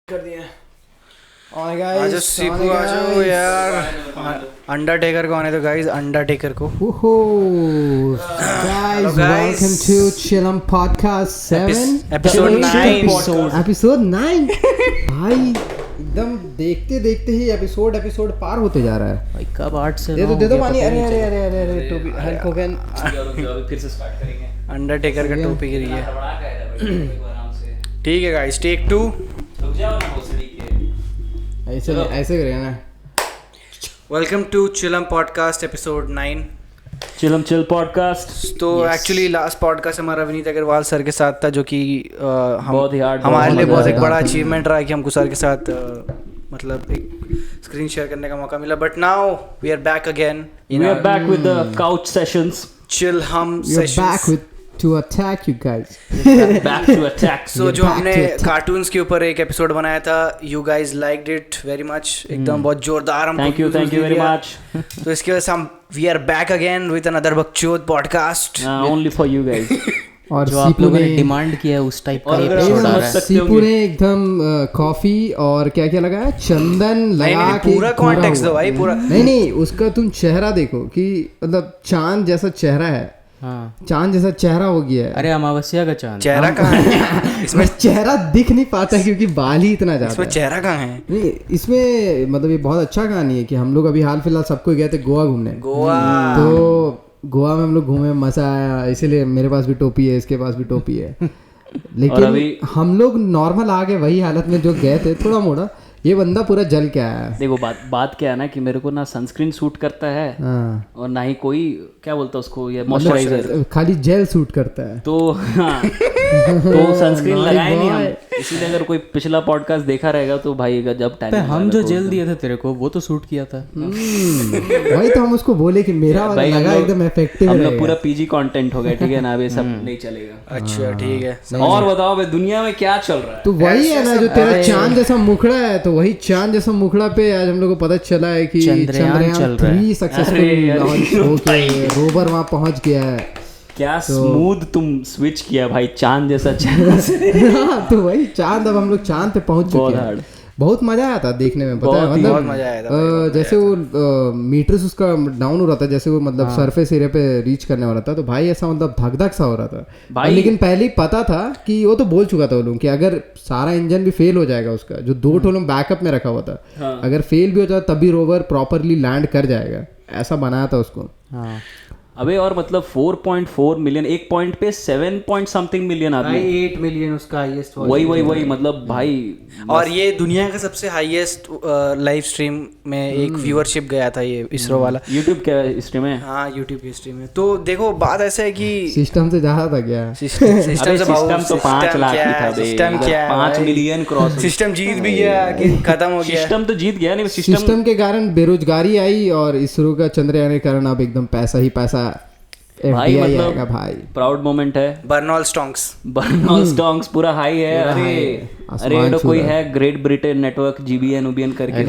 कर दिए। आज सीखो आ जाओ यार, अंडरटेकर को आने दो गाइस, अंडरटेकर को। Guys, welcome to Chillum Podcast 7 episode 9 भाई एकदम देखते देखते ही एपिसोड पार होते जा रहा है भाई। कब 8 से दे दो पानी। अरे टोपी हल्क होगन। फिर से स्टार्ट करेंगे। अंडरटेकर का टोपी गिरी है। ठीक है गाइस, टेक 2। रुक जाओ ना, भोसड़ी के ऐसे करेगा ना। वेलकम टू चिलम पॉडकास्ट एपिसोड 9। चिलम चिल पॉडकास्ट। तो एक्चुअली लास्ट पॉडकास्ट हमारा विनीत अग्रवाल सर के साथ था, जो कि बहुत ही हार्ड, हमारे लिए बहुत एक बड़ा अचीवमेंट रहा कि हमको सर के साथ मतलब एक स्क्रीन शेयर करने का मौका मिला। But now we are back again, we are back with the couch sessions, chill हम sessions, back with to attack you guys. back to attack. So जो हमने कार्टून्स के ऊपर एक एपिसोड बनाया था, you guys liked it very much, एकदम बहुत जोरदार हमको Thank you very much. तो इसके वजह से हम we are back again with another बकचोद podcast. Only for you guys. और जो आप लोगों ने डिमांड किया है उस टाइप का और एपिसोड आ रहा है। सीपू ने एकदम कॉफी और क्या क्या लगाया, चंदन लगा के पूरा कॉन्टेक्स्ट दो भाई, पूरा नहीं उसका तुम चेहरा देखो कि मतलब चांद जैसा चेहरा है। हाँ, चांद जैसा चेहरा हो गया है। अरे अमावस्या का चांद। चेहरा कहाँ है इसमें? चेहरा दिख नहीं पाता क्योंकि बाल ही इतना ज्यादा इसमें है। चेहरा कहाँ है? नहीं, इसमें मतलब ये बहुत अच्छा कहानी है कि हम लोग अभी हाल फिलहाल सबको गए थे गोवा घूमने। गोवा तो गोवा में हम लोग घूमे, मजा आया, इसीलिए मेरे पास भी टोपी है, इसके पास भी टोपी है। लेकिन हम लोग नॉर्मल आ गए वही हालत में जो गए थे, थोड़ा मोड़ा। ये बंदा पूरा जल के आया है। देखो बात क्या है ना कि मेरे को ना सनस्क्रीन सूट करता है और ना ही कोई क्या बोलता है उसको, ये मॉइस्चराइजर, खाली जेल सूट करता है। तो हाँ तो सनस्क्रीन लगाए नहीं हम, इसीलिए अगर कोई पिछला पॉडकास्ट देखा रहेगा तो भाई जब टाइम हम जो जेल दिए थे तेरे को वो तो सूट किया था। वही तो हम उसको बोले कि मेरा वाला लगा एकदम इफेक्टिव है। पूरा पीजी कंटेंट हो गया, ठीक है ना, अब ये सब नहीं चलेगा। अच्छा ठीक है। और बताओ भाई दुनिया में क्या चल रहा है? तो वही है ना, जो तेरा चांद जैसा मुखड़ा है, तो वही चांद जैसा मुखड़ा पे आज हम लोग को पता चला है कि चंद्रयान 3 सक्सेसफुल लॉन्च होके रोवर वहां पहुंच गया है। क्या स्मूथ तुम स्विच किया भाई, चांद जैसा चेहरा से। तो वही चांद, अब हम लोग चांद पे पहुंच चुके हैं। बहुत मजा आया था देखने में, पता है मतलब मजा आया था। जैसे वो मीटर्स उसका डाउन हो रहा था, जैसे वो मतलब सरफेस एरिया पे रीच करने वाला था, तो भाई ऐसा मतलब धक धक सा हो रहा था भाई। लेकिन पहले ही पता था कि वो तो बोल चुका था वो लोग कि अगर सारा इंजन भी फेल हो जाएगा उसका, जो 2 टोलों बैकअप में रखा हुआ था, अगर फेल भी हो जाता तभी रोवर प्रॉपरली लैंड कर जाएगा, ऐसा बनाया था उसको। हाँ अबे और मतलब 4.4 मिलियन, एक पॉइंट पे 7 पॉइंट समथिंग मिलियन आदमी, 8 मिलियन उसका हाईएस्ट। वही मतलब भाई। और ये दुनिया का सबसे हाईएस्ट लाइव स्ट्रीम में एक व्यूअरशिप गया था ये इसरो वाला। यूट्यूब के स्ट्रीम में, हाँ यूट्यूब की स्ट्रीम में। तो देखो बात ऐसा है कि सिस्टम से ज्यादा था क्या? सिस्टम तो 5 लाख की था। सिस्टम क्या है? 5 मिलियन क्रॉस। सिस्टम जीत भी गया कि खत्म हो गया? सिस्टम तो जीत गया नहीं, सिस्टम के कारण बेरोजगारी आई और इसरो का चंद्रयान के कारण अब एकदम पैसा ही पैसा भाई, मतलब भाई प्राउड मोमेंट है। बर्नॉल स्टोंक्स पूरा हाई है। अरे तो कोई है ग्रेट ब्रिटेन नेटवर्क GBN करके,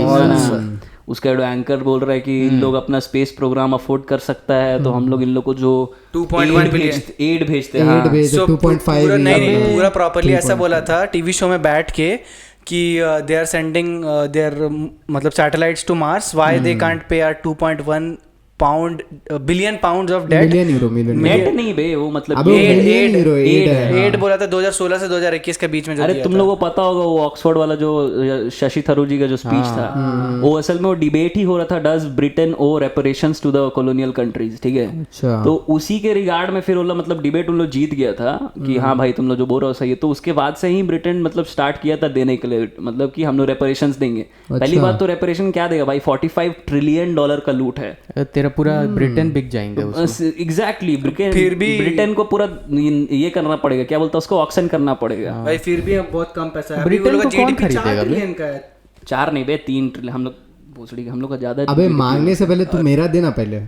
उसका एंकर बोल रहा है कि इन लोग अपना स्पेस प्रोग्राम अफोर्ड कर सकता है, तो हम लोग इन लोग को जो 2.1 बिलियन एड भेजते हैं, 2.5 नहीं पूरा प्रॉपर्ली ऐसा बोला था टीवी शो में बैठ के कि दे आर सेंडिंग देयर मतलब satellites to Mars, why they can't pay are 2.1 billion pounds of debt. नेट नहीं बे, वो मतलब एड बोला था 2016 से 2021 के बीच में जो। अरे तुम लोगों को पता होगा वो ऑक्सफोर्ड वाला जो शशि थरूर जी का जो स्पीच था, वो असल में वो डिबेट ही हो रहा था, does Britain owe reparations to the colonial countries, ठीक है। तो उसी के रिगार्ड में फिर वो मतलब डिबेट उन लोग जीत गया था कि हाँ भाई तुम लोग जो बोल रहे हो सही है। तो उसके बाद से ही ब्रिटेन मतलब स्टार्ट किया था देने के लिए, मतलब कि हम लोग रेपरेशंस देंगे। पहली बात तो रेपरेशन क्या देगा भाई, $45 ट्रिलियन का लूट है। पूरा ब्रिटेन बिक जाएंगे एग्जैक्टली। फिर भी ब्रिटेन को पूरा ये करना पड़ेगा, क्या बोलता है उसको, ऑक्शन करना पड़ेगा भाई। फिर भी बहुत कम पैसा है। ब्रिटेन को कौन खरीदेगा? 4 नहीं बे 3 ट्रिलियन, हम लोग भोसड़ी हम लोग का ज्यादा अबे मांगने से पहले तू मेरा देना पहले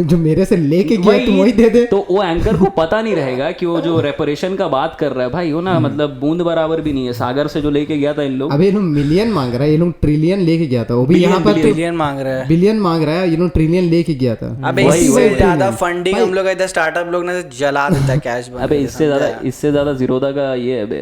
जो मेरे से लेके गया तू वही दे दे। तो वो एंकर को पता नहीं रहेगा कि वो जो रेपरेशन का बात कर रहा है भाई वो ना मतलब बूंद बराबर भी नहीं है सागर से जो लेके गया था इन लोग। अबे ये लोग मिलियन मांग रहा है, ये लोग ट्रिलियन लेके गया था, वो भी यहाँ पर बिलियन मांग रहा है, बिलियन मांग रहा है, ये लोग ट्रिलियन लेके गया था। अबे इससे ज्यादा फंडिंग हम लोग इधर स्टार्टअप लोग ना जला देता है कैश। अबे इससे ज्यादा जीरोदा का ये है बे।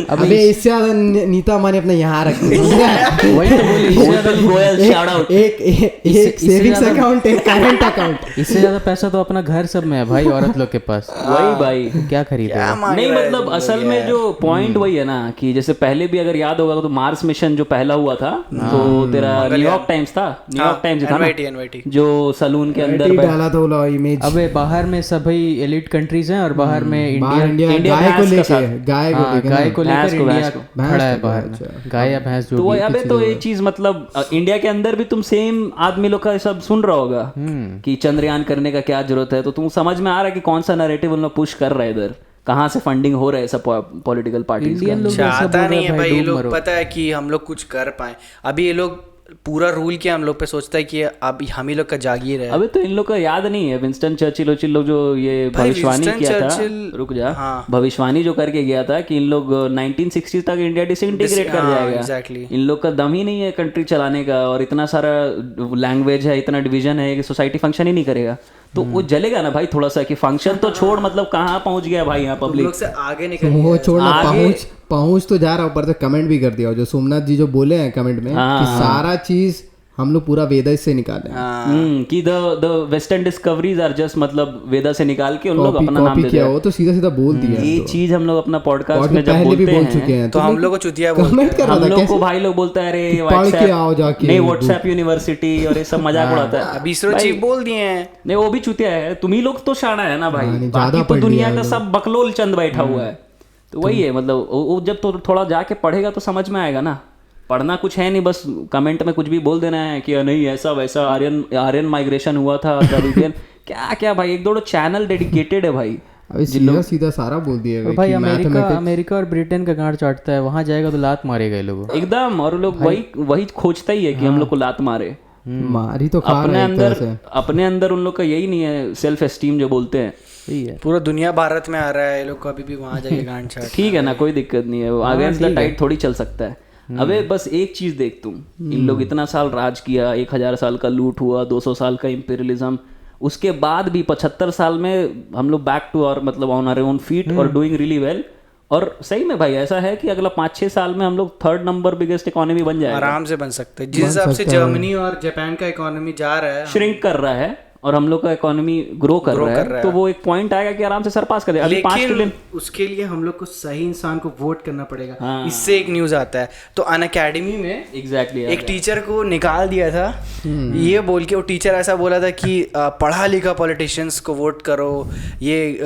अबे इससे ज्यादा नीता अम्बानी अपना यहाँ रख वही तो बोली, गोयल शाउट आउट। एक सेविंग्स अकाउंट, एक करंट अकाउंट। इससे ज्यादा पैसा तो अपना घर सब में है भाई, औरत लोग के पास। वही भाई क्या खरीदेगा? नहीं मतलब असल में जो पॉइंट वही है ना कि जैसे पहले भी अगर याद होगा तो मार्स मिशन जो पहला हुआ था तो तेरा न्यूयॉर्क टाइम्स था, न्यूयॉर्क टाइम्स था ना जो सलून के अंदर डाला था वो इमेज। अबे बाहर में सभी एलिट कंट्रीज हैं और बाहर में इंडिया गाय को लेके गाय को लेकर इंडिया खड़ा है बाहर में, गाय या भैंस जो तो अबे तो ये चीज मतलब इंडिया के अंदर भी तुम सेम आदमी लोग का सब सुन रहा होगा कि चंद्रयान करने का क्या जरूरत है, तो तुम समझ में आ रहा है कि कौन सा नैरेटिव उन लोग पुश कर रहा है, इधर कहाँ से फंडिंग हो रहा है सब पॉलिटिकल पार्टीज का। चाहता नहीं है भाई, ये लोग पता है कि हम लोग कुछ कर पाए। अभी ये लोग पूरा रूल किया हम लोग पे, सोचता है कि अब हम ही लोग का जागीर है। अबे तो इन लोग का याद नहीं है विंस्टन चर्चिल लोग जो ये भविष्यवाणी किया था, रुक जा, भविष्यवाणी जो करके गया था कि इन लोग 1960 तक इंडिया डिसइंटीग्रेट कर जाएगा। इन लोग का दम ही नहीं है कंट्री चलाने का, और इतना सारा लैंग्वेज है, इतना डिवीजन है कि सोसाइटी फंक्शन ही नहीं करेगा, तो वो जलेगा ना भाई थोड़ा सा कि फंक्शन तो छोड़, मतलब कहाँ पहुंच गया भाई यहाँ पब्लिक से आगे निकल वो छोड़ना, पहुंच तो जा रहा ऊपर से कमेंट भी कर दिया जो सोमनाथ जी जो बोले हैं कमेंट में कि सारा चीज हम लोग पूरा वेदा से निकाले कि the western discoveries are just मतलब वेदा से निकाल के उन लोग अपना नाम दे दिया, वो तो सीधा सीधा बोल दिया। ये चीज हम लोग अपना पॉडकास्ट में जब पहले भी बोल बोलते चुके हैं तो हम लोग को चुतिया कमेंट कर हम लोग को भाई लोग बोलता है अरे व्हाट्सएप नहीं, व्हाट्सएप यूनिवर्सिटी और ये सब मजाक उड़ाता है। अभी इसरो चीफ बोल दिए हैं, नहीं वो भी चुतिया है, तुम ही लोग तो शाना है ना भाई, बाकी तो दुनिया का सब बकलोल चंद बैठा हुआ है। तो वही है मतलब वो जब तो थोड़ा जाके पढ़ेगा तो समझ में आएगा ना, पढ़ना कुछ है नहीं, बस कमेंट में कुछ भी बोल देना है कि नहीं ऐसा वैसा आर्यन माइग्रेशन हुआ था द्रविडियन क्या क्या भाई, एक दो चैनल डेडिकेटेड है भाई। अभी सीधा सीधा सारा बोल दिया भाई। अमेरिका और ब्रिटेन का गांड चाटता है, वहां जाएगा तो लात मारेगा ये लोग एकदम, और लोग वही खोजता ही है कि हम लोग को लात मारे, मारी तो अपने अंदर उन लोग का यही नहीं है सेल्फ एस्टीम जो बोलते हैं। पूरा दुनिया भारत में आ रहा है, ये लोग कभी भी वहां जाके गांड चाट ठीक है ना, कोई दिक्कत नहीं है, अगेंस्ट द टाइड थोड़ी चल सकता है। अबे बस एक चीज देख तुम, इन लोग इतना साल राज किया, 1000 साल का लूट हुआ, 200 साल का इंपीरियलिज्म, उसके बाद भी 75 साल में हम लोग बैक टू और मतलब ऑन आवर ओन फीट और डूइंग रियली वेल। और सही में भाई ऐसा है कि अगला 5-6 साल में हम लोग 3rd नंबर बिगेस्ट इकोनॉमी बन जाएगा, आराम से बन सकते हैं। जिस हिसाब से जर्मनी और जापान का इकोनॉमी जा रहा है, श्रिंक कर रहा है, और हम लोग का इकोनॉमी ग्रो कर रहा है, तो वो एक पॉइंट आएगा कि आराम से सरपास कर देगा। अभी 5 ट्रिलियन, उसके लिए हम लोग को सही इंसान को वोट करना पड़ेगा। इससे एक न्यूज आता है, तो अन अकेडमी में एग्जैक्टली एक टीचर को निकाल दिया था ये बोल के, वो टीचर ऐसा बोला था कि पढ़ा लिखा पॉलिटिशियंस को वोट करो, ये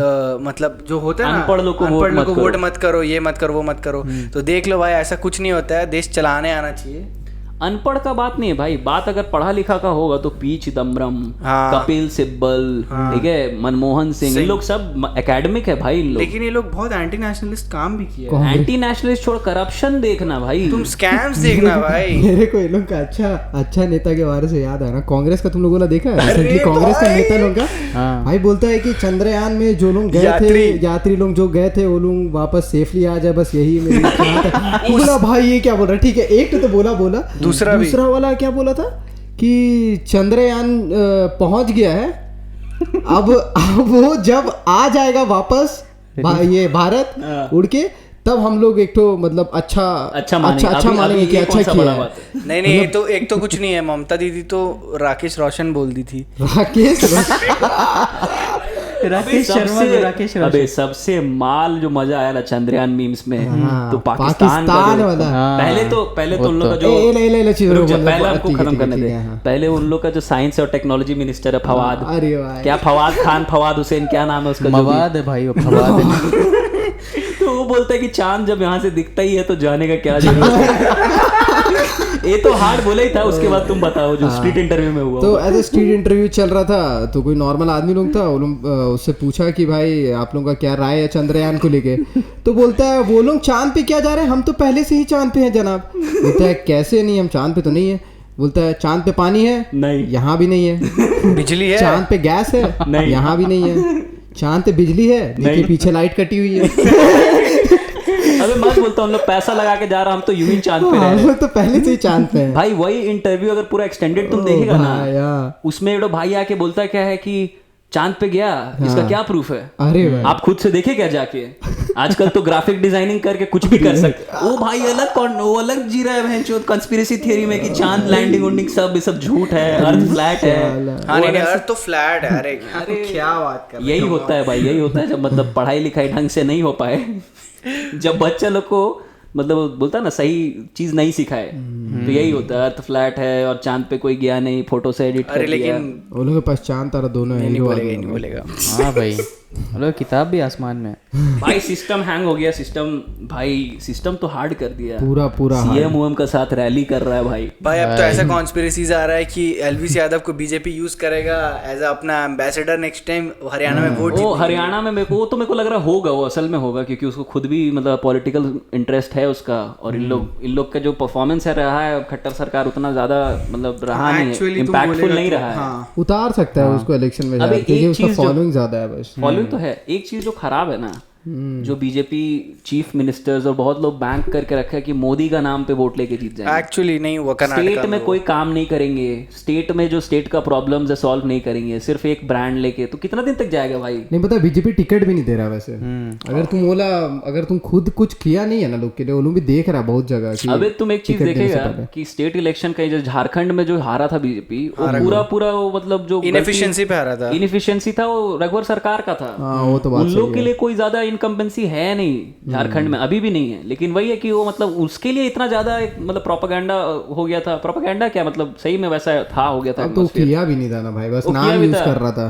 मतलब जो होता है अनपढ़ लोग को वोट मत करो, ये मत करो, वो मत करो। तो देख लो भाई, ऐसा कुछ नहीं होता है, देश चलाने आना चाहिए। अनपढ़ का बात नहीं है भाई, बात अगर पढ़ा लिखा का होगा तो पी चिदम्बरम, कपिल सिब्बल, ठीक है, मनमोहन सिंह, इन लोग सब एकेडमिक है भाई इन लोग। लेकिन ये लोग बहुत एंटी नेशनलिस्ट काम भी किया है। एंटी नेशनलिस्ट छोड़, करप्शन देखना भाई, तुम स्कैम्स देखना भाई। मेरे को इन लोग का अच्छा नेता के बारे से याद है ना, कांग्रेस का तुम लोगों ने देखा है रिसेंटली, कांग्रेस का नेता लोग का भाई बोलता है कि चंद्रयान में जो लोग गए थे, यात्री लोग जो गए थे, वो लोग वापस सेफली आ जाए, बस यही मेरी बोला। भाई ये क्या बोल रहा है? ठीक है, एक तो बोला दूसरा वाला क्या बोला था कि चंद्रयान पहुंच गया है, अब वो जब आ जाएगा वापस ये भारत उड़ के, तब हम लोग एक तो मतलब अच्छा मानेंगे कि अच्छा किया है। नहीं एक तो कुछ नहीं है, ममता दीदी तो राकेश रोशन बोल दी थी। राकेश शर्मा। अबे सबसे माल जो मजा आया ना चंद्रयान मीम्स में, तो पाकिस्तान वाला। पहले तो उन लोग का जो पहले आपको खत्म करने दे, पहले उन लोग का जो साइंस और टेक्नोलॉजी मिनिस्टर है फवाद, क्या फवाद हुसैन, क्या नाम है उसका? मवाद है भाई, वो फवाद है। तो वो बोलता है कि चांद जब यहाँ से दिखता ही है तो जाने का क्या जरूरत है। ये तो हार्ड बोला ही था। उसके बाद तुम बताओ जो स्ट्रीट इंटरव्यू में हुआ। तो एज ए स्ट्रीट इंटरव्यू चल रहा था, तो कोई नॉर्मल आदमी लोग था, उससे पूछा कि भाई आप लोगों का क्या राय है चंद्रयान को लेके। तो बोलता है वो लोग चांद पे क्या जा रहे हैं, हम तो पहले से ही चांद पे हैं जनाब। बोलता है कैसे नहीं, हम चांद पे तो नहीं है। बोलता है चांद पे पानी है, नहीं। यहाँ भी नहीं है। बिजली है, चांद पे गैस है, नहीं। यहाँ भी नहीं है। चांद पे बिजली है, देखिए पीछे लाइट कटी हुई है। अबे मत बोलता, हम लोग पैसा लगा के जा रहा, हम तो यूं ही चांद पे हाँ, रहे। वो तो पहले से ही चांद पे है। भाई वही इंटरव्यू अगर पूरा एक्सटेंडेड तुम देखेगा भाई, ना, उसमें एडो भाई आके बोलता क्या है कि चांद पे गया, इसका क्या प्रूफ है? अरे भाई, आप खुद से देखे क्या जाके? आजकल तो ग्राफिक डिजाइनिंग करके कुछ भी कर सकते। वो भाई वो अलग जी रहा है भैंचोद कंस्पिरेसी थियरी में कि चांद लैंडिंग उंडिंग सब झूठ है, अर्थ फ्लैट है। हाँ नहीं अर्थ तो फ्लैट है। अरे क्या बात कर, यही होता है भाई, यही होता है जब मतलब पढ़ाई लिखाई ढंग से नहीं हो पाए, जब बच्चे लोग को मतलब बोलता है ना सही चीज नहीं सिखाए, तो यही होता है, अर्थ फ्लैट है और चांद पे कोई गया नहीं, फोटो से एडिट कर दिया। लेकिन वो लोगों के पास चांद तारा दोनों है। नहीं बोलेगा। हाँ भाई, मतलब किताब भी आसमान में। भाई सिस्टम हैंग हो गया, सिस्टम तो हार्ड कर दिया पूरा सीएम उएम का साथ रैली कर रहा है भाई। अब तो ऐसा कॉन्स्पिरेसीज आ रहा है कि एलवीस यादव को बीजेपी यूज करेगा एज अपना एम्बेसडर नेक्स्ट टाइम हरियाणा में वोट। वो हरियाणा में मेरे को लग रहा होगा, वो असल में होगा, क्योंकि उसको खुद भी मतलब पॉलिटिकल इंटरेस्ट है उसका, और इन लोग का जो परफॉर्मेंस है रहा है खट्टर सरकार उतना ज्यादा मतलब रहा नहीं है, इम्पैक्टफुल नहीं रहा है। उतार सकता है उसको इलेक्शन में, क्योंकि उसका फॉलोइंग ज्यादा है बस। फॉलोइंग तो है। एक चीज जो खराब है ना, जो बीजेपी चीफ मिनिस्टर्स और बहुत लोग बैंक करके रखा है कि मोदी का नाम पे वोट लेके जीत जाएंगे। एक्चुअली नहीं हुआ, स्टेट में कोई काम नहीं करेंगे, स्टेट में जो स्टेट का प्रॉब्लम्स है सॉल्व नहीं करेंगे, सिर्फ एक ब्रांड लेके, तो कितना दिन तक जाएगा भाई? नहीं पता, बीजेपी टिकट भी नहीं दे रहा वैसे। अगर तुम खुद कुछ किया नहीं है ना लोग के लिए, वो लोग भी देख रहा बहुत जगह कि अबे तुम एक चीज देखेगा कि स्टेट इलेक्शन का जो झारखंड में जो हारा था बीजेपी, वो पूरा वो मतलब जो इनएफिशिएंसी पे हारा था, इनएफिशिएंसी था, वो रघुवर सरकार का था। वो तो बात उन लोग के लिए कोई ज्यादा इनकम्बेंसी है नहीं झारखंड में, अभी भी नहीं है। लेकिन वही है कि वो मतलब उसके लिए इतना ज्यादा एक मतलब प्रोपेगेंडा हो गया था। प्रोपेगेंडा क्या मतलब, सही में वैसा था, हो गया था। तो किया भी नहीं था ना भाई, बस नाम यूज कर रहा था,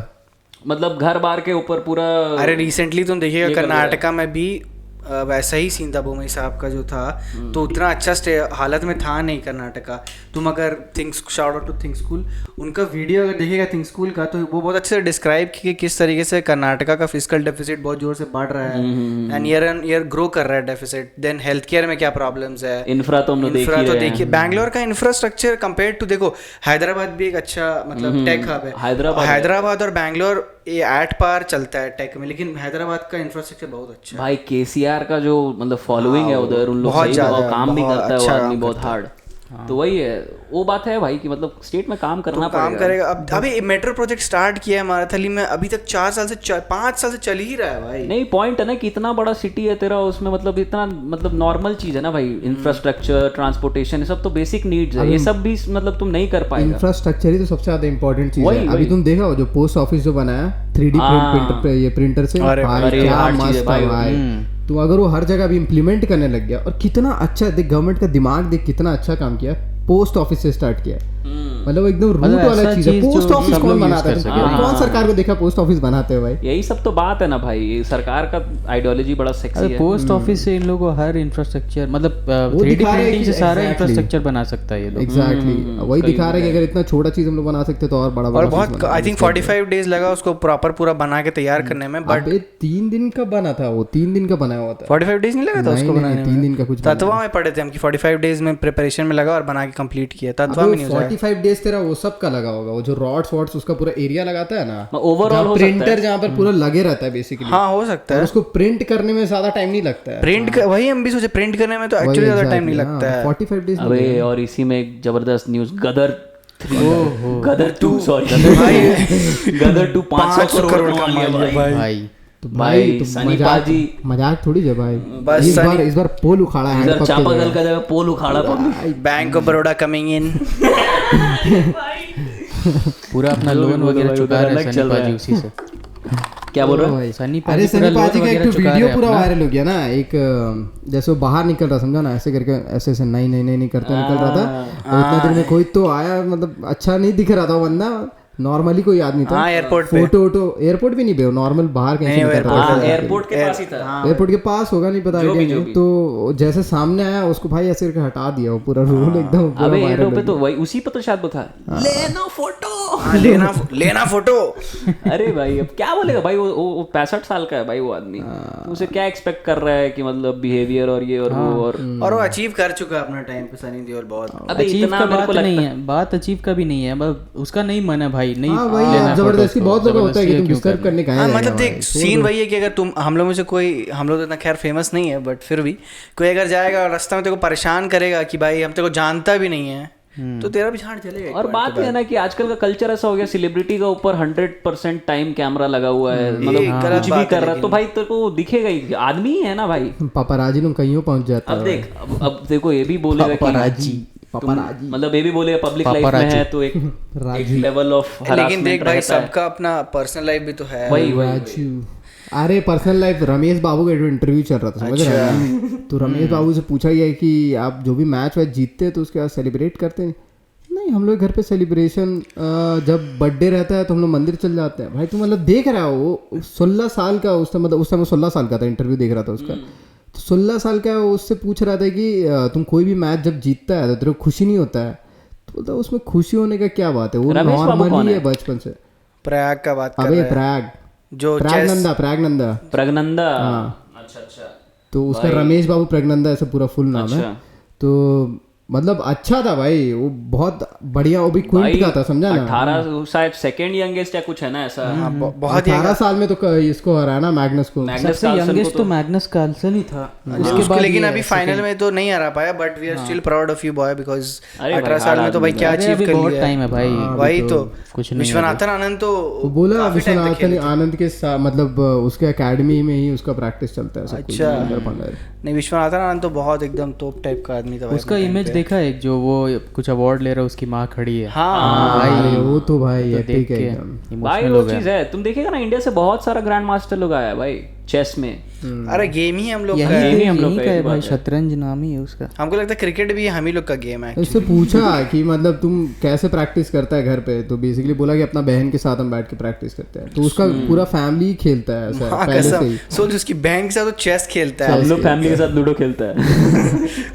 मतलब घर बार के ऊपर पूरा। अरे रिसेंटली तुम देखिएगा कर्नाटका में भी वैसा ही सीन था, बुमई साहब का जो था, तो उतना अच्छा हालत में था नहीं कर्नाटका। तुम अगर shout out to think school, उनका वीडियो अगर देखिएगा थिंक स्कूल का, तो वो बहुत अच्छे से डिस्क्राइब की किस तरीके से कर्नाटका का फिजिकल डेफिसिट बहुत जोर से बढ़ रहा है एंड ईयर ग्रो कर रहा है डेफिसिट। देन हेल्थ केयर में क्या प्रॉब्लम्स है, इंफ्रा तो हम लोग देखिए बैंगलोर का इंफ्रास्ट्रक्चर कंपेयर टू, देखो हैदराबाद भी एक अच्छा मतलब टेक हब है, हैदराबाद और बैंगलोर ये एट पार चलता है टेक में, लेकिन हैदराबाद का इंफ्रास्ट्रक्चर बहुत अच्छा है भाई। केसीआर का जो मतलब फॉलोइंग है उधर, उन लोग सही काम भी करता है, वो आदमी बहुत हार्ड। तो वही है, वो बात है भाई कि मतलब स्टेट में काम करना पड़ेगा। काम करेगा। अब अभी मेट्रो प्रोजेक्ट स्टार्ट किया है माराथली में, अभी तक 5 साल से चल ही रहा है भाई। नहीं पॉइंट है ना कि इतना बड़ा सिटी है तेरा, उसमें मतलब इतना मतलब नॉर्मल चीज है ना भाई, इंफ्रास्ट्रक्चर, ट्रांसपोर्टेशन, ये सब तो बेसिक नीड्स है, ये सब भी मतलब तुम नहीं कर पाएगा। इंफ्रास्ट्रक्चर ही तो सबसे ज्यादा इंपॉर्टेंट चीज है। अभी तुम देखा हो जो पोस्ट ऑफिस जो बनाया 3D प्रिंटर से, क्या मस्त भाई। तो अगर वो हर जगह भी इम्प्लीमेंट करने लग गया, और कितना अच्छा देख, गवर्नमेंट का दिमाग देख कितना अच्छा काम किया, पोस्ट ऑफिस से स्टार्ट किया, मतलब एकदम रूट वाला चीज है। पोस्ट ऑफिस कौन बनाता है? कौन सरकार को देखा पोस्ट ऑफिस बनाते हैं भाई? यही सब तो बात है ना भाई, सरकार का आइडियोलॉजी बड़ा सेक्सी है। पोस्ट ऑफिस से इन लोगों को हर इंफ्रास्ट्रक्चर मतलब 3D प्रिंटिंग से सारा इंफ्रास्ट्रक्चर बना सकता है ये लोग। एग्जैक्टली वही दिखा रहे हैं कि अगर इतना छोटा चीज हम लोग बना सकते तो और बड़ा और बहुत आई थिंक 45 डेज लगा उसको प्रॉपर पूरा बना के तैयार करने में। बट 3 दिन का बना था वो, 3 दिन का बनाया हुआ था। 45 डेज नहीं लगा था उसको बनाने में? 3 दिन का कुछ तत्वा में पढ़े थे हम कि 45 डेज में प्रिपरेशन में लगा और बना के कंप्लीट किया। तत्वा में नहीं हुआ। 45 डेज तेरा वो सब का लगा होगा, वो जो रॉड्स वॉड्स उसका पूरा एरिया लगाता है ना, ओवरऑल हो प्रिंटर जहाँ पर पूरा लगे रहता है बेसिकली। हाँ हो सकता है। उसको प्रिंट करने में ज्यादा टाइम नहीं लगता है। प्रिंट वही हम भी सोचे, प्रिंट करने में तो एक्चुअली ज्यादा टाइम नहीं लगता है। 45 डेज। अबे और इसी में एक जबरदस्त न्यूज़, गदर 2 500 करोड़ का माल भाई। तो भाई सनी पाजी मजाक थोड़ी है भाई। इस बार पोल उखाड़ा है, इधर चापाकल का जगह पोल उखाड़ा public. Bank of Baroda coming in. पूरा अपना लोन वगैरह चुका रहा है सनी पाजी उसी से। क्या बोल रहा है? अरे सनी पाजी का एक वीडियो पूरा वायरल हो गया ना, एक जैसे वो बाहर निकल रहा, समझा ना, ऐसे करके ऐसे नहीं करते निकल रहा था। और उतना देर में कोई तो आया, मतलब अच्छा नहीं दिख रहा था वो बंदा, नॉर्मली कोई आदमी था। हाँ, एयरपोर्ट पे। फोटो एयरपोर्ट भी नहीं बे, नॉर्मल बाहर कहीं से निकल रहा था। एयरपोर्ट के पास ही था। एयरपोर्ट के पास होगा, नहीं पता आइडिया नहीं। तो जैसे सामने आया उसको भाई ऐसे करके हटा दिया, वो पूरा रोल एकदम पूरा अबे वायरल एडो हो पे तो गया। वही उसी पे तो शायद वो था, लेना फोटो। लेना फोटो। अरे भाई अब क्या बोलेगा भाई, वो 65 साल का है भाई वो आदमी, तो उसे क्या एक्सपेक्ट कर रहा है कि मतलब बिहेवियर और ये और वो और वो अचीव कर चुका है अपना टाइम पे सनी देओल बहुत। अबे अचीव इतना का मेरे बात को लगता नहीं है, बात अचीव का भी नहीं है, मतलब उसका नहीं मन है भाई, नहीं हाँ वही लेना जबरदस्ती photos को, बहुत जगह होता है कि तुम जबरदस्ती डिस्टर्ब क्यों करने का हाँ है। मतलब देख सीन वही है कि अगर तुम हम लोग में से कोई, हम लोग तो इतना खैर फेमस नहीं है बट फिर भी कोई अगर जाएगा और रास्ते में तेरे को परेशान करेगा कि भाई हम तेरे को जानता भी नहीं है, तो तेरा भी झाड़ चलेगा एक और point बात के ये है ना कि आजकल का कल्चर ऐसा हो गया, सेलिब्रिटी का ऊपर 100% टाइम कैमरा लगा हुआ है, मतलब गलत कुछ भी बात है कर रहा है तो भाई तेरे को दिखेगा ही, आदमी ही है ना भाई। पापाराजी लोग कहीं पहुंच जाता अब है। देख अब देखो ये भी बोलेगा कि पापाराजी मतलब ये भी बोलेगा पब्लिक लाइफ में है तो एक लेवल ऑफ बाद। लेकिन देख भाई सबका अपना पर्सनल लाइफ भी तो है। राजू, अरे पर्सनल लाइफ, रमेश बाबू का इंटरव्यू चल रहा था, समझ रहे हैं? तो रमेश बाबू से पूछा गया कि आप जो भी मैच वैच जीतते हैं तो उसके बाद सेलिब्रेट करते हैं? नहीं, हम लोग घर पे सेलिब्रेशन जब बर्थडे रहता है तो हम लोग मंदिर चल जाते हैं। भाई तुम मतलब देख रहा हो वो 16 साल का उस टाइम, मतलब उस टाइम वो 16 साल का था, इंटरव्यू देख रहा था उसका, तो 16 साल का वो उससे पूछ रहा था कि तुम कोई भी मैच जब जीतता है तो तेरे को खुशी नहीं होता है? तो बोलता उसमें खुशी होने का क्या बात है, वो रमेश बाबू कौन नॉर्मली है? है बचपन से। प्रयाग का बात कर अबे रहे हैं प्रयाग, जो प्रयागनंदा प्रगनंदा। अच्छा तो उसका रमेश बाबू प्रगनंदा ऐसा पूरा फुल नाम है। अच्छा। तो मतलब अच्छा था भाई, वो बहुत बढ़िया, वो भी क्विंट का था, समझा ना? 18 शायद सेकंड यंगेस्ट या कुछ है ना ऐसा। बहुत 18 साल में तो इसको हराना मैग्नस को। सबसे यंगेस्ट तो मैग्नस कार्लसन ही था। उसके बाद लेकिन अभी फाइनल में तो नहीं हरा पाया, but we are still proud of you boy, because 18 साल में तो भाई क्या अचीव कर बहुत लिया टाइम है भाई, वही तो कुछ नहीं। विश्वनाथन आनंद तो वो बोला विश्वनाथन आनंद के साथ, मतलब उसके एकेडमी में ही उसका प्रैक्टिस चलता है सब कुछ। नहीं, विश्वनाथन आनंद तो बहुत एकदम टॉप टाइप का आदमी था भाई। उसका इमेज देखा एक, जो वो कुछ अवार्ड ले रहा है, उसकी माँ खड़ी है। हाँ भाई वो तो भाई तो एपिक देख है के एकदम। भाई इमोशनल वो हो गया। चीज है, तुम देखेगा ना इंडिया से बहुत सारा ग्रैंड मास्टर लोग आया है भाई चेस में। अरे गेम ही हम लोग का यही है। हम लोग का का है एक भाई, बात है। शतरंज नाम ही है उसका। हमको लगता है क्रिकेट भी हम ही लोग का गेम है। उससे पूछा कि मतलब तुम कैसे प्रैक्टिस करता है घर पे, तो बेसिकली बोला कि अपना बहन के साथ हम बैठ के प्रैक्टिस करते हैं। तो उसका पूरा फैमिली खेलता है ऐसा हाँ, पहले से कसम ही। सोच, उसकी बहन के साथ तो चेस खेलता है, हम लोग फैमिली के साथ लूडो खेलता है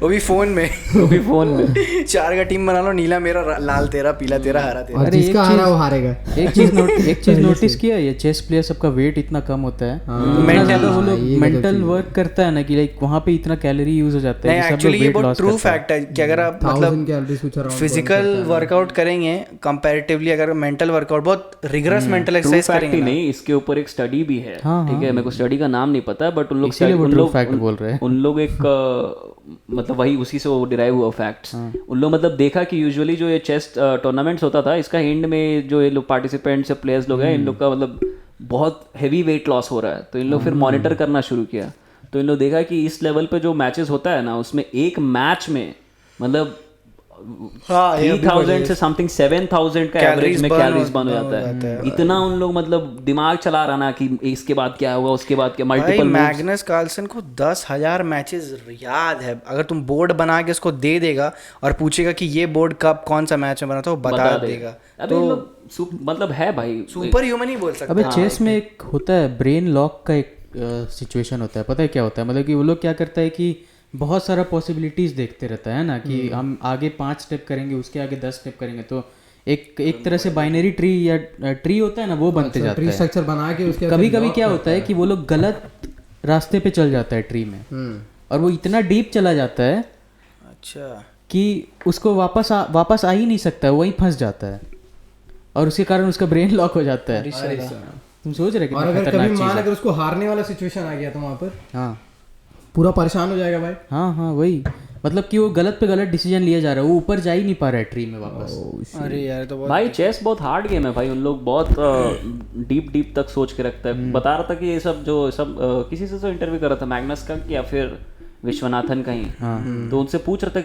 वो भी फोन में। वो भी फोन में। 4 का टीम बना लो, नीला मेरा, लाल तेरा, पीला तेरा, हरा तेरा। और अरे जिसका एक हारा चीज- वो हारेगा। एक चीज नोटिस किया, ये चेस प्लेयर सबका वेट इतना कम होता है, इतना mental- ज्यादा वो लोग ये गलत मेंटल चीज है। वर्क करता है ना, कि लाइक वहाँ पे इतना कैलोरी यूज हो जाता है नहीं कि सब लोग एक्चुअली ये वेट बहुत लॉस ट्रू करते हैं। फैक्ट है कि अगर आप 1000 मतलब कैलोरीज कुछ around फिजिकल वर्कआउट करेंगे कंपैरेटिवली, अगर मेंटल वर्कआउट बहुत rigorous mental true exercise fact करेंगे ही ना, नहीं, इसके ऊपर एक स्टडी भी है। हाँ, ठीक है, मेरे को स्टडी का नाम नहीं पता है बट उन लोग इसीलिए वो उन true लोग fact बोल रहे हैं। उन लोग एक मतलब वही उसी से वो डिराइव हुआ फैक्ट्स। उन लोग मतलब देखा कि यूजुअली जो ये चेस टूर्नामेंट्स होता था, इसका एंड में जो ये लोग पार्टिसिपेंट्स या प्लेयर्स लोग हैं, इन लोग का मतलब बहुत हैवी वेट लॉस हो रहा है। तो इन लोग फिर मॉनिटर करना शुरू किया, तो इन लोग देखा कि इस लेवल पे जो मैचेस होता है ना, उसमें एक मैच में मतलब हाँ, ये 3000 से समथिंग 7000 का एवरेज में कैलोरीज बर्न हो जाता जाता है। इतना उन लोग मतलब दिमाग चला रहा ना कि इसके बाद क्या होगा, उसके बाद क्या, भाई मल्टीपल मैग्नस कार्लसन को 10,000 मैचेस याद है। अगर तुम बोर्ड बना के उसको दे देगा और पूछेगा कि ये बोर्ड कब कौन सा मैच में बना था, वो बता देगा। अबे इन लोग मतलब है भाई सुपर ह्यूमन ही बोल सकते अबे चेस में एक होता है ब्रेन लॉक का एक सिचुएशन होता है, पता है क्या होता है? मतलब कि वो लोग क्या करता है कि बहुत सारा पॉसिबिलिटीज देखते रहता है ना, कि हम आगे 5 स्टेप करेंगे, उसके आगे 10 स्टेप करेंगे, तो एक तरह से बाइनरी ट्री या ट्री होता है ना, वो बनते जाता ट्री है। स्ट्रक्चर बना के उसके कभी कभी क्या होता है कि वो लोग गलत रास्ते पे चल जाता है ट्री में, और वो इतना डीप चला जाता है अच्छा कि उसको वापस आ ही नहीं सकता है, वहीं फंस जाता है, और उसके कारण उसका ब्रेन लॉक हो जाता है। तुम सोच रहे और कितना अगर खतरनाक कभी चीज मान है। अगर उसको हारने वाला सिचुएशन आ गया तो वहां पर हाँ पूरा परेशान हो जाएगा भाई। हाँ वही, मतलब कि वो गलत पे गलत डिसीजन लिया जा रहा है, वो ऊपर जा ही नहीं पा रहा है ट्री में वापस। अरे यार तो बहुत भाई चेस बहुत हार्ड गेम है भाई। उन लोग बहुत डीप तक सोच के रखता है। बता रहा था कि ये सब जो सब किसी से तो इंटरव्यू कर रहा था मैग्नस का या फिर विश्वनाथन का ही, तो उनसे पूछ रहा था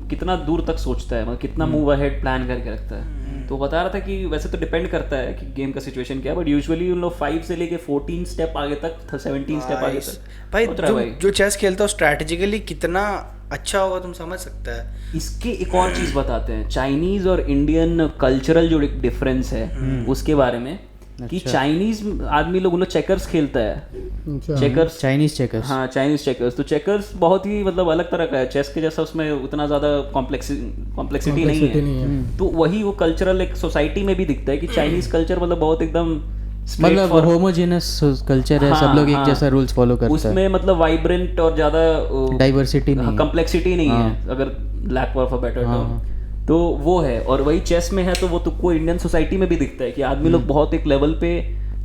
कितना दूर तक सोचता है, मतलब कितना मूव अहेड प्लान करके रखता है। तो बता रहा था कि वैसे तो डिपेंड करता है कि गेम का सिचुएशन क्या है, बट यूजुअली उन लोग 5 से लेके 14 स्टेप आगे तक 17 स्टेप आगे तक भाई सोच रहा है जो चेस खेलता है स्ट्रैटेजिकली कितना अच्छा होगा, तुम समझ सकता है। इसके एक और चीज बताते हैं, चाइनीज और इंडियन कल्चरल जो डिफरेंस है उसके बारे में, कि चाइनीज आदमी लोग चेकर्स खेलता है, चेकर्स, चाइनीज चेकर्स, हाँ चाइनीज चेकर्स। तो चेकर्स बहुत ही मतलब अलग तरह का है, चेस के जैसा उसमें उतना ज़्यादा कॉम्प्लेक्सिटी नहीं है। तो वही वो कल्चरल एक सोसाइटी में भी दिखता है कि चाइनीज कल्चर मतलब बहुत एकदम मतलब होमोजेनस कल्चर है, सब लोग एक जैसा रूल्स फॉलो करते हैं, उसमें मतलब वाइब्रेंट और ज़्यादा डाइवर्सिटी नहीं, कॉम्प्लेक्सिटी नहीं है, अगर lack of a better term, तो वो है। और वही चेस में है तो वो तुमको इंडियन सोसाइटी में भी दिखता है कि आदमी लोग बहुत एक लेवल पे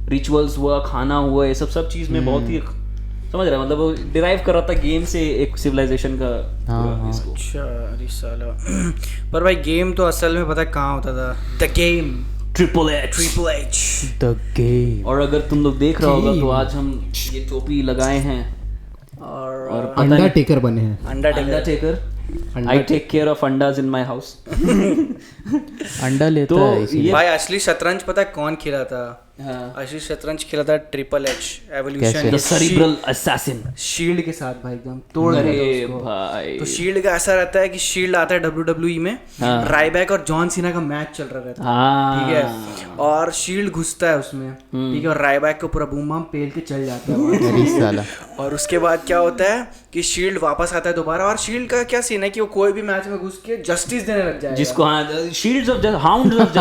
रिचुअल्स हुआ, खाना हुआ, ये सब चीज में बहुत ही समझ रहा है, मतलब वो डिराइव कर रहा था गेम से एक सिविलाइजेशन का इसको। अच्छा अरे साला पर भाई गेम तो असल में पता है कहाँ होता था, the game, triple H, the game. और अगर तुम लोग देख रहा होगा तो आज हम ये टोपी लगाए हैं और अंडा टेकर बने हैं, अंडा taker. I take care of अंडाज in my house. अंडा लेता तो है इसीलिए। भाई असली शतरंज पता है कौन खेला था? हाँ। असली शतरंज खेला था triple H evolution, The cerebral assassin. Shield के साथ भाई एकदम तोड़ अरे देता उसको। भाई तो शील्ड का ऐसा रहता है कि शील्ड आता है WWE में, रायबैक और जॉन सीना का मैच चल रहा रहता है, हाँ ठीक है, और शील्ड घुसता है उसमें, ठीक है, और रायबैक को पूरा बूम बम पेल के चल जाता है वहाँ। अरे साला, और उसके बाद क्या होता है कि शील्ड वापस आता है दोबारा, और शील्ड का क्या सीन है कि वो कोई भी मैच में घुस के जस्टिस देने लग जाएगा, जिसको हाँ shields of hounds of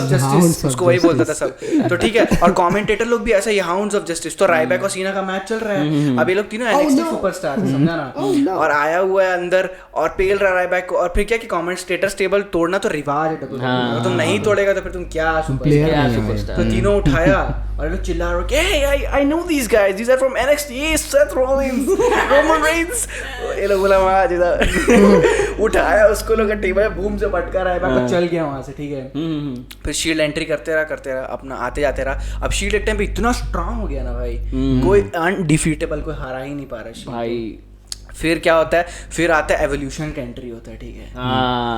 justice, उसको वही बोलता था सब। तो ठीक है, और कमेंटेटर लोग भी ऐसा ही हाउंड्स ऑफ जस्टिस। तो रायबैक और सीना का मैच चल रहा है, अभी लोग तीनों NXT सुपरस्टार है, समझा ना, और आया हुआ है अंदर और पेल रहा रायबैक को। और फिर क्या कि कमेंटेटर्स टेबल तोड़ना तो रिवाज है WWE, अगर तुम नहीं तोड़ेगा तो फिर तुम क्या सुपरस्टार। तो तीनों उठाया और ये लोग चिल्ला रहे कि I know these guys, these are from NXT, Seth Rollins, Roman Reigns। ये लोग बोला वहाँ जिधर उठाया उसको, लोग टेबल में बूम से पटका रहा है, चल गया वहाँ से, ठीक है। फिर शील्ड एंट्री करते रहा अपना आते जाते रहा। अब शील्ड एक टाइम पे इतना स्ट्रांग हो गया ना भाई, कोई अनडिफीटेबल कोई हरा ही नहीं पा रहा शील्ड भाई। फिर क्या होता है, फिर आता है एवोल्यूशन का एंट्री होता है, ठीक है,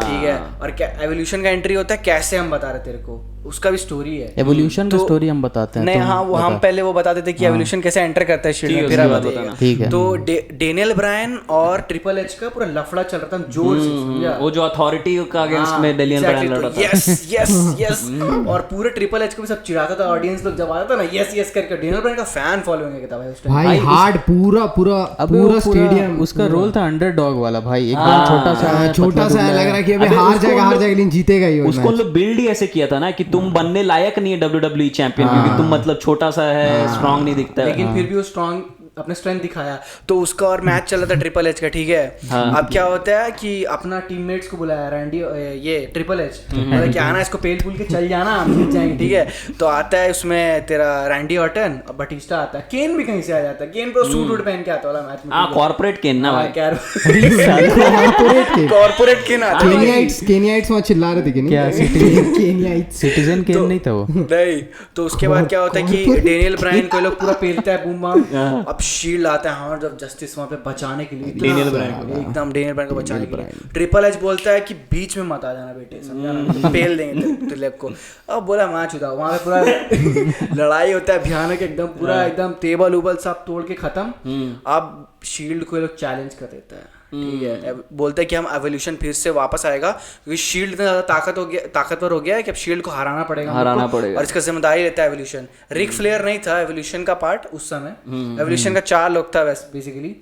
ठीक है। और क्या एवोल्यूशन का एंट्री होता है, कैसे हम बता रहे तेरे को, उसका भी स्टोरी है। एवोल्यूशन का स्टोरी हम बताते हैं। नहीं हाँ, वो हम पहले वो बताते थे कि एवोल्यूशन कैसे एंटर करता है शील्ड में, फिर बताना, ठीक है। तो डेनियल ब्रायन और ट्रिपल एच का पूरा लफड़ा चल रहा था जोर से, समझा? वो जो अथॉरिटी का अगेंस्ट में डेनियल ब्रायन लड़ रहा था, यस यस यस, और पूरे ट्रिपल एच को भी सब चिढ़ाता था, ऑडियंस लोग जब आता था ना यस यस करके। डेनियल ब्रायन का फैन फॉलोइंग था भाई उस टाइम, भाई हार्ड पूरा स्टेडियम। उसका रोल था अंडरडॉग वाला भाई, एकदम छोटा सा लग रहा है कि अबे हार जाएगा लेकिन जीतेगा ही। उसको लोग बिल्ड ही ऐसे किया था ना कि तुम बनने लायक नहीं है WWE चैंपियन, क्योंकि तुम मतलब छोटा सा है, स्ट्रांग नहीं दिखता है, लेकिन फिर भी वो स्ट्रांग अपने स्ट्रेंथ दिखाया। तो उसका और मैच चल रहा था ट्रिपल एच का, ठीक है। अब क्या होता है कि अपना टीममेट्स को बुलाया रैंडी, ये ट्रिपल एच, मतलब क्या आना इसको पेल पुल के चल जाना, हम जीत जाएंगे, ठीक है। तो आता है उसमें तेरा रैंडी ऑर्टन और बटिस्टा आता है, केन भी कहीं से आ जाता है, केन पर सूट वूट पहन के आता वाला मैच में, हां कॉर्पोरेट केन ना भाई, कॉर्पोरेट केन आता है। केनियाइट्स वहां चिल्ला रहे थे कि नहीं, क्या केनियाइट्स सिटीजन केन नहीं था वो, नहीं। तो उसके बाद क्या होता है कि डेनियल ब्रायन को लोग पूरा पेलता है बूम बम। अब शील्ड आता है हाउंड्स ऑफ जस्टिस वहां पे बचाने के लिए, डेनियल ब्रायन को, एकदम डेनियल ब्रायन को बचाने के लिए। ट्रिपल एच बोलता है कि बीच में मत आ जाना बेटे, समझा ना, पेल देंगे तेरे लेग को। अब बोला मैच होता, वहां पे पूरा लड़ाई होता है भयानक एकदम, पूरा एकदम टेबल उबल सब तोड़ के खत्म। अब शील्ड को लोग चैलेंज कर देता है, ठीक है, बोलते हैं कि हम एवोल्यूशन फिर से वापस आएगा, क्योंकि शील्ड इतना ज्यादा ताकतवर हो गया है कि अब शील्ड को हराना पड़ेगा, और इसका जिम्मेदारी लेता है एवोल्यूशन। रिक फ्लेयर नहीं था एवोल्यूशन का पार्ट उस समय, एवोल्यूशन का 4 लोग था basically,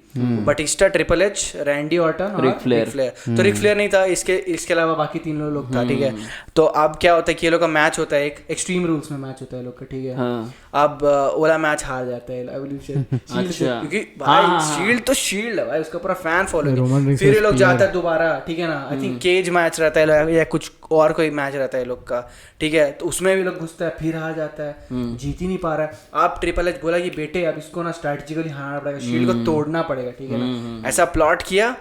Batista, triple H, Randy Orton और रिक फ्लेयर। तो रिक फ्लेयर नहीं था, इसके अलावा बाकी 3 लोग था, ठीक है। तो अब क्या होता है कि ये लोग का मैच होता है, एक एक्सट्रीम रूल्स में मैच होता है लोग का, ठीक है। अब ओला मैच हार जाता है एवोल्यूशन, क्योंकि भाई शील्ड तो शील्ड है भाई, उसका पूरा फैन फॉलो। फिर ये लोग जाता है दोबारा, ठीक है ना, आई थिंक केज मैच रहता है या कुछ और कोई मैच रहता है लोग का, ठीक है। तो उसमें भी लोग घुसता है, फिर हार जाता है, जीत ही नहीं पा रहा है। अब ट्रिपल एच बोला कि बेटे अब इसको ना स्ट्रैटेजिकली हारना पड़ेगा, शील्ड को तोड़ना पड़ेगा, ठीक है ना। ऐसा प्लॉट किया।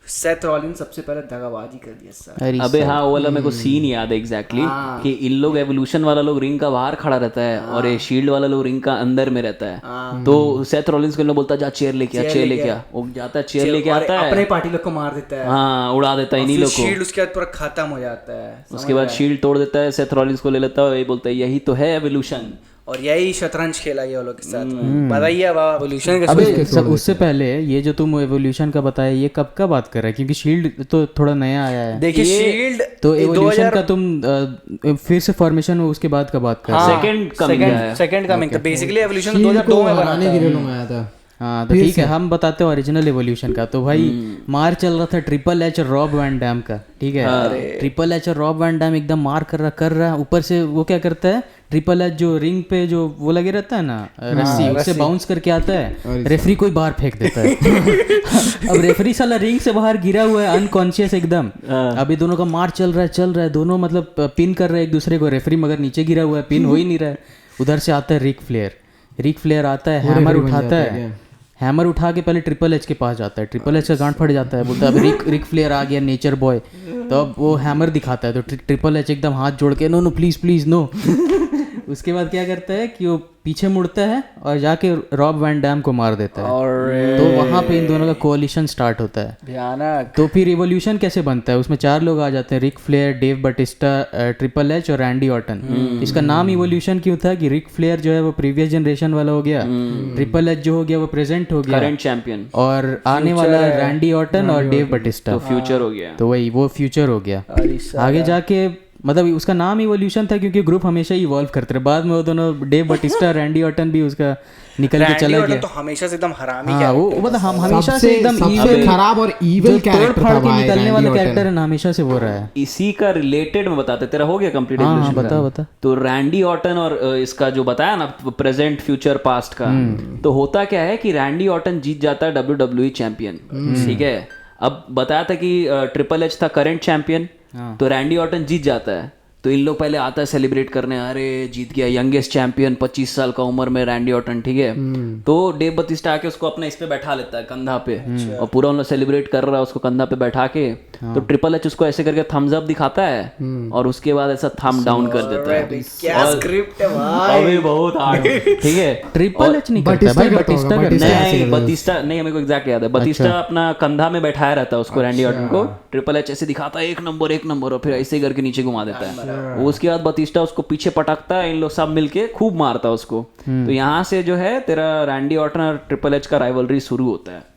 सेथ रॉलिंस सबसे पहले दगाबाजी कर दिया सर। अबे हाँ, वो वाला मेरे को सीन याद है एग्जैक्टली, कि इन लोग एवोल्यूशन वाला लोग रिंग का बाहर खड़ा रहता है और ये शील्ड वाला लोग रिंग का अंदर में रहता है। तो सेथ रॉलिंस को बोलता है जा चेयर लेके आ, चेयर लेके आ, वो जाता है चेयर लेके आता है, अपने पार्टी लोग को मार देता है, हाँ उड़ा देता है इन्हीं लोग को। शील्ड उसके बाद पूरा खत्म हो जाता है, उसके बाद शील्ड तोड़ देता है, सेथ रॉलिंस को ले लेता है, ये बोलता है यही तो है एवोल्यूशन, और यही शतरंज खेला ये लोग के साथ में। बताइए अब एवोल्यूशन का अबे सब उससे पहले ये जो तुम एवोल्यूशन का बताया ये कब का बात कर रहे हैं, क्योंकि शील्ड तो थोड़ा नया आया है। देखिए शील्ड तो एवोल्यूशन का तुम फिर से फॉर्मेशन उसके बाद का बात कर रहे हो। सेकंड कमिंग तो बेसिकली एवोल्यूशन 2002 में बना की रेलों में आया था। हाँ तो ठीक है, हम बताते हैं ओरिजिनल एवोल्यूशन का। तो भाई मार चल रहा था ट्रिपल एच और रॉब वैन डैम का, ठीक है। ट्रिपल एच और रॉब वैन डैम एकदम मार कर रहा है। ऊपर से वो क्या करता है, ट्रिपल एच जो रिंग पे जो वो लगे रहता है ना रस्सी, उससे बाउंस करके आता है, रेफरी कोई बाहर फेंक देता है। अब रेफरी साला रिंग से बाहर गिरा हुआ है अनकॉन्शियस एकदम। अभी दोनों का मार चल रहा है, दोनों मतलब पिन कर रहे हैं एक दूसरे को। रेफरी मगर नीचे गिरा हुआ है, पिन हो ही नहीं रहा है। उधर से आता है रिक फ्लेयर आता है, हैमर उठाता है, हैमर उठा के पहले ट्रिपल एच के पास जाता है। ट्रिपल एच का गांठ फट जाता है, बोलता है अब रिक फ्लेयर आ गया, नेचर बॉय। तो अब वो हैमर दिखाता है, तो ट्रिपल एच एकदम हाथ जोड़ के नो प्लीज नो। उसके बाद क्या करता है कि वो पीछे मुड़ता है और जाके रॉब वैन डैम को मार देता है। तो वहां पे इन दोनों का कोलिशन स्टार्ट होता है। भयानक। तो फिर रिवॉल्यूशन कैसे बनता है, उसमें 4 लोग आ जाते हैं, Ric Flair, Dave Batista, triple H और रैंडी ऑर्टन। इसका नाम इवोल्यूशन क्यों था कि रिक फ्लेयर जो है वो प्रीवियस जनरेशन वाला हो गया, ट्रिपल एच जो हो गया वो प्रेजेंट हो गया, करंट चैंपियन, और आने वाला रैंडी ऑर्टन और डेव बटिस्टा तो फ्यूचर हो गया। तो वही वो फ्यूचर हो गया। आगे जाके मतलब उसका नाम इवोल्यूशन था क्योंकि ग्रुप हमेशा ही इवॉल्व करते रहे। बाद में वो दोनों डेव बटिस्टा, रैंडी ऑर्टन भी उसका निकल के चला गया। तो हमेशा से एकदम हरामी हाँ, वो मतलब हम हमेशा से एकदम सबसे खराब और इविल कैरेक्टर था भाई, निकलने वाला कैरेक्टर है ना, हमेशा से वो रहा है। इसी का रिलेटेड में बताते, तेरा हो गया कंप्लीट? हाँ, बता। तो रैंडी ऑर्टन और इसका जो बताया ना प्रेजेंट फ्यूचर पास्ट का, तो होता क्या है कि रैंडी ऑर्टन जीत जाता है WWE चैंपियन, ठीक है। अब बताया था कि ट्रिपल एच था करंट चैंपियन, तो रैंडी ऑर्टन जीत जाता है। तो इन लोग पहले आता है सेलिब्रेट करने, अरे जीत गया यंगेस्ट चैंपियन 25 साल का उम्र में रैंडी ऑर्टन, ठीक है। तो डेव बटिस्टा आके उसको अपने इस पे बैठा लेता है, कंधा पे, और पूरा उन लोग सेलिब्रेट कर रहा है उसको कंधा पे बैठा के। तो ट्रिपल एच उसको ऐसे करके थम्स अप दिखाता है और उसके बाद ऐसा थम डाउन कर देता है। क्या स्क्रिप्ट है भाई, अबे बहुत हार्ड, ठीक है। ट्रिपल एच नहीं करता भाई, बटिस्टा करता है। नहीं बटिस्टा नहीं, मेरे को एग्जैक्ट याद है। बटिस्टा अपना कंधा में बैठाया रहता है उसको, रैंडी ऑर्टन को। ट्रिपल एच ऐसे दिखाता है एक नंबर, और फिर ऐसे करके नीचे घुमा देता है। उसके बाद बटिस्टा उसको पीछे पटकता है, इन लोग सब मिलके खूब मारता है उसको। तो यहाँ से जो है तेरा रैंडी ऑर्टन और ट्रिपल एच का राइवलरी शुरू होता है।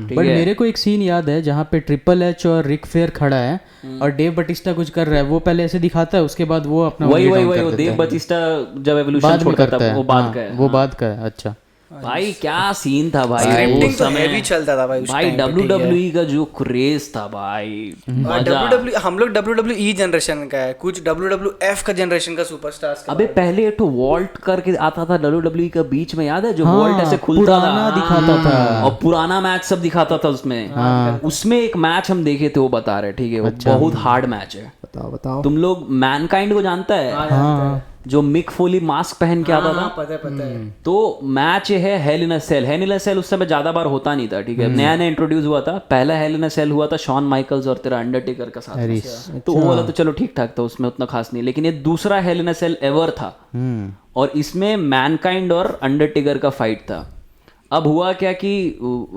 बट मेरे को एक सीन याद है जहाँ पे ट्रिपल एच और रिक फ्लेयर खड़ा है और डेव बटिस्टा कुछ कर रहा है, वो पहले ऐसे दिखाता है, उसके बाद वो अपना वही डेव बटिस्टा जब एवोल्यूशन छोड़ता है, वो बाद का है। अच्छा भाई क्या सीन था भाई, स्क्रिप्टिंग वो तो समय हेवी चलता था भाई उस भाई। टाइम पे, WWE का जो क्रेज था भाई, WWE हम लोग WWE जनरेशन का है, कुछ WWF का जनरेशन का सुपरस्टार्स का। अबे पहले एक तो वॉल्ट करके आता था WWE का बीच में, याद है जो वॉल्ट ऐसे खुलता था, दिखाता था और पुराना मैच सब दिखाता था उसमें। उसमें एक मैच हम देखे थे, वो बता रहे, ठीक है, वो बहुत हार्ड मैच है। बताओ तुम लोग मैनकाइंड को जानता है, जो मिक फोली मास्क पहन के आता था, पता है। तो मैच है हेल इन अ सेल। हेल इन अ सेल उस समय ज्यादा बार होता नहीं था, ठीक है, नया नया इंट्रोड्यूस हुआ था। पहला हेल इन अ सेल हुआ था शॉन माइकल्स और तेरा अंडरटेकर का साथ, तो वो वाला तो चलो ठीक ठाक था, उसमें उतना खास नहीं। लेकिन ये दूसरा हेल इन अ सेल एवर था, और इसमें मैनकाइंड और अंडरटेकर का फाइट था। अब हुआ क्या कि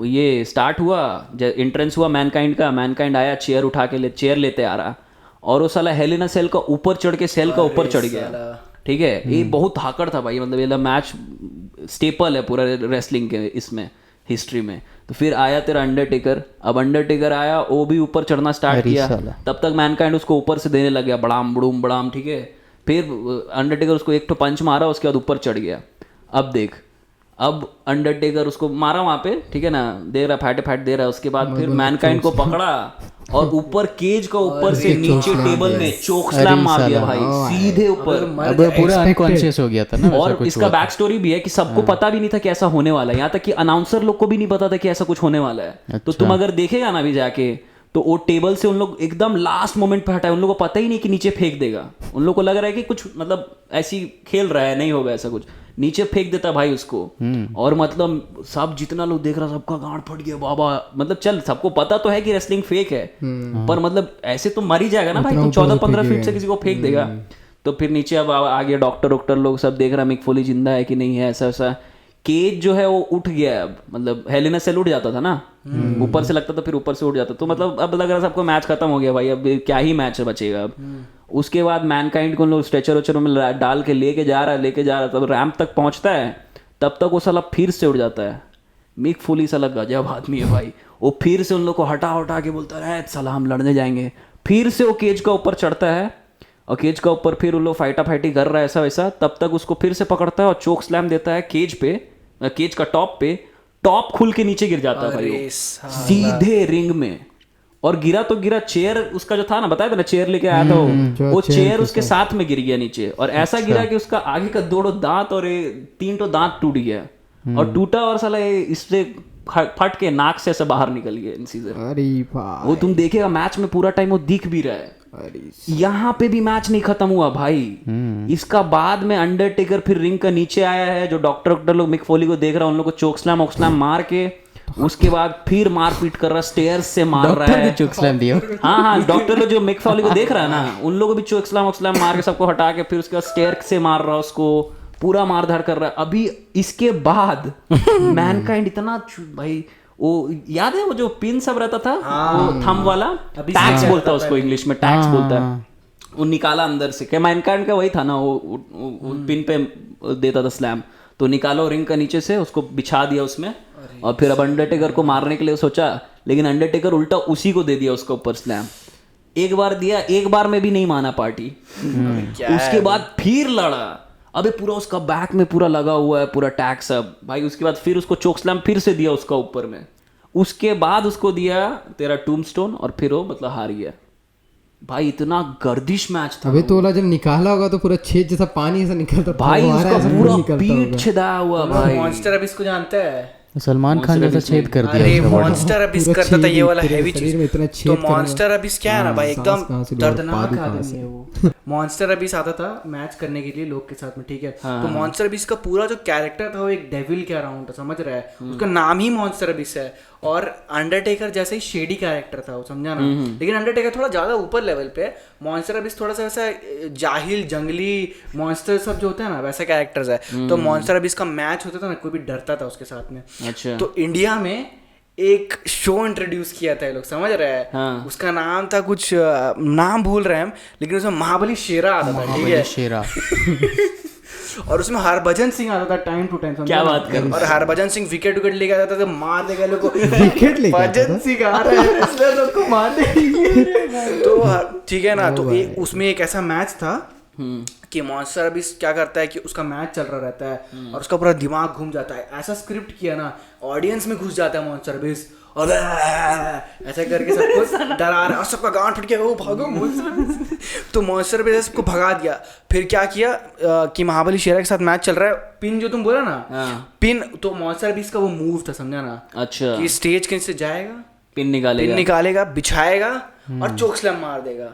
ये स्टार्ट हुआ, एंट्रेंस हुआ मैनकाइंड का, मैनकाइंड आया, चेयर उठा के चेयर लेते आ रहा, और वो साला हेल इन अ सेल का ऊपर चढ़ के सेल का ऊपर चढ़ गया, ठीक है। ये बहुत धाकड़ था भाई, मतलब ये मैच स्टेपल है पूरा रेसलिंग के इसमें हिस्ट्री में। तो फिर आया तेरा अंडरटेकर, अब अंडरटेकर आया, वो भी ऊपर चढ़ना स्टार्ट किया, तब तक मैनकाइंड उसको ऊपर से देने लग गया, बड़ाम बड़ूम बड़ाम, ठीक है। फिर अंडरटेकर उसको एक तो पंच मारा, उसके बाद ऊपर चढ़ गया। अब देख, अब अंडरटेकर उसको मारा वहां पे, ठीक है ना, दे रहा फाटे दे रहा है। उसके बाद फिर मैनकाइंड को पकड़ा और ऊपर केज का ऊपर से नीचे टेबल में चोक स्लैम मार दिया भाई, सीधे ऊपर। अब पूरा अनकॉन्शियस हो गया था ना। और इसका बैक स्टोरी भी है कि सबको पता भी नहीं था कि ऐसा होने वाला है, यहाँ तक कि अनाउंसर लोग को भी नहीं पता था कि ऐसा कुछ होने वाला है। तो तुम अगर देखेगा ना अभी जाके, तो वो टेबल से उन लोग एकदम लास्ट मोमेंट पे हटाए, उन लोगों को पता ही नहीं कि नीचे फेंक देगा। उन लोगों को लग रहा है कि कुछ मतलब ऐसी खेल रहा है, नहीं होगा ऐसा कुछ, नीचे फेंक देता भाई उसको। और मतलब सब जितना लोग देख रहा, सबका गांड फट गया बाबा। मतलब चल सबको पता तो है कि रेसलिंग फेक है, पर मतलब ऐसे तो मर ही जाएगा ना भाई, तुम 14-15 फीट से किसी को फेंक देगा। तो फिर नीचे अब आ गया डॉक्टर लोग सब देख रहा मिक फोली जिंदा है कि नहीं है, ऐसा। केज जो है वो उठ गया है, अब मतलब हेल इन अ सेल उठ जाता था ना, ऊपर से लगता था, फिर ऊपर से उठ जाता, तो मतलब अब लग रहा सबको मैच खत्म हो गया भाई, अब क्या ही मैच बचेगा अब। उसके बाद मैनकाइंड को लोग स्ट्रेचर वेचर में डाल के लेके जा रहा है, तब रैंप तक पहुंचता है, तब तक वो साला फिर से उड़ जाता है। मिक फोली साला गजब आदमी है भाई, वो फिर से उन लोग को हटा के बोलता है साला हम लड़ने जाएंगे। फिर से वो केज का ऊपर चढ़ता है और केज का ऊपर फिर उन लोग फाइटी कर रहा है ऐसा वैसा, तब तक उसको फिर से पकड़ता है और चोक स्लैम देता है केज का टॉप खुल के नीचे गिर जाता है भाई वो, सीधे रिंग में। और गिरा तो गिरा, चेयर उसका जो था ना, बताया था ना चेयर लेके आया था वो चेयर उसके साथ में गिर गया नीचे, और ऐसा गिरा कि उसका आगे का 2 दांत और 3 दांत टूट गया, और टूटा और साला इससे फट के नाक से ऐसे बाहर निकल गया इंसीजर। अरे भाई वो तुम देखेगा मैच में पूरा टाइम वो दिख भी रहा है। यहाँ पे भी मैच नहीं खत्म हुआ भाई, इसका बाद में अंडरटेकर फिर रिंग का नीचे आया है, जो डॉक्टर लोग मिक फोली को देख रहा है, उन लोग को चोक स्लैम मार के उसके बाद फिर मारपीट कर रहा, स्टेयर्स से मार रहा है। चोक स्लैम दिया। हाँ डॉक्टर लोग जो मिक फोली को देख रहा है ना, उन लोगों को भी चोक स्लैम मार के सबको हटा के फिर उसके बाद स्टेयर से मार रहा है, उसको पूरा मारधाड़ कर रहा है। अभी इसके बाद मैनकाइंड इतना भाई, वो याद है वो जो पिन सब रहता था, वो थंब वाला, टैक्स बोलता है उसको इंग्लिश में, टैक्स बोलता है, वो निकाला अंदर से। क्या मैनकाइंड का वही था ना, वो पिन पे देता था स्लैम, तो निकालो रिंग का नीचे से, उसको बिछा दिया उसमें, और फिर अब अंडरटेकर को मारने के लिए सोचा, लेकिन अंडरटेकर उल्टा उसी को दे दिया उसका ऊपर स्लैम। एक बार दिया, एक बार में भी नहीं माना पार्टी, उसके बाद फिर लड़ा। अबे पूरा उसका बैक में पूरा लगा हुआ है पूरा टैग सब भाई। उसके बाद फिर उसको चोक स्लैम फिर से दिया उसका ऊपर में, उसके बाद उसको दिया तेरा टूमस्टोन, और फिर वो मतलब हार गया भाई। इतना गर्दिश मैच था। अबे तो जब निकाला होगा तो पूरा छेद जैसा पानी ऐसा निकलता भाई, उसका पूरा पीठ छिदा हुआ भाई। मॉन्स्टर अब इसको जानते हैं, सलमान खान जैसा छेद कर दिया। अरे मॉन्स्टर अबिस करता था ये वाला हैवी चीज। तो मॉन्स्टर अबिस क्या है ना भाई, एकदम दर्दनाक आदमी है वो। मॉन्स्टर अबिस आता था मैच करने के लिए लोग के साथ में, ठीक है। तो मॉन्स्टर अबिस का पूरा जो कैरेक्टर था वो एक डेविल के अराउंड था, समझ रहा है, उसका नाम ही मॉन्स्टर अबिस है। और अंडरटेकर जैसे ही शेडी कैरेक्टर था वो, समझा ना। लेकिन अंडरटेकर थोड़ा ज्यादा ऊपर लेवल पे, मॉन्स्टर अबिस थोड़ा सा वैसा जाहिल जंगली मॉन्स्टर सब जो होता है ना वैसा कैरेक्टर्स है। तो मॉन्स्टर अबिस का मैच होता था ना, कोई भी डरता था उसके साथ में। अच्छा। तो इंडिया में एक शो इंट्रोड्यूस किया था ये लोग, समझ रहे हैं। हाँ। उसका नाम था कुछ, नाम भूल रहे हैं हम, लेकिन उसमें महाबली शेरा आता था, ठीक है, शेरा। और उसमें हरभजन सिंह आता था टाइम टू टाइम। क्या बात कर रहे हो? और हरभजन सिंह विकेट लेके आता था, तो मार देगा लोग को। विकेट लेके भजन सिंह आ रहा है इसलिए लोग को मार देंगे। तो ठीक है ना, तो उसमें एक ऐसा मैच था कि मॉन्स्टर अभी क्या करता है कि उसका मैच चल रहा रहता है और उसका पूरा दिमाग घूम जाता है। ऐसा स्क्रिप्ट किया ना, ऑडियंस में घुस जाता है मॉन्स्टर अभी, और ऐसा करके सबको डरा रहा है और सबका गांड फट गया, वो भागो मॉन्स्टर। तो मॉन्स्टर अभी सबको भगा दिया। फिर क्या किया कि महाबली शेरा के साथ मैच चल रहा है, पिन जो तुम बोला ना, पिन, तो मॉन्स्टर अभी इसका वो मूव था, समझा ना। अच्छा। कि स्टेज के से जाएगा, पिन निकालेगा, बिछाएगा और चोक स्लैम मार देगा,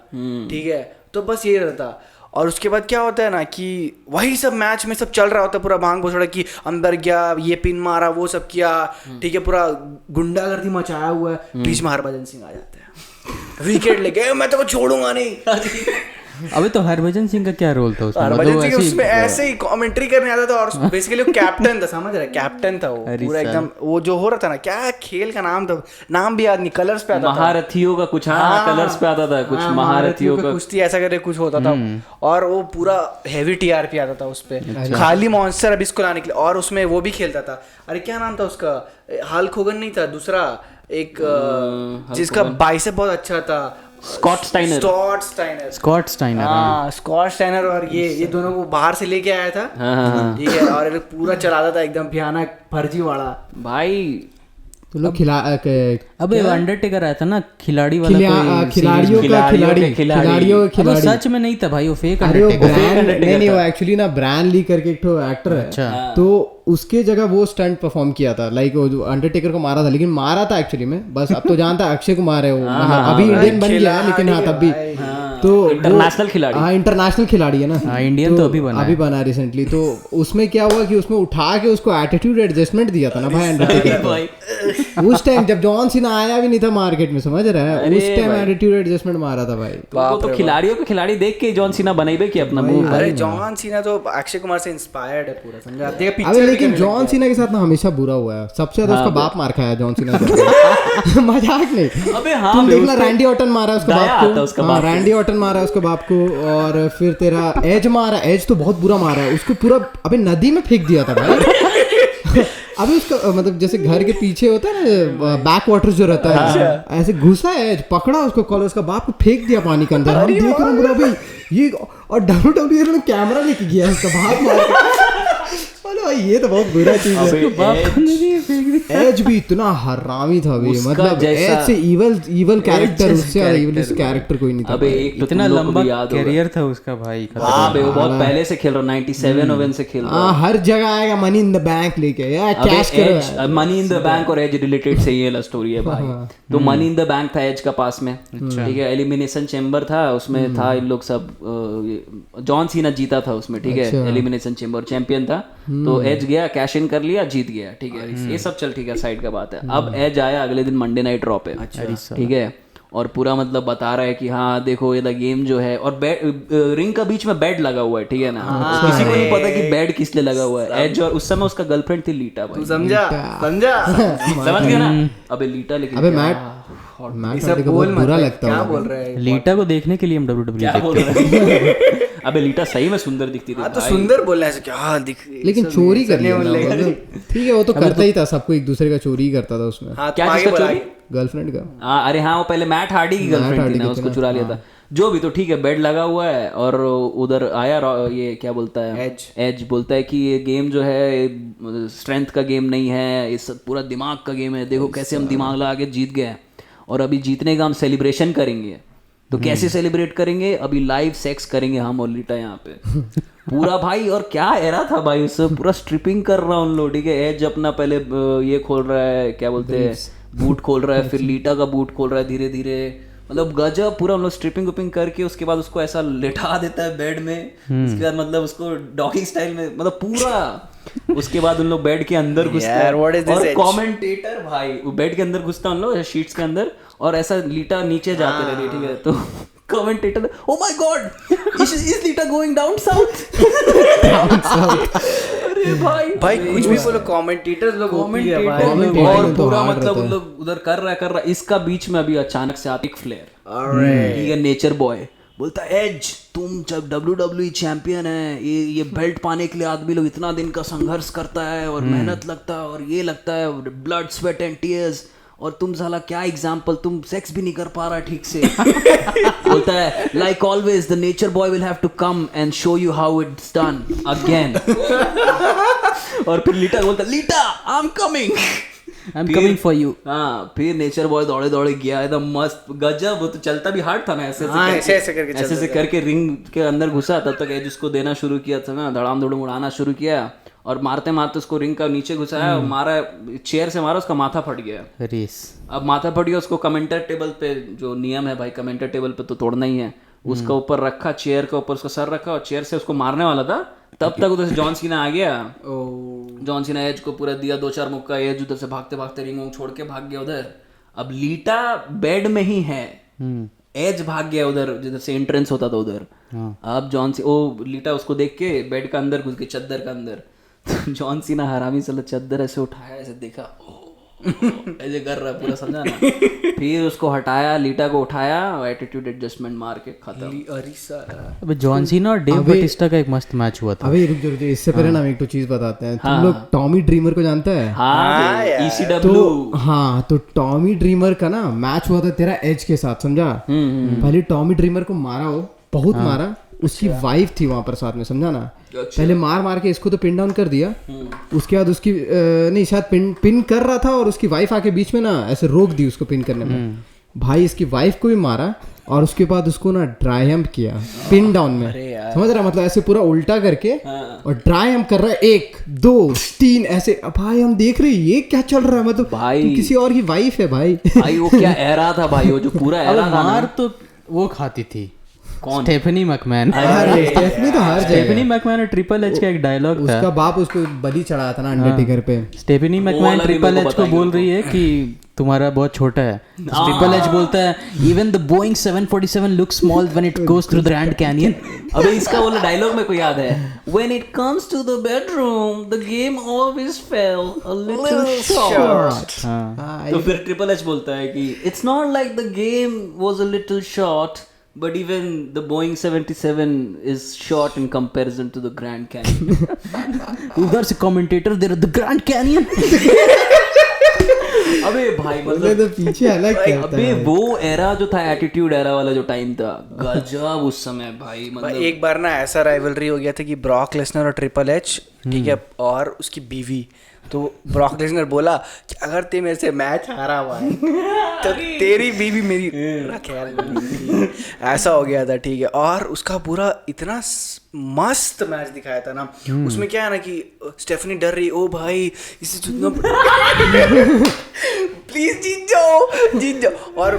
ठीक है। तो बस ये रहता। और उसके बाद क्या होता है ना कि वही सब मैच में सब चल रहा होता है, पूरा भांग भोसड़ा कि अंदर गया, ये पिन मारा, वो सब किया, ठीक है, पूरा गुंडागर्दी मचाया हुआ है। बीच में हरभजन सिंह आ जाते हैं, विकेट लेके, मैं तो छोड़ूंगा नहीं। अबे तो हरभजन सिंह का क्या रोल था उसमें? हरभजन सिंह उसमें ऐसे ही कमेंट्री करने आता था, और बेसिकली वो कैप्टन था, समझ रहे, कैप्टन था वो पूरा एकदम। वो जो हो रहा था ना, क्या खेल का नाम था, नाम भी याद नहीं, कलर्स पे आता था, महारथियों का कुछ, हाँ कलर्स पे आता था कुछ, महारथियों का कुश्ती ऐसा करके कुछ होता था। और वो पूरा हेवी टीआरपी आता था उस पे, खाली मॉन्स्टर अभी इसको लाने के लिए। और उसमें वो भी खेलता था, अरे क्या नाम था उसका, हल्क होगन नहीं था, दूसरा एक जिसका बाइसेप बहुत अच्छा था, स्कॉट स्टाइनर। हाँ, स्कॉट स्टाइनर। और ये दोनों को बाहर से लेके आया था, ठीक है, और पूरा चलाता था एकदम भयानक फर्जी वाला भाई। तो लोग अबे अंडरटेकर आया था ना, खिलाड़ी वाला, खिलाड़ियों सच में नहीं था भाई, वो फेक अंडरटेकर नहीं, वो एक्चुअली ना ब्रायन ली करके एक एक्टर है। अच्छा। तो उसके जगह वो स्टंट परफॉर्म किया था, लाइक वो जो अंडरटेकर को मारा था, लेकिन मारा था एक्चुअली में, बस अब तो जानता है अक्षय कुमार है वो, अभी इंडियन बन गया है, लेकिन हाँ तब भी तो इंटरनेशनल खिलाड़ी, हाँ इंटरनेशनल खिलाड़ी है ना, इंडियन तो अभी बना रिसेंटली। तो उसमें क्या हुआ कि उसमें उठा के उसको एटीट्यूड एडजस्टमेंट दिया था ना भाई अंडरटेकर। उस टाइम जब जॉन सीना आया भी नहीं था मार्केट में, समझ रहा है, उस टाइम एटीट्यूड एडजस्टमेंट मारा था भाई। तो खिलाड़ियों के खिलाड़ी देख के जॉन सीना बनेबे कि अपना मूव। अरे जॉन सीना तो अक्षय कुमार से इंस्पायर्ड है पूरा, समझा। अबे लेकिन जॉन सीना के साथ ना हमेशा बुरा हुआ है, सबसे ज्यादा उसका बाप मार खाया जॉन सीना। मजाक नहीं। अबे हाँ, तुम देखना रैंडी ऑर्टन मारा उसका बाप को, रैंडी ऑर्टन ऑर्टन मारा है उसके बाप को, और फिर तेरा एज मारा, एज तो बहुत बुरा मारा है उसको, पूरा अबे नदी में फेंक दिया था भाई। अभी उसका मतलब जैसे घर के पीछे होता है ना बैक वाटर जो रहता है, ऐसे घुसा है एज, पकड़ा उसको कॉलर, उसका बाप को फेंक दिया पानी के अंदर। हम देख रहे हैं पूरा भाई ये, और WWE ने कैमरा लेके गया उसका भाग मार। भाई ये तो बहुत बुरा चीज है। एज भी इतना हरामी था भाई, मतलब एज से इवल कैरेक्टर, उससे ज्यादा इवल कैरेक्टर कोई नहीं था। अबे एक तो इतना लंबा कैरियर था उसका भाई। हाँ बे, वो बहुत पहले से खेल रहा, 97 ओवन से खेल रहा। हर जगह आएगा मनी इन द बैंक लेके, यार कैश करो। मनी इन द बैंक और एज रिलेटेड से ये स्टोरी है भाई। तो मनी इन द बैंक था एज का पास में, ठीक है, एलिमिनेशन चेम्बर था, उसमें था इन लोग सब, जॉन सीना जीता था उसमें, ठीक है, एलिमिनेशन चेम्बर चैंपियन था। तो एज गया, कैश इन कर लिया, जीत गया, ठीक है, ये सब चल ठीक है, साइड का बात है। अब एज आया अगले दिन मंडे नाइट रॉ पे, ठीक है, और पूरा मतलब बता रहा है कि हाँ देखो ये गेम जो है, और रिंग का बीच में बेड लगा हुआ है, ठीक है ना, तो किसी को नहीं पता कि बेड किस लिए लगा हुआ है। एज और उस समय उसका गर्लफ्रेंड थी लीटा भाई, समझा समझ गया ना। अबे लीटा, लेकिन अबे मैट को बहुत बुरा लगता है। क्या बोल रहा है? लीटा को देखने के लिए हम WWE क्या बोल रहे हैं? अबे लीटा सही में सुंदर दिखती थी तो सुंदर बोलना है क्या दिख, लेकिन चोरी कर लिया ना, ठीक है, वो तो करता ही था, सबको एक दूसरे का चोरी करता था उसमें। क्या चीज का चोरी? गर्लफ्रेंड का। अरे हाँ, वो पहले मैट हार्डी की गर्लफ्रेंड थी ना, उसको चुरा लिया था। जो भी, तो ठीक है, बेड लगा हुआ है, और उधर आया ये क्या बोलता है, एज बोलता है कि ये गेम जो है स्ट्रेंथ का गेम नहीं है, ये सब पूरा दिमाग का गेम है, देखो कैसे हम दिमाग लगा के जीत गए, और अभी जीतने का हम सेलिब्रेशन करेंगे। तो कैसे सेलिब्रेट करेंगे? अभी लाइव सेक्स करेंगे हम और लीटा यहाँ पे पूरा भाई। और क्या एरा था भाई, उससे पूरा स्ट्रिपिंग कर रहा उन लोग, ठीक है, एज अपना पहले ये खोल रहा है, क्या बोलते हैं, बूट खोल रहा है, फिर लीटा का बूट खोल रहा है धीरे धीरे, मतलब गजब पूरा हम लोग स्ट्रिपिंग विपिंग करके, उसके बाद उसको ऐसा लेटा देता है बेड में, उसके बाद मतलब उसको डॉगी स्टाइल में, मतलब पूरा। उसके बाद उन लोग बेड के अंदर घुसते हैं, और कमेंटेटर भाई वो बेड के अंदर घुसता है उन लोग शीट्स के अंदर, और ऐसा लीटा नीचे जाते रहती है, ठीक है, तो commentator, oh my God, is लीटा going down south. अरे भाई कुछ भी बोलो, कमेंटेटर्स लोग और पूरा मतलब उन लोग उधर कर रहा है। इसका बीच में अभी अचानक से आप एक फ्लेयर, ठीक है, नेचर बॉय बोलता है, एज तुम जब WWE चैंपियन है, ये बेल्ट पाने के लिए आदमी लोग इतना दिन का संघर्ष करता है, और मेहनत लगता है, और ये लगता है ब्लड स्वेट एंड टीयर्स, और तुम साला क्या एग्जाम्पल, तुम सेक्स भी नहीं कर पा रहा ठीक से। बोलता है, like always the nature boy will have to come and show you how it's done again. और फिर लीटा बोलता, Lita I am coming for you. हाँ, फिर नेचर बॉय दौड़े दौड़े गया, एकदम मस्त गजब। वो तो चलता भी हार्ड था ना, ऐसे करके रिंग के अंदर घुसा, तब तक एज उसको देना शुरू किया था ना, धड़ाम धुड़म उड़ाना शुरू किया, और मारते मारते उसको रिंग का नीचे घुसाया, मारा, चेयर से मारा, उसका माथा फट गया। रेस अब माथा फट गया, उसको कमेंटर टेबल पे, जो नियम है भाई कमेंटर टेबल पे तो तोड़ना ही है, उसका ऊपर रखा, चेयर के ऊपर उसका सर रखा, और चेयर से उसको मारने वाला था, तब तक उधर से जॉन सीना आ गया। जॉन सीना एज को पूरा दिया 2-4 मुक्का, एज उधर से भागते भागते रिंग छोड़ के भाग गया उधर। अब लीटा बेड में ही है, एज भाग गया उधर जिधर से एंट्रेंस होता था उधर। अब जॉन सी लीटा उसको देख के बेड का अंदर घुस गई, चद्दर का अंदर। जॉन सीना हरामी साला चद्दर ऐसे उठाया, ऐसे देखा, ऐसे कर रहा है पूरा, समझा ना। फिर उसको हटाया, लीटा को उठाया, एटीट्यूड एडजस्टमेंट मार के खत्म। अबे जॉन सीना और डेव बाटिस्टा का एक मस्त मैच हुआ था। अबे रुक जाओ, इससे पहले ना एक तो चीज बताते हैं, तुम लोग टॉमी ड्रीमर को जानते हैं? हाँ, ECW। हाँ, तो टॉमी ड्रीमर का ना मैच हुआ था तेरा एज के साथ, समझा। पहले टॉमी ड्रीमर को मारा, हो बहुत मारा, उसकी वाइफ थी वहां पर साथ में, समझा ना। पहले मार के इसको तो पिन डाउन कर दिया, उसके बाद उसकी नहीं शायद पिन कर रहा था, और उसकी वाइफ आके बीच में ना ऐसे रोक दी उसको पिन करने में। भाई इसकी वाइफ को भी मारा, और उसके बाद उसको ना ड्राई हम्प किया पिन डाउन में, समझ रहा, मतलब ऐसे पूरा उल्टा करके, और ड्राई हम्प कर रहा है 1 2 3 ऐसे। भाई हम देख रहे ये क्या चल रहा है, मतलब भाई किसी और की वाइफ है भाई। वो क्या एरा था भाई, वो जो पूरा एरा था। मार तो वो खाती थी कौन? Stephanie McMahon. स्टेफनी तो हर स्टेफनी मैकमैन और ट्रिपल एच का एक डायलॉग था, उसका बाप उसको बलि चढ़ाया था ना अंडरटेकर पे। स्टेफनी मैकमैन ट्रिपल एच को बोल रही है कि तुम्हारा बहुत छोटा है। ट्रिपल एच बोलता है, even the Boeing 747 looks small when it goes through the Grand Canyon. अबे इसका वो डायलॉग मेरे को याद है, when it comes to the bedroom the game always fell a little short. तो फिर ट्रिपल एच बोलता है कि it's not like the game was a little short, but even the Boeing 77 is short in comparison to the Grand Canyon. उधर से commentator दे रहे the Grand Canyon. अबे भाई मतलब तो पीछे अलग क्या था अबे वो एरा जो था एटीट्यूड एरा वाला जो टाइम था गजब उस समय भाई मतलब एक बार ना ऐसा राइवलरी हो गया था कि ब्रॉक लेसनर और ट्रिपल एच ठीक है और उसकी बीवी तो ब्रॉक लेसनर बोला कि अगर ते मेरे से मैच हारा हुआ है तो तेरी बीवी मेरी ख्याल ऐसा हो गया था ठीक है और उसका पूरा इतना मस्त मैच दिखाया था ना उसमें क्या है ना कि स्टेफनी डर रही ओ भाई इसे जितना प्लीज जीत जाओ और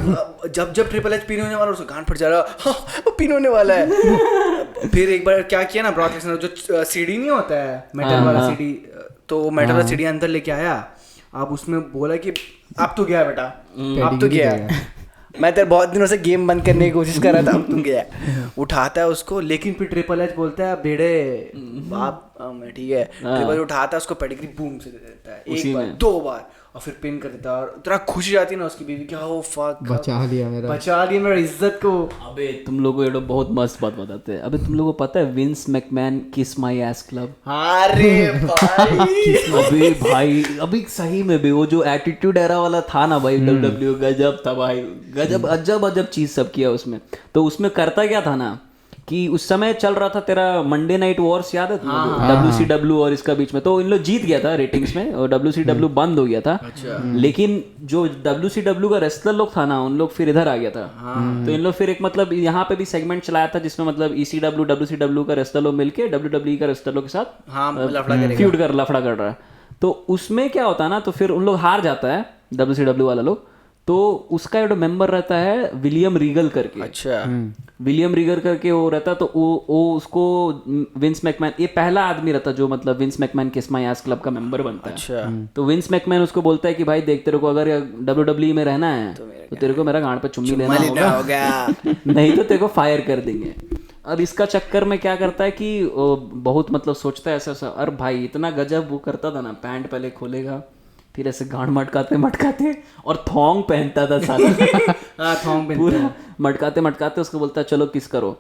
जब ट्रिपल एच पिन होने वाला उसका गान फट जा रहा हाँ, वो पिन होने वाला है फिर एक बार क्या किया ना ब्रॉक लेसनर जो सीडी नहीं होता है मेटल वाला सीडी तो मेटल वाला सीडी अंदर लेके आया आप उसमें बोला कि अब तो गया बेटा अब तो गया मैं तेरे बहुत दिनों से गेम बंद करने की कोशिश कर रहा था अब तुम गया उठाता है उसको लेकिन फिर ट्रिपल एच बोलता है भेड़े बाप ठीक है ट्रिपल एच उठाता है उसको पेडिग्री बूम से दे देता है एक बार दो बार और फिर पिन कर देता है और इतना खुशी जाती है ना उसकी बीवी क्या हो फक बचा लिया मेरा इज्जत को अबे तुम लोगों को ये बहुत मस्त बात बताते हैं अबे तुम लोगों को पता है विंस मैकमैन किस माय एस क्लब अरे भाई अबे भाई अभी सही में भी वो जो एटीट्यूड एरा वाला था ना भाई डब्ल्यूडब्ल्यू गजब था भाई गजब अजब चीज सब किया उसमें तो उसमें करता क्या था ना कि उस समय चल रहा था तेरा मंडे नाइट वॉर्स याद है WCW और इसका बीच में तो इन लोग जीत गया था रेटिंग्स में और WCW बंद हो गया था लेकिन जो WCW का रेसलर लोग था ना उन लोग फिर इधर आ गया था तो इन लोग फिर एक मतलब यहाँ पे भी सेगमेंट चलाया था जिसमें मतलब ECW WCW का रेसलर लोग मिलके WWE का रेसलर लोग के साथ फ्यूड कर लफड़ा कर रहा है तो उसमें क्या होता है ना तो फिर उन लोग हार जाता है WCW वाला लोग तो उसका जो मेंबर रहता है विलियम रीगल करके अच्छा विलियम रीगर करके वो रहता तो वो उसको विंस मैकमैन ये पहला आदमी रहता जो मतलब विंस मैकमैन किस माय एस क्लब का मेंबर बनता है अच्छा तो विंस मैकमैन उसको बोलता है कि भाई देख तेरे को अगर WWE में रहना है तो तेरे को मेरा गांड पे चुम्मी लेना होगा नहीं तो तेरे को फायर कर देंगे अब इसका चक्कर में क्या करता है कि बहुत मतलब सोचता है ऐसा अरे भाई इतना गजब वो करता था ना पैंट पहले खोलेगा फिर ऐसे गांड मटकाते और थोंग पहनता था साला थोंग पूरा मटकाते उसको बोलता है चलो किस करो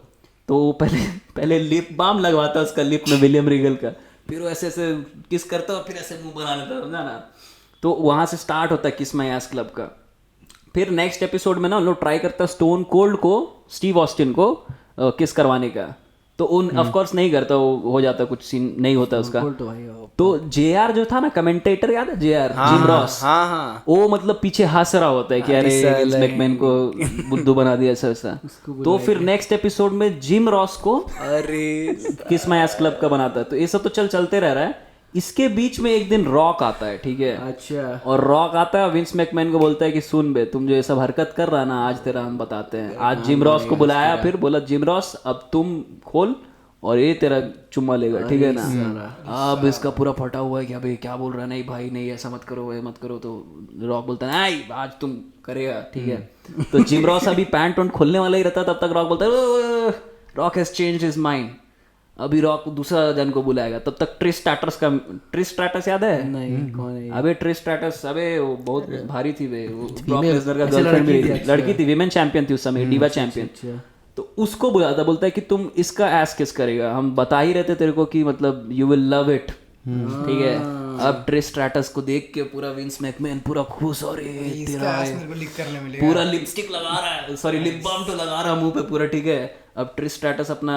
तो वो पहले लिप बाम लगवाता उसका लिप में विलियम रीगल का फिर वो ऐसे ऐसे किस करता और फिर ऐसे मुंह बना लेता समझा ना तो वहां से स्टार्ट होता है किस माय एस क्लब का फिर नेक्स्ट एपिसोड में ना लोग ट्राई करता है स्टोन कोल्ड को स्टीव ऑस्टिन को किस करवाने का तो उन ऑफ कोर्स नहीं करता वो हो जाता कुछ सीन नहीं होता उसका तो JR जो था ना कमेंटेटर याद है JR जिम रॉस वो मतलब पीछे हंस रहा होता है कि अरे विंस मैकमैन को बुद्धू बना दिया ऐसा तो फिर नेक्स्ट एपिसोड में जिम रॉस को अरे किस माय एस क्लब का बनाता है तो ये सब तो चलते रह रहा है इसके बीच में एक दिन रॉक आता है ठीक है अच्छा और रॉक आता है विंस मैकमैन को बोलता है कि सुन बे तुम जो ये सब हरकत कर रहा ना आज तेरा हम बताते हैं आज जिम रॉस को बुलाया फिर बोला जिम रॉस अब तुम खोल और ये तेरा चुम्मा लेगा ठीक है ना अब इसका पूरा फटा हुआ है कि अबे क्या बोल रहा है नहीं भाई नहीं ऐसा मत करो तो रॉक बोलता है नहीं आज तुम करेगा ठीक है तो जिम रॉस अभी पैंट वैंट खोलने वाला ही रहता तब तक रॉक बोलता है Rock has changed his mind अभी रॉक दूसरा जन को बुलाएगा तब तक ट्रिस स्ट्रैटस याद है नहीं कौन है अबे ट्रिस स्ट्रैटस अबे वो बहुत भारी थी वे ब्रॉक लेसनर का गर्लफ्रेंड भी लड़की थी विमेन चैंपियन थी उस समय डिवा चैंपियन तो उसको बुलाता बोलता है कि तुम इसका एस किस करेगा हम बता ही रहते तेरे को कि मतलब यू विल लव इट ठीक है अब ट्रिस स्ट्रैटस को देख के पूरा विंस मैकमैन पूरा खुश और पूरा लिपस्टिक लगा रहा है सॉरी लिप बाम तो लगा रहा मुंह पे पूरा ठीक है अब ट्रिस स्ट्रैटस अपना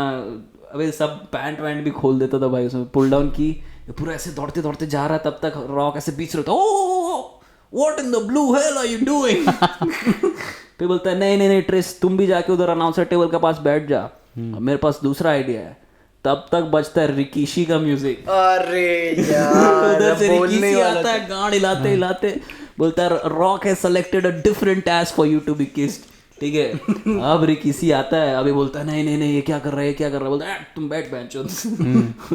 अबे सब पैंट वैंट भी खोल देता था भाई उसमें पुल डाउन की पूरा ऐसे दौड़ते जा रहा तब तक रॉक ऐसे बीच रहता oh what in the blue hell are you doing फिर बोलता है नहीं ट्रिस तुम भी जाके उधर अनाउंसर टेबल के पास बैठ जा मेरे पास दूसरा आइडिया है तब तक बजता है रिकीशी का म्यूजिक अरे यार उधर से रिकीशी आता है गांड हिलाते बोलता है Rock has selected a different task for you to be kissed ठीक है अब रिकीसी आता है अभी बोलता है नहीं ये क्या कर रहा है बोलता है तुम बैठ बेंचो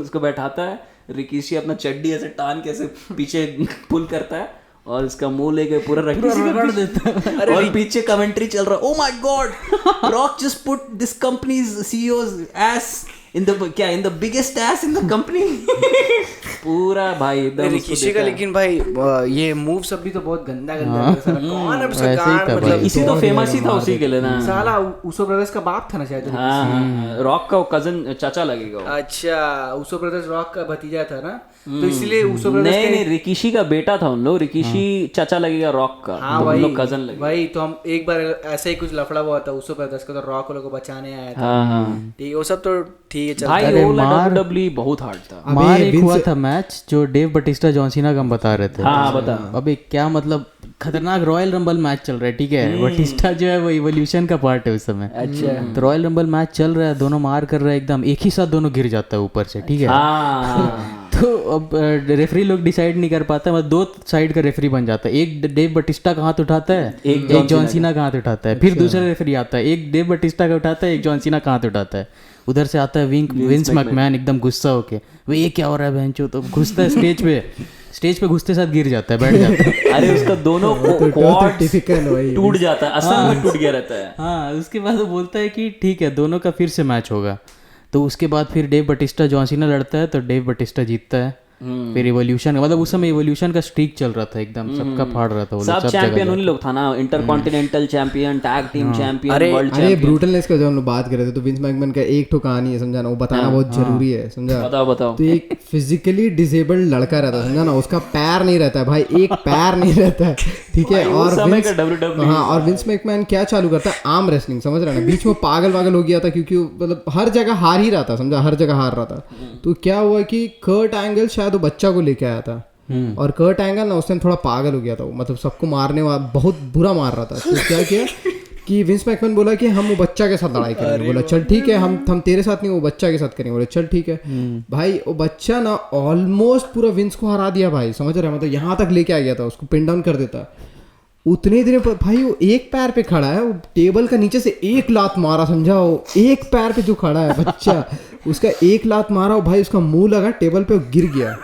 उसको बैठाता है रिकीशी अपना चड्डी ऐसे टान के ऐसे पीछे पुल करता है और इसका मुंह लेके पूरा रगड़ देता है और पीछे कमेंट्री चल रहा है oh my God rock just put this companies CEO's ass in the biggest S in the company पूरा भाई एकदम रिकीशी का। लेकिन भाई ये मूव सब भी तो बहुत गंदा गंदा है साला। कौन अब उसका गांड मतलब इसी तो फेमस ही था उसी के लिए ना साला ऊसो ब्रदर्स का बाप था ना शायद। हाँ रॉक का कजन चाचा लगेगा वो। अच्छा ऊसो ब्रदर्स रॉक का भतीजा था ना, तो इसलिए ऊसो ब्रदर्स नहीं रिकीशी का बेटा था उन लोग। रिकीशी चाचा लगेगा रॉक का। हाँ उन भाई लोग कजन लगे भाई। तो हम एक बार ऐसे ही कुछ लफड़ा हुआ था ऊसो ब्रदर्स का, तो रॉक वालों को बचाने आया था। हाँ हाँ ठीक है वो सब तो ठीक है चल। भाई वो WWE बहुत हार्ड था। मार एक हुआ था मैच जो डेव बटिस्टा जॉन सीना का हम बता रहे थे। हाँ बता। अबे क्या मतलब खतरनाक रॉयल रंबल मैच चल रहा है, ठीक है। बटिस्टा जो है वो इवोल्यूशन का पार्ट है उस समय। अच्छा तो रॉयल रंबल मैच चल रहा है, दोनों मार कर रहे हैं एकदम एक ही साथ, दोनों गिर जाता है ऊपर से, ठीक है। तो अब रेफरी लोग डिसाइड नहीं कर पाता, मतलब दो साइड का रेफरी बन जाता है। एक डेव बटिस्टा का हाथ उठाता है, एक जॉन सीना का हाथ उठाता है। फिर दूसरा रेफरी आता है, एक डेव बटिस्टा का उठाता है, एक जॉन सीना का हाथ उठाता है। उधर से आता है विंस मैकमैन एकदम गुस्सा होके, वो ये क्या हो रहा है बहनचोद। तो घुसता है स्टेज पे घुसते साथ गिर जाता है, बैठ जाता है। अरे उसका दोनों टूट जाता है, असल में टूट गया रहता है। हाँ उसके बाद वो बोलता है कि ठीक है दोनों का फिर से मैच होगा। तो उसके बाद फिर डेव बटिस्टा जॉन सीना लड़ता है, तो डेव बटिस्टा जीतता है। फिर इवोल्यूशन मतलब उस समय इवोल्यूशन का स्ट्रीक चल रहा था एकदम, सबका फाड़ रहा था वो लोग, सब चैंपियन उन्हीं लोग था ना, intercontinental champion, tag team champion, world champion. अरे ब्रूटलनेस का जो हम लोग बात कर रहे थे, तो विंस मैकमैन का एक ठो कहानी है समझा ना, वो बताना बहुत जरूरी है समझा। बताओ। तो एक फिजिकली डिसेबल्ड लड़का रहता है समझा ना, उसका पैर नहीं रहता है भाई, एक पैर नहीं रहता है, ठीक है। और विंस मैकमैन क्या चालू करता है, आर्म रेसलिंग, समझ रहा है ना। बीच में पागल हो गया था क्योंकि मतलब हर जगह हार ही रहा था समझा, हर जगह हार रहा था। तो क्या हुआ कि कर्ट एंगल शायद वो बच्चा को लेके आया था, और कर्ट एंगल ना उस टाइम थोड़ा पागल हो गया था, मतलब सबको मारने वाला बहुत बुरा मार रहा था। तो क्या किया कि विंस मैकमैन बोला कि हम वो बच्चा के साथ लड़ाई करेंगे। बोला चल ठीक है, हम तेरे साथ नहीं, वो बच्चा के साथ करेंगे। बोले चल ठीक है। भाई वो बच्चा ना ऑलमोस्ट पूरा विंस को हरा दिया भाई, समझ रहे हैं, मतलब यहाँ तक लेके आ गया था, उसको पिन डाउन कर देता। उतने देर पर भाई वो एक पैर पे खड़ा है, वो टेबल का नीचे से एक लात मारा समझा, वो एक पैर पे जो खड़ा है बच्चा, उसका एक लात मारा, भाई उसका मुंह लगा टेबल पे, गिर गया।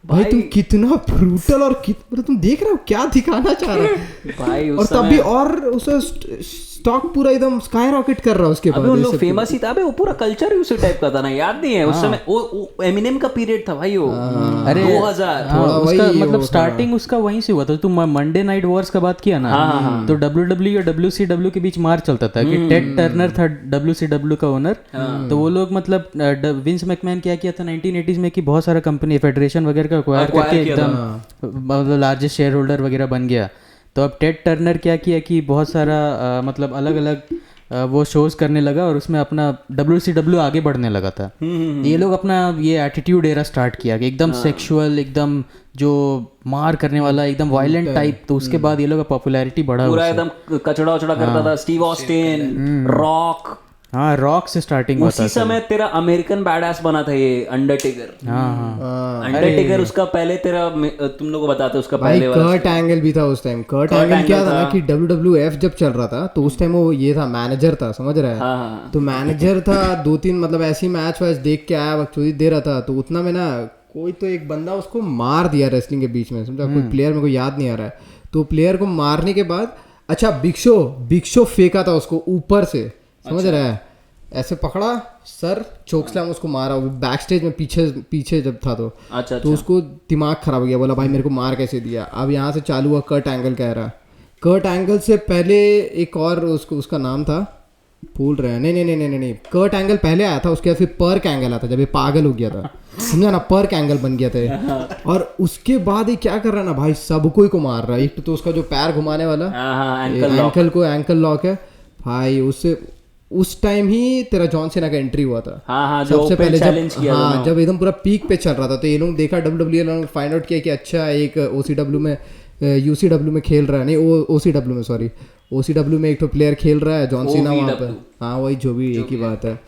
भाई तुम कितना ब्रूटल और मतलब तुम देख रहे हो क्या दिखाना चाह रहे हो भाई। और तब भी और उसे स्टॉक पूरा एकदम स्काई रॉकेट कर रहा है उसके बाद। उन लोग फेमस ही था बे, वो पूरा कल्चर ही उसी टाइप का था ना, याद नहीं है उस समय वो एमिनेम का पीरियड था भाई वो। अरे 2000 उसका मतलब स्टार्टिंग उसका वहीं से हुआ था। तुम मंडे नाइट वॉर्स का बात किया ना, तो WWE और WCW के बीच मार चलता था कि टेड टर्नर था WCW का ओनर। तो वो लोग मतलब विंस मैकमैन क्या किया था 1980s में कि बहुत सारा कंपनी फेडरेशन वगैरह का एक्वायर करके एकदम मतलब लार्जेस्ट शेयर होल्डर वगैरह बन गया। तो अब टेड टर्नर क्या किया कि बहुत सारा मतलब अलग अलग वो शोज करने लगा, और उसमें अपना WCW आगे बढ़ने लगा था। ये लोग अपना ये एटीट्यूड एरा स्टार्ट किया कि एकदम सेक्सुअल, एकदम जो मार करने वाला, एकदम वायलेंट टाइप। तो उसके बाद ये लोग का पॉपुलैरिटी बढ़ा, पूरा एकदम कचड़ा उचड़ा करता था। स्टीव ऑस्टिन, रॉक, हाँ रॉक से स्टार्टिंग हुआ था। उसी समय तेरा अमेरिकन बैडएस बना था ये अंडरटेकर। अंडरटेकर उसका पहले तेरा तुम लोग को बताते उसका पहले वाला कर्ट एंगल भी था उस टाइम। कर्ट एंगल क्या था ना कि WWF जब चल रहा था तो उस टाइम वो ये था, मैनेजर था, समझ रहा है। तो मैनेजर था, 2-3 मतलब ऐसी मैच वैच देख के आया, बकचोदी दे रहा था। तो उतना में ना कोई तो एक बंदा उसको मार दिया रेसलिंग के बीच में, समझा। कोई प्लेयर मेरे को याद नहीं आ रहा है। तो प्लेयर को मारने के बाद अच्छा बिग शो फेंका था उसको ऊपर से, समझ रहा है, ऐसे पकड़ा सर, चोक स्लैम उसको मारा। वो बैक स्टेज में पीछे जब था तो अच्छा। तो उसको दिमाग खराब हो गया, बोला भाई मेरे को मार कैसे दिया। अब यहाँ से चालू हुआ कर्ट एंगल कह रहा। कर्ट एंगल से पहले एक और उसका नाम था, भूल रहे हैं। नहीं, कर्ट एंगल पहले आया था, उसके बाद फिर पर्क एंगल आता, जब ये पागल हो गया था, समझा ना, पर्क एंगल बन गया था। और उसके बाद ये क्या कर रहा है ना भाई, सबको ही को मार रहा है। एक तो उसका जो पैर घुमाने वाला एंकल लॉक है भाई, उससे उस टाइम ही तेरा जॉन सीना का एंट्री हुआ था। सबसे पहले जब एकदम पूरा पीक पे चल रहा था। तो ये लोग देखा, WWE फाइंड आउट किया कि अच्छा एक OCW में UCW में खेल रहा है, नहीं OCW में, सॉरी OCW में एक तो प्लेयर खेल रहा है, जॉन सीना वहाँ पे। हाँ वही, जो भी एक ही बात है।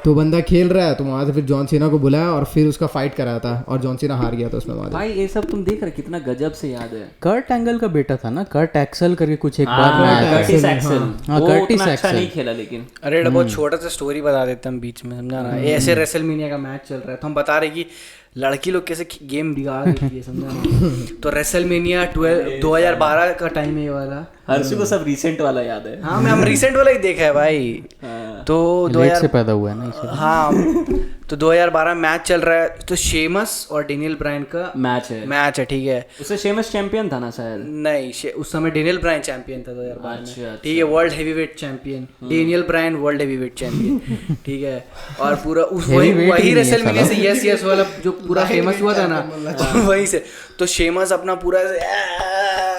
तो बंदा खेल रहा है, तो वहाँ से फिर जॉन सीना को बुलाया और फिर उसका फाइट कराया था, और जॉन सीना हार गया था उसमें। भाई ये सब तुम देख रहे कितना गजब से याद है। कर्ट एंगल का बेटा था ना, कर्ट एक्सल करके कुछ एक बार कर्टिस एक्सल नहीं खेला लेकिन। अरे बहुत छोटा सा स्टोरी बता देते हम बीच में, समझा ना। ऐसे रेसलमेनिया का मैच चल रहा है, तो हम बता रहे कि लड़की लोग कैसे गेम बिगाड़ देती है, समझा। तो रेसलमेनिया 2012 का टाइम है ये वाला। हर्षु को सब रिसेंट वाला याद है। हाँ हम रिसेंट वाला ही देखा है भाई। तो लेट से पैदा हुआ है ना इसे। हाँ तो 2012 मैच चल रहा है, तो शेमस और डेनियल ब्रायन का मैच है ठीक है। उससे शेमस चैंपियन था ना शायद? नहीं, उस समय डेनियल ब्रायन चैंपियन था 2012 में, अच्छा। ठीक है, world heavyweight champion Daniel Bryan, world heavyweight champion, ठीक है। और पूरा उस वही रेसलमेनिया से यस वाला जो पूरा फेमस हुआ था ना, वहीं से। तो शेमस अपना पूरा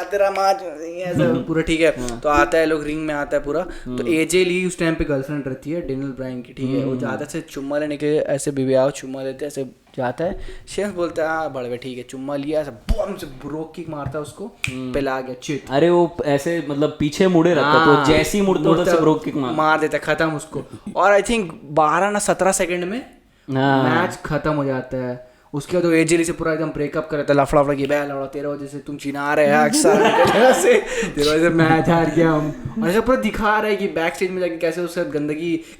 तेरा मैच ऐसा पूरा, ठीक है, तो आता है, लोग रिंग में आता है पूरा। तो एजे ली उस टाइम पे गर्लफ्रेंड रहती है डेनियल ब्रायन की, ठीक है। वो जाता से चुम्मा लेने के, ऐसे बेबियाओ चुम्मा लेते ऐसे जाता है। शेमस बोलता है हाँ बड़े ठीक है, चुम्मा लिया, ऐसा बम से ब्रोक किक मारता है उसको, पिला गया चिट। अरे वो ऐसे मतलब पीछे मुड़े रहता, तो जैसी मुड़ता उधर से ब्रोक किक मार देता, खत्म उसको। और आई थिंक 12 ना 17 सेकंड में मैच खत्म हो जाता है। उसके बाद एजेली से पूरा एकदम ब्रेकअप कर रहा था, लफड़ा की बह लड़ा, तेरे वजह से तुम चिना रहे हैं अक्सर से, तेरे वजह से मैच हार गया हम। और ऐसा पूरा दिखा रहा है कि बैक स्टेज में जाके कैसे उसके साथ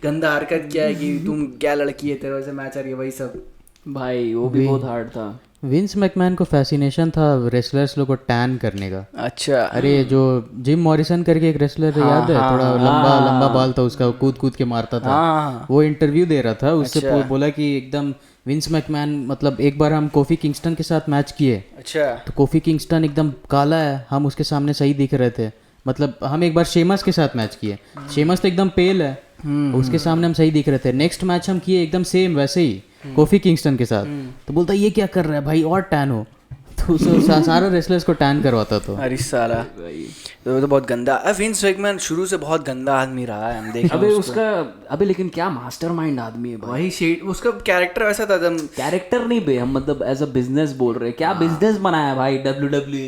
गंदा हरकत किया है कि तुम क्या लड़की है, तेरे वजह से मैच हार गया, वही सब। भाई वो भी बहुत हार्ड था। विंस मैकमैन को फैसिनेशन था रेसलर्स लोग को टैन करने का। अच्छा। अरे जो जिम मॉरिसन करके एक रेसलर याद है, थोड़ा लंबा बाल था उसका, कूद के मारता था, वो इंटरव्यू दे रहा था, उससे बोला कि एकदम विंस मैकमैन, मतलब एक बार हम कोफी किंगस्टन के साथ मैच किए, अच्छा, तो कोफी किंगस्टन एकदम काला है, हम उसके सामने सही दिख रहे थे। मतलब हम एक बार शेमस के साथ मैच किए, शेमस तो एकदम पेल है, उसके सामने हम सही दिख रहे थे। नेक्स्ट मैच हम किए एकदम सेम वैसे ही कोफी किंगस्टन के साथ, तो बोलता ये क्या कर रहा है भाई, और टैन हो, तो सारा रेसलर्स को टैन करवाता। तो अरे साला तो बहुत गंदा। विंस मैकमैन शुरू से बहुत गंदा आदमी रहा है, हम देखें अबे उसका, अबे लेकिन क्या मास्टरमाइंड आदमी है भाई। वही शेड, उसका कैरेक्टर वैसा था, एकदम कैरेक्टर नहीं बे, हम मतलब एज अ बिजनेस बोल रहे हैं, क्या बिजनेस बनाया भाई WWE।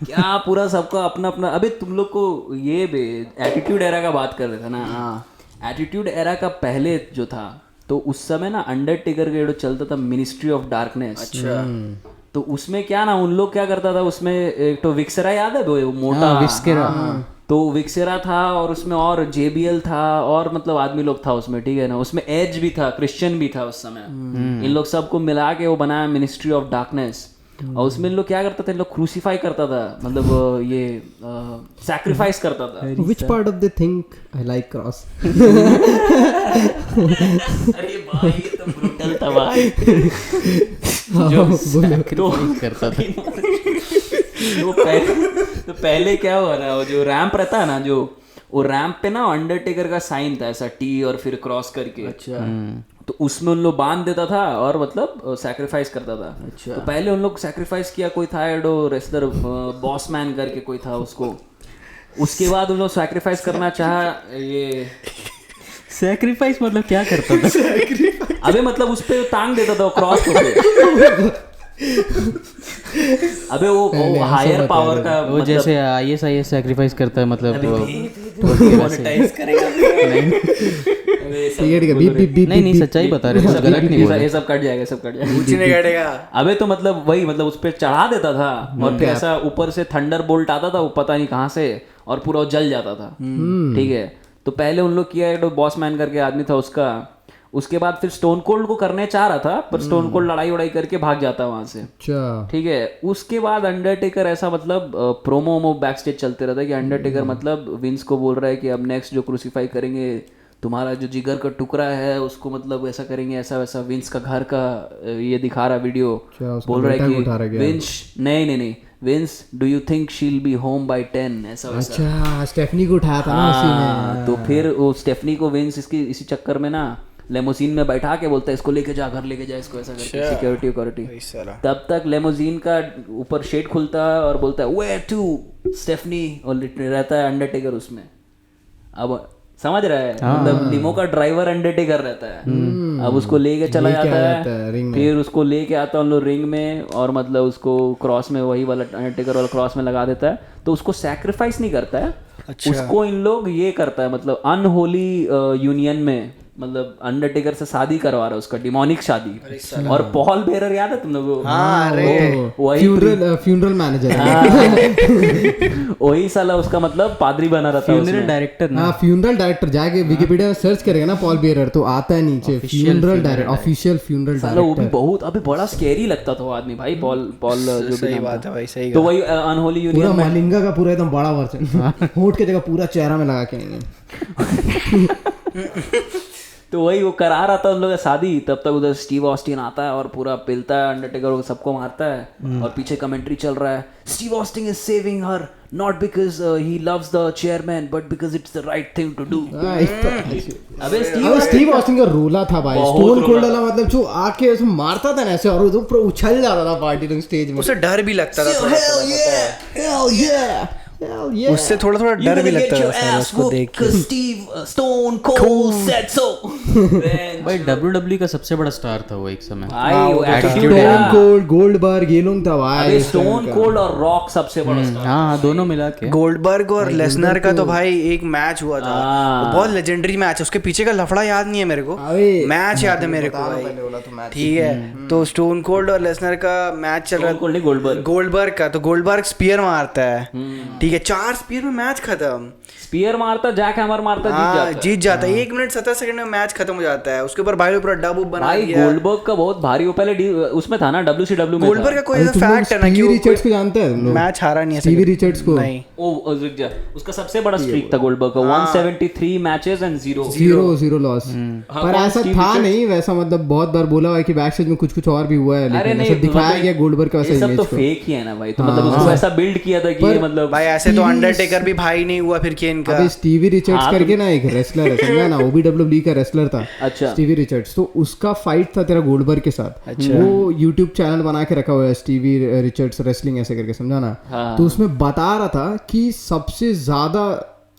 क्या पूरा सबका अपना अपना। अबे तुम लोग को ये बे एटीट्यूड एरा का बात कर रहे थे ना, एटीट्यूड एरा का पहले जो था, तो उस समय ना अंडरटेकर का जो चलता था मिनिस्ट्री ऑफ डार्कनेस। अच्छा। तो उसमें क्या ना, उन लोग क्या करता था उसमें, एक तो विक्सेरा याद है वो मोटा विक्सेरा, तो विक्सेरा था, और उसमें और JBL था, और मतलब आदमी लोग था उसमें, ठीक है ना। उसमें एज भी था, क्रिश्चियन भी था उस समय। इन लोग सबको मिला के वो बनाया मिनिस्ट्री ऑफ डार्कनेस। और उसमें इन लोग क्या करता था, इन लोग क्रूसीफाई करता था, मतलब ये सैक्रिफाइस करता था। Which part of the thing I like cross? अरे भाई ये तो ब्रूटल था भाई। जो करता था। तो पहले क्या हुआ ना, वो जो रैंप रहता है ना, जो वो रैंप पे ना अंडरटेकर का साइन था ऐसा T और फिर क्रॉस करके। अच्छा। तो उसमें उन लोग बांध देता था और मतलब सैक्रिफाइस करता था। अच्छा। तो पहले उन लोग सैक्रिफाइस किया, कोई था एडो रेसलर बॉस मैन करके कोई था उसको। उसके बाद उन लोग सैक्रिफाइस करना चाहा, ये सैक्रिफाइस मतलब क्या करता था? अबे मतलब उस पे टांग देता था क्रॉस होके। अबे वो हायर पावर का, वो मतलब जैसे IS सैक्रिफाइस करता है, मतलब मोनेटाइज करेगा। नहीं सच्चाई बता रहे, कुछ गलत नहीं बोला। ये सब कट जाएगा, सब कट जाएगा, कुछ नहीं कटेगा। अबे तो मतलब वही, मतलब उस पे चढ़ा देता था और फिर ऐसा ऊपर से थंडर बोल्ट आता था, वो पता नहीं कहाँ से, और पूरा जल जाता था। ठीक है, तो पहले उन लोग किया, एक बॉस मैन करके आदमी था उसका। उसके बाद फिर स्टोन कोल्ड को करने चाह रहा था, पर स्टोन कोल्ड लड़ाई वड़ाई करके भाग जाता वहां से। ठीक है, उसके बाद अंडरटेकर ऐसा मतलब प्रोमो बैक स्टेज चलते रहता है कि अंडरटेकर मतलब विंस को बोल रहा है कि अब नेक्स्ट जो क्रूसीफाई करेंगे, तुम्हारा जो जिगर का टुकड़ा है उसको मतलब ऐसा करेंगे, ऐसा वैसा। विंस का घर का ये दिखा रहा वीडियो, बोल रहा है कि विंस नहीं Vince, do you think she will be home by 10, ऐसा वैसा। अच्छा, स्टेफनी को उठाया था ना उसी में। तो फिर वो स्टेफनी को विंस इसी चक्कर में ना लेमोजीन में बैठा के बोलता है इसको लेके जा, घर लेके जा इसको, ऐसा करके सिक्योरिटी। तब तक लेमोजीन का ऊपर शेड खुलता है और बोलता है वेयर टू स्टेफनी, और रहता है अंडरटेकर उसमें। अब समझ रहा है, मतलब लिमो का ड्राइवर अंडरटेकर रहता है। अब उसको लेके चला जाता है, फिर उसको लेके आता है उन लोग रिंग में, और मतलब उसको क्रॉस में, वही वाला अंडरटेकर वाला क्रॉस में लगा देता है। तो उसको सैक्रिफाइस नहीं करता है। अच्छा। उसको इन लोग ये करता है, मतलब अनहोली यूनियन में, मतलब अंडरटेकर से शादी करवा रहा है, उसका डिमोनिक शादी। और पॉल बेरर याद है तुम लोगों को? फ्यूनरल मैनेजर, वही साला उसका मतलब पादरी बना रहता है, फ्यूनरल डायरेक्टर ना। फ्यूनरल डायरेक्टर, जाके विकिपीडिया में सर्च करेगा ना पॉल बेरर, तो आता है नीचे funeral director, official funeral director. वो भी बहुत, अबे बड़ा स्कैरी लगता था वो आदमी भाई, पॉल जो सही बात है भाई, सही। तो वही अनहोली यूनियन में मलिंगा का पूरा एकदम बड़ा वर्जन, होठ के जगह पूरा चेहरा में लगा के आएंगे। तो वही वो करा रहा था उन लोगों का शादी, तब तक उधर स्टीव ऑस्टिन आता है और पूरा पिलता है अंडरटेकर को, सबको मारता है और पीछे कमेंट्री चल रहा है, Steve Austin is saving her not because he loves the chairman but because it's the right thing to do. अबे स्टीव ऑस्टिन का रोला था भाई, स्टोन कोल्ड वाला, मतलब जो आके ऐसे मारता था ना ऐसे और वो पूरा उछल जाता था पार्टी स्टेज में, उसे डर भी लगता था Hell yeah. उससे थोड़ा थोड़ा डर भी लगता था उसको देख के। Stone Cold said so। भाई WWE का सबसे बड़ा स्टार था वो एक समय। भाई वो attitude स्टोन है। कोल्ड, गोल्डबर्ग, ये लोग था भाई। अबे स्टोन कोल्ड और रॉक सबसे बड़ा स्टार। हाँ दोनों मिला के। गोल्डबर्ग और लेसनर का तो भाई एक मैच हुआ था, बहुत लेजेंडरी मैच है, उसके पीछे का लफड़ा याद नहीं है मेरे को, मैच याद है मेरे को भाई, ठीक है। तो स्टोन कोल्ड और लेसनर का मैच चल रहा है, गोल्डबर्ग का, तो गोल्डबर्ग स्पीयर मारता है, ठीक है, 4 स्पीयर में मैच खत्म, स्पीयर मारता, जैक हैमर मारता, जीत जाता है, 1 मिनट 17 सेकंड में मैच खत्म हो जाता है। उसके ऊपर भाई पूरा डब बना दिया। गोल्डबर्ग का बहुत भारी, वो पहले उसमें था ना WCW में। गोल्डबर्ग का कोई ऐसा फैक्ट है ना कि रिचर्ड्स को जानते हैं तुम लोग? मैच हारा नहीं है स्टीवी रिचर्ड्स को, नहीं, उसका सबसे बड़ा स्ट्रीक था गोल्डबर्ग का, 173 मैचेस एंड 0 लॉस। पर ऐसा था नहीं वैसा, मतलब बहुत बार बोला हुआ है कि बैकस्टेज में कुछ और भी हुआ है, लेकिन ऐसा दिखाया गया गोल्डबर्ग का वैसा इमेज। सब तो फेक ही है ना भाई, तो मतलब उसको ऐसा बिल्ड किया था कि मतलब भाई ऐसे तो अंडरटेकर भी भाई नहीं हुआ फिर केन का। अबे स्टीवी रिचर्ड्स करके ना एक रेसलर है, समझा ना, वो भी WWE का रेसलर था। अच्छा, स्टीवी रिचर्ड्स, तो उसका फाइट था तेरा गोल्डबर्ग के साथ। वो YouTube चैनल बना के रखा हुआ है, स्टीवी रिचर्ड्स रेसलिंग ऐसे करके, समझा ना। तो उसमें बता रहा था कि सबसे ज्यादा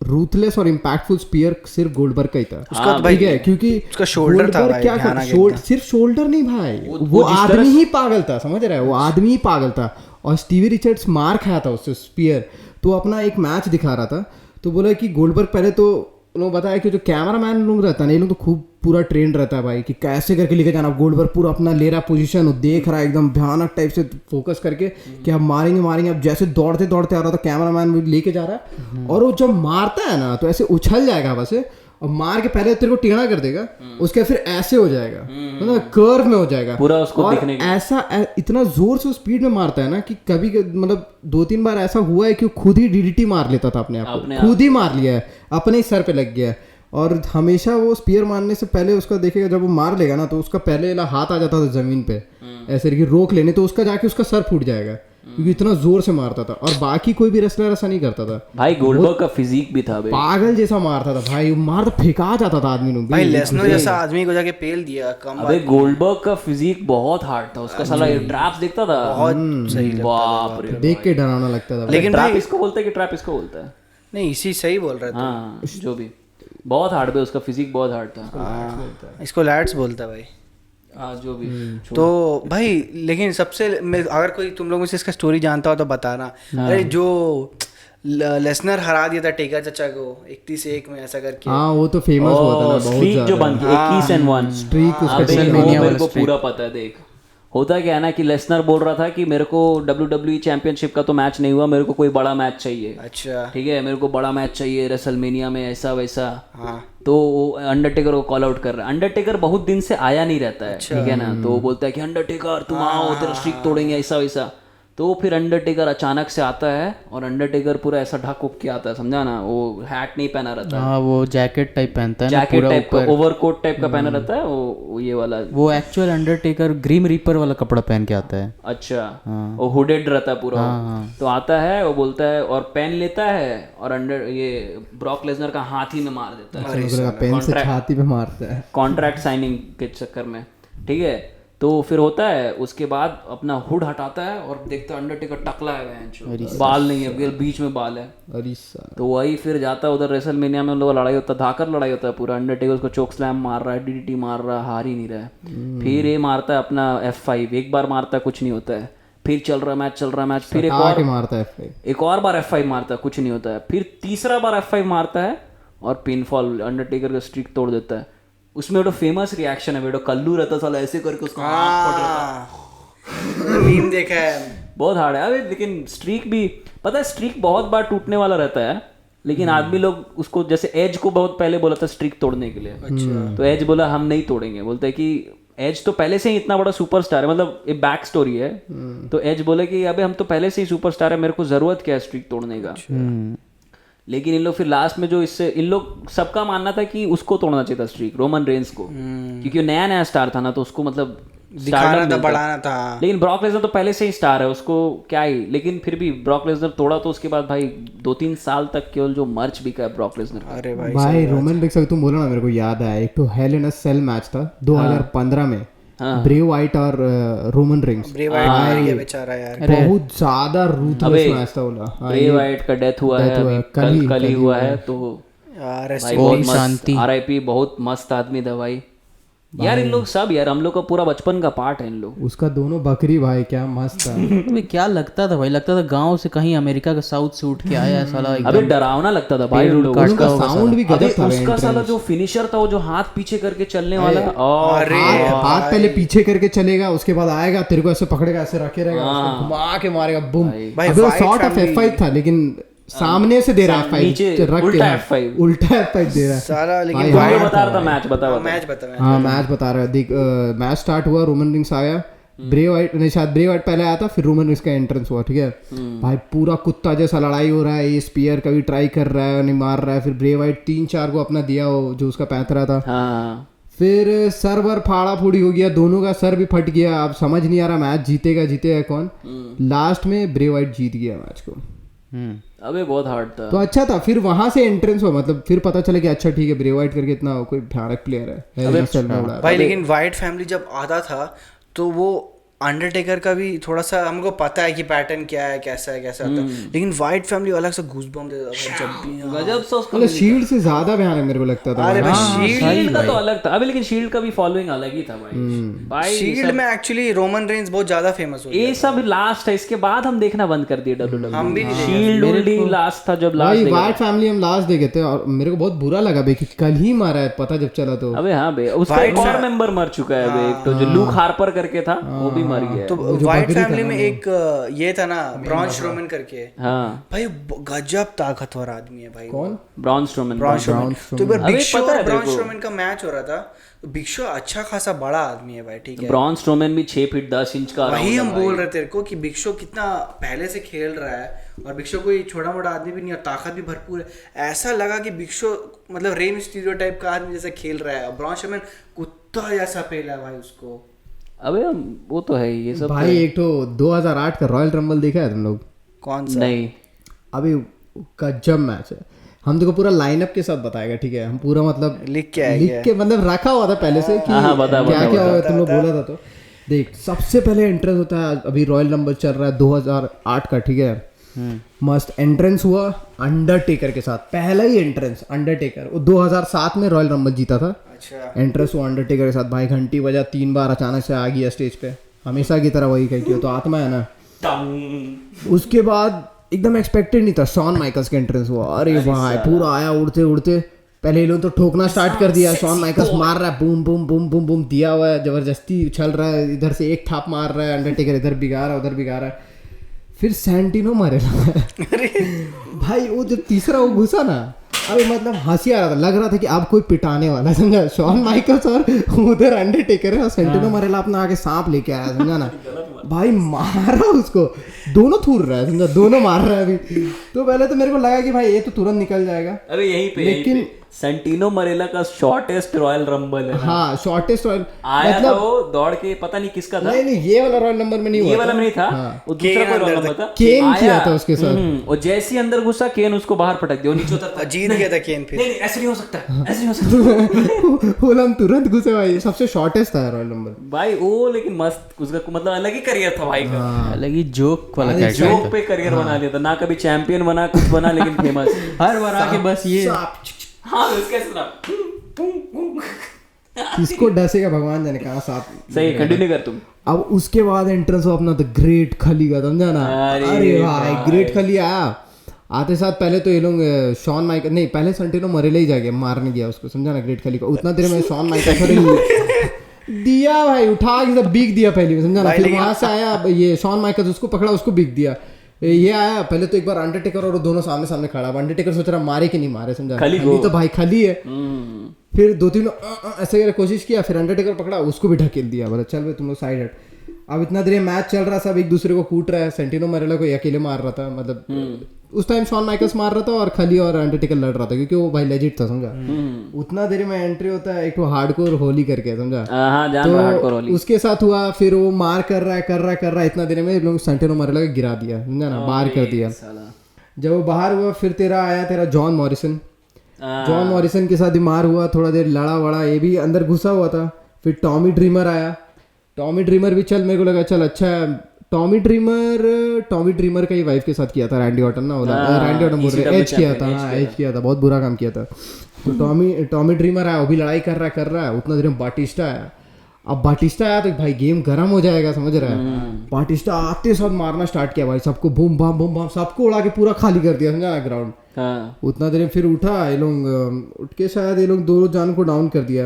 रूथलेस और इम्पैक्टफुल स्पीयर सिर्फ गोल्डबर्ग का ही था। उसका भाई है, क्योंकि उसका शोल्डर था भाई, क्या सिर्फ शोल्डर नहीं भाई, वो आदमी ही पागल था, समझ रहा है, वो आदमी ही पागल था। और स्टीवी रिचर्ड्स मार खाया था उससे स्पीयर। तो अपना एक मैच दिखा रहा था, तो बोला कि गोल्डबर्ग पहले तो लोग बताया कि जो कैमरा मैन लोग रहता है ना, ये लोग तो खूब पूरा ट्रेन रहता है भाई कि कैसे करके लेके जाना। गोल्डबर्ग पूरा अपना ले रहा पोजीशन, देख रहा है एकदम भयानक टाइप से फोकस करके कि अब मारेंगे। अब जैसे दौड़ते दौड़ते आ रहा था, कैमरा मैन लेके जा रहा है, और वो जब मारता है ना तो ऐसे उछल जाएगा बस, और मार के पहले तेरे को टेढ़ा कर देगा, उसके फिर ऐसे हो जाएगा, मतलब कर्व में हो जाएगा पूरा उसको और दिखने के। ऐसा इतना जोर से स्पीड में मारता है ना कि कभी मतलब 2-3 बार ऐसा हुआ है कि खुद ही DDT मार लेता था अपने आप को, खुद ही मार लिया है, अपने ही सर पे लग गया है। और हमेशा वो स्पीयर मारने से पहले उसका देखेगा, जब वो मार लेगा ना तो उसका पहले हाथ आ जाता था जमीन पे ऐसे कि रोक लेने, तो उसका जाके उसका सर फूट जाएगा, क्योंकि इतना जोर से मारता था। और बाकी कोई भी रेसलर ऐसा नहीं करता था भाई। गोल्डबर्ग का फिजिक भी था भाई, पागल जैसा मारता था भाई, मार फेंका जाता था आदमी लोग भाई। लेसनर जैसा आदमी को जाके पेल दिया कम। अबे गोल्डबर्ग का फिजिक बहुत हार्ड था, उसका साला ट्रैप्स देखता था, बहुत सही लगता था, बाप रे, देख के डरावना लगता था। लेकिन ट्रैप इसको बोलता है कि ट्रैप इसको बोलता है? नहीं, इसी सही बोल रहा था। हाँ, जो भी, बहुत हार्ड है उसका फिजिक, बहुत हार्ड था। इसको लैट्स बोलता है भाई। हाँ, जो भी। तो भाई लेकिन सबसे अगर कोई तुम लोगों से इसका स्टोरी जानता हो तो बताना। अरे जो लेसनर हरा दिया था टेकर चचा को 31-1 में ऐसा करके, हाँ वो तो फेमस हुआ था ना, बहुत स्ट्रीक जो बन गई 21-1 स्ट्रीक उसका मेरे को पूरा पता है। देख, होता क्या है ना कि लेसनर बोल रहा था कि मेरे को WWE चैंपियनशिप का तो मैच नहीं हुआ, मेरे को कोई बड़ा मैच चाहिए। अच्छा, ठीक है, मेरे को बड़ा मैच चाहिए रेसलमेनिया में, ऐसा वैसा। हाँ, तो वो अंडरटेकर को कॉल आउट कर रहा है। अंडरटेकर बहुत दिन से आया नहीं रहता है, ठीक है ना, तो वो बोलता है कि अंडरटेकर तुम आओ, तेरा स्ट्रीक तोड़ेंगे, ऐसा वैसा। तो फिर अंडरटेकर अचानक से आता है और अंडरटेकर पूरा ऐसा ढक उक के आता है, समझा ना, वो हैट नहीं पहना रहता है, हाँ वो जैकेट टाइप पहनता है, जैकेट टाइप का, ओवरकोट टाइप का पहना रहता है वो ये वाला। वो एक्चुअल अंडरटेकर ग्रीम रीपर वाला कपड़ा पहन के आता है। अच्छा, वो हुडेड रहता है पूरा। तो आता है, वो बोलता है और पेन लेता है और ये ब्रॉक लेसनर का हाथ ही में मार देता है, पेन से छाती पे मारता है, कॉन्ट्रैक्ट साइनिंग के चक्कर में, ठीक है। तो फिर होता है, उसके बाद अपना हुड हटाता है और देखता है अंडरटेकर टकला है, बाल नहीं है, बीच में बाल है। तो वही फिर जाता है उधर रेसलमेनिया में, उन लोगों का लड़ाई होता है, धाकर लड़ाई होता है पूरा। अंडरटेकर उसको चोक स्लैम मार रहा है, DDT मार रहा है, हार ही नहीं रहा है। फिर ये मारता है अपना F5, एक बार मारता है, कुछ नहीं होता है। फिर चल रहा मैच, फिर एक और मारता है, एक और बार F5 मारता है, कुछ नहीं होता है। फिर तीसरा बार F5 मारता है और पिनफॉल, अंडरटेकर का स्ट्रीक तोड़ देता है। उसमें वो फेमस रिएक्शन है, बेटो कल्लू रहता साला ऐसे करके उसका हाथ पड़ रहा था, मीम देखा है, बहुत हार्ड है। अबे लेकिन स्ट्रीक भी पता है, स्ट्रीक बहुत बार टूटने वाला रहता है, लेकिन आदमी लोग उसको, जैसे एज को बहुत पहले बोला था स्ट्रीक तोड़ने के लिए। अच्छा, तो एज बोला हम नहीं तोड़ेंगे, बोलते हैं कि एज तो पहले से ही इतना बड़ा सुपरस्टार है, मतलब एक बैक स्टोरी है। तो एज बोले कि अबे हम तो पहले से ही सुपरस्टार है, मेरे को जरूरत क्या है स्ट्रीक तोड़ने का। लेकिन इन लोग फिर लास्ट में जो इससे इन लोग सबका मानना था कि उसको तोड़ना चाहिए था स्ट्रीक, रोमन रेंस को, क्योंकि वो नया नया स्टार था ना, तो उसको मतलब दिखाना था, बढ़ाना था। लेकिन ब्रॉक लेसनर तो पहले से ही स्टार है, उसको क्या ही, लेकिन फिर भी ब्रॉक लेसनर तोड़ा तो उसके बाद भाई 2-3 साल तक केवल जो मर्च बिका है ब्रॉक लेसनर का। अरे भाई रोमन रेंस तुम बोला ना, मेरे को याद आया एक तो हेल इन अ सेल मैच था 2015 में, ब्रे वाइट और रोमन रेंस, ब्रे वाइट बेचारा यार बहुत ज्यादा रूथलेस मैच था बोला। ब्रे वाइट का डेथ हुआ है अभी, कल ही हुआ है, तो यार भाई बहुत मस्त, RIP, बहुत मस्त आदमी था भाई यार। इन लोग सब यार हम लोग का पूरा बचपन का पार्ट है इन लोग। उसका दोनों बकरी भाई क्या मस्त था। अबे क्या लगता था भाई, लगता था गांव से कहीं अमेरिका का साउथ से उठ के आया है साला। अबे डरावना लगता था भाई उन लोग उसका साउंड भी गजब था। उसका साला जो फिनिशर था वो जो हाथ पीछे करके चलने वाला, हाथ पहले पीछे करके चलेगा, उसके बाद आएगा तेरे को ऐसे पकड़ेगा, ऐसे रखे रहेगा, घुमा के मारेगा, बूम। अबे वो शॉट ऑफ F5 था, लेकिन सामने से दे रहा है उल्टा F5 दे रहा है साला। लेकिन बता रहा था मैच बता हाँ मैच बता रहा है। देख मैच स्टार्ट हुआ, रोमन रिंग्स आया, ब्रे वाइट नहीं, शायद ब्रे वाइट पहले आया था, फिर रोमन रिंग्स का एंट्रेंस हुआ, ठीक है भाई। पूरा कुत्ता जैसा लड़ाई हो रहा है, ये स्पीयर कभी ट्राई कर रहा है नहीं मार रहा है, फिर ब्रे वाइट 3-4 को अपना दिया वो जो उसका पैंतरा था, फिर सर वर फाड़ा फूड़ी हो गया, दोनों का सर भी फट गया। अब समझ नहीं आ रहा मैच जीतेगा कौन। लास्ट में ब्रे वाइट जीत गया मैच को। अबे बहुत हार्ड था तो अच्छा था। फिर वहां से एंट्रेंस हुआ, मतलब फिर पता चला कि अच्छा ठीक है ब्रे वाइट करके इतना कोई भयानक प्लेयर है भाई। लेकिन वाइट फैमिली जब आता था तो वो अंडरटेकर का भी थोड़ा सा हमको पता है कि पैटर्न क्या है, कैसा होता है, लेकिन वाइट फैमिली अलग से गूज़बम्प देता था जब भी। गजब सा उसका मतलब शील्ड से ज्यादा भयानक मेरे को लगता था। अरे भाई शील्ड का तो अलग था। अबे लेकिन शील्ड का भी फॉलोइंग अलग ही था भाई। शील्ड में एक्चुअली रोमन रेंस बहुत ज्यादा फेमस हो गया। ये सब लास्ट है, इसके बाद हम देखना बंद कर दिए WWE। हम भी नहीं शील्ड लास्ट था जब लास्ट वाइट फैमिली हम लास्ट देखे थे, और मेरे को बहुत बुरा लगा बे कि कल ही मारा है, पता जब चला तो। अबे हाँ बे, उसका एक और मेंबर मर चुका है अबे, एक तो जो लूक हार्पर करके था वो भी मर गया। तो वाइट फैमिली में एक ये था ना ब्रॉन स्ट्रोमन करके, हाँ भाई गजब ताकतवर आदमी है भाई। कौन? Braun Strowman. तो एक बार बिग शो और ब्रॉन स्ट्रोमन का मैच हो रहा था, तो बिग शो अच्छा खासा बड़ा आदमी है भाई, ठीक है। ब्रॉन स्ट्रोमन भी 6 फीट 10 इंच का। वही हम बोल रहे तेरे को कि बिग शो कितना पहले से खेल रहा है, और बिग शो कोई छोटा मोटा आदमी भी नहीं और ताकत भी भरपूर है। ऐसा लगा कि बिग शो मतलब रे मिस्टीरियो टाइप का आदमी जैसा खेल रहा है, और ब्रॉन स्ट्रोमन कुत्ता जैसा पेला है भाई उसको। अबे वो तो है ये सब भाई। एक तो 2008 का रॉयल रंबल देखा है तुम लोग? कौन सा? नहीं। अभी गजब मैच है। हम देखो पूरा लाइनअप के साथ बताएगा, ठीक है। हम पूरा मतलब लिख के मतलब रखा हुआ था पहले से कि क्या क्या हुआ, तुम लोग बोला था। तो देख सबसे पहले एंट्रेंस होता है, अभी रॉयल रंबल चल रहा है 2008 का, ठीक है। मस्त एंट्रेंस हुआ अंडरटेकर के साथ, पहला ही एंट्रेंस अंडरटेकर। वो 2007 में रॉयल रंबल जीता था। अच्छा। एंट्रेंस हुआ अंडरटेकर के साथ, भाई घंटी बजा 3 बार, अचानक से आ गया स्टेज पे, हमेशा की तरह वही कही तो आत्मा है ना। उसके बाद एकदम एक्सपेक्टेड नहीं था, शॉन माइकल्स का एंट्रेंस हुआ। अरे भाई पूरा आया उड़ते उड़ते, पहले ये लोग तो ठोकना स्टार्ट कर दिया, शॉन माइकल्स मार रहा है, boom boom boom boom boom दिया हुआ है, जबरदस्ती उछल रहा है, इधर से एक थाप मार रहा है, अंडरटेकर इधर बिगा रहा है उधर बिगा रहा है। फिर सैंटिनो मारे भाई। वो जो तीसरा वो घुसा ना, अरे मतलब हंसी आ रहा था, लग रहा था कि अब कोई पिटाने वाला, समझा। शॉन माइकल्स और उधर अंडरटेकर है, और सेंटिनो मरेला अपना आके सांप लेके आया, समझा ना भाई। मारा उसको, दोनों थूर रहा है, समझा, दोनों मार रहा है अभी। तो पहले तो मेरे को लगा कि भाई ये तो तुरंत निकल जाएगा। अरे यहीं पे, लेकिन सेंटिनो मरेला का शॉर्टेस्ट रॉयल रंबल है। हाँ शॉर्टेस्ट रॉयल आया था वो दौड़ के, पता नहीं किसका था। नहीं ये वाला रॉयल नंबर में नहीं हुआ, ये वाला में नहीं था, वो दूसरा कोई रॉयल नंबर था। केन किया था उसके साथ, और जैसे ही अंदर घुसा केन उसको बाहर पटक दिया, नीचे उतरता, जीत गया था केन। फिर नहीं ऐसे नहीं हो सकता, ऐसे नहीं हो सकता। बोला हम तुरंत घुसे भाई, सबसे शॉर्टेस्ट था रॉयल नंबर भाई वो। लेकिन मस्त उसका मतलब अलग ही करियर था भाई का, अलग ही जोक वाला जोक पे करियर बना लिया था ना। कभी चैंपियन बना कुछ बना, लेकिन फेमस हर बार आके बस ये हाँ इसके सुना इसको डसेगा भगवान जाने कहाँ साथ। सही कंटिन्यू कर तुम। अब उसके बाद एंट्रेंस हो अपना द ग्रेट खली का, समझा ना। अरे भाई ग्रेट खली आया, आते साथ पहले तो ये लोग शॉन माइकल नहीं, पहले सेंटिनो मरेला ही जाके मारने गया उसको, समझा ना, ग्रेट खली को। उतना देर में शॉन माइकल दिया भाई, उठा के सब बिक दिया पहले, समझा ना। फिर वहां से आया ये शॉन माइकल, उसको पकड़ा, उसको बिक दिया। ये आया पहले तो एक बार अंडरटेकर और दोनों सामने सामने खड़ा, अंडरटेकर सोच रहा मारे कि नहीं मारे, समझा। खली तो भाई खली है। फिर 2-3 ऐसे कोशिश किया, फिर अंडरटेकर पकड़ा, उसको भी ढकेल दिया, बोला चल भाई तुम लोग साइड हट। अब इतना देर मैच चल रहा, सब एक दूसरे को कूट रहा है, सेंटिनो मरेला को अकेले मार रहा था, मतलब उस टाइम शॉन माइकल्स मार रहा था और खली और अंडरटेकर लड़ रहा था, क्योंकि वो भाई लेजिट था, समझा। उतना देर में एंट्री होता है एक तो हार्डकोर होली करके, समझा। तो उसके साथ हुआ, फिर वो मार कर रहा है, इतना देर में लोग सेंटिनो मरेला को गिरा दिया, समझा ना, बाहर कर दिया। जब वो बाहर हुआ, फिर तेरा जॉन मॉरिसन के साथ भी मार हुआ, थोड़ा देर लड़ा वड़ा, ये भी अंदर घुसा हुआ था। फिर टॉमी ड्रीमर आया, टॉमी ड्रीमर भी चल, मेरे को लगा चल अच्छा है। टॉमी ड्रीमर का ही वाइफ के साथ किया था रैंडी ऑर्टन ना, रैंडी ऑर्टन बोल रहे, एज किया था, बहुत बुरा काम किया था। तो टॉमी ड्रीमर आया, वो भी लड़ाई कर रहा है। उतना देर में बाटिस्टा आया। अब बाटिस्टा आया तो भाई गेम गर्म हो जाएगा, समझ रहा है। बाटिस्टा आते साथ मारना स्टार्ट किया भाई, सबको बूम बम सबको उड़ा के पूरा खाली कर दिया, समझा ना, ग्राउंड। उतना देर में फिर उठा ये लोग, उठ के शायद ये लोग 2 जान को डाउन कर दिया,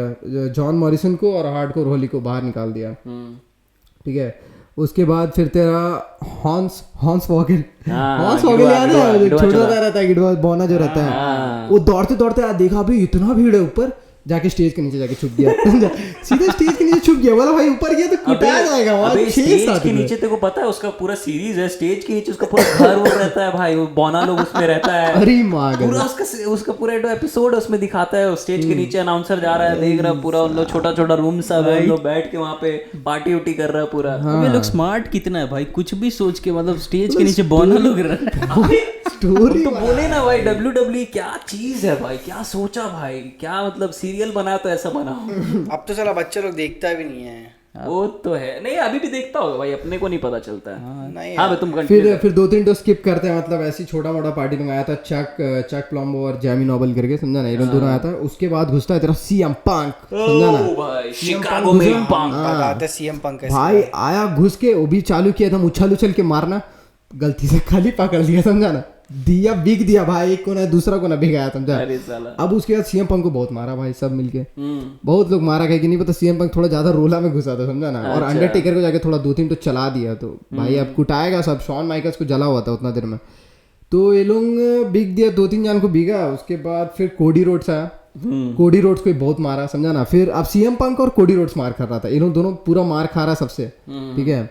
जॉन मॉरिसन को और हार्डकोर होली को बाहर निकाल दिया, ठीक है। उसके बाद फिर तेरा हॉन्स वॉगेल याद है, छोटा रहता है गिडवा बोना जो रहता है, वो दौड़ते दौड़ते देखा भाई इतना भीड़ है, ऊपर जाके स्टेज के नीचे जाके छुप गया, सीधा स्टेज के नीचे छुप गया। बोला भाई ऊपर गया तो कुटाया जाएगा वहां। स्टेज के नीचे तेरे को पता है उसका पूरा सीरीज है, स्टेज के नीचे उसका पूरा घर वो रहता है भाई, वो बोना लोग उसमें रहता है। अरे मां, पूरा उसका पूरा एपिसोड उसमें दिखाता है। स्टेज के नीचे अनाउंसर जा रहा है, देख रहा है पूरा, उन लोग छोटा रूम सब है, उन लोग बैठ के वहां पे पार्टी उटी कर रहा है पूरा। ये लोग स्मार्ट कितना है भाई, कुछ भी सोच के, मतलब स्टेज के नीचे बोना लोग रह स्टोरी तो बोले ना भाई, WWE क्या चीज है भाई, क्या सोचा भाई, क्या मतलब सीरियल बना तो ऐसा बना। अब तो साला बच्चे लोग देखता भी नहीं है। वो तो है, नहीं अभी भी देखता होगा भाई, अपने को नहीं पता चलता है। नहीं हाँ तुम फिर 2-3 तो स्किप करते हैं, मतलब ऐसी छोटा मोटा पार्टी में आया था चक प्लम्बो और जैमी नोबल करके, समझा ना, ये दोनों आया था। उसके बाद घुसता है तेरा सीएम पंक, समझा ना भाई, शिकागो में पंक बताते सीएम पंक भाई आया, घुस के वो भी चालू किया था उछल के मारना, गलती से खाली पकड़ लिया, समझा ना, दिया बिग दिया भाई, एक को ना दूसरा को ना भिगाया, समझा। अब उसके बाद सीएम पंक को बहुत मारा भाई, सब मिलके बहुत लोग मारा, कि नहीं पता, सीएम पंक थोड़ा ज्यादा रोला में घुसा था, समझा ना। और अंडरटेकर को जाके थोड़ा 2-3 तो चला दिया, तो भाई अब कुटाएगा सब। शॉन माइकल्स को जला हुआ था उतना देर में, तो ये लोग बिग दिया, 2-3 जान को बिगा। उसके बाद फिर कोडी रोड्स आया, कोडी रोड्स को बहुत मारा, समझा ना। फिर अब सीएम पंक और कोडी रोड्स मार खा रहा था, ये लोग दोनों पूरा मार खा रहा सबसे, ठीक है।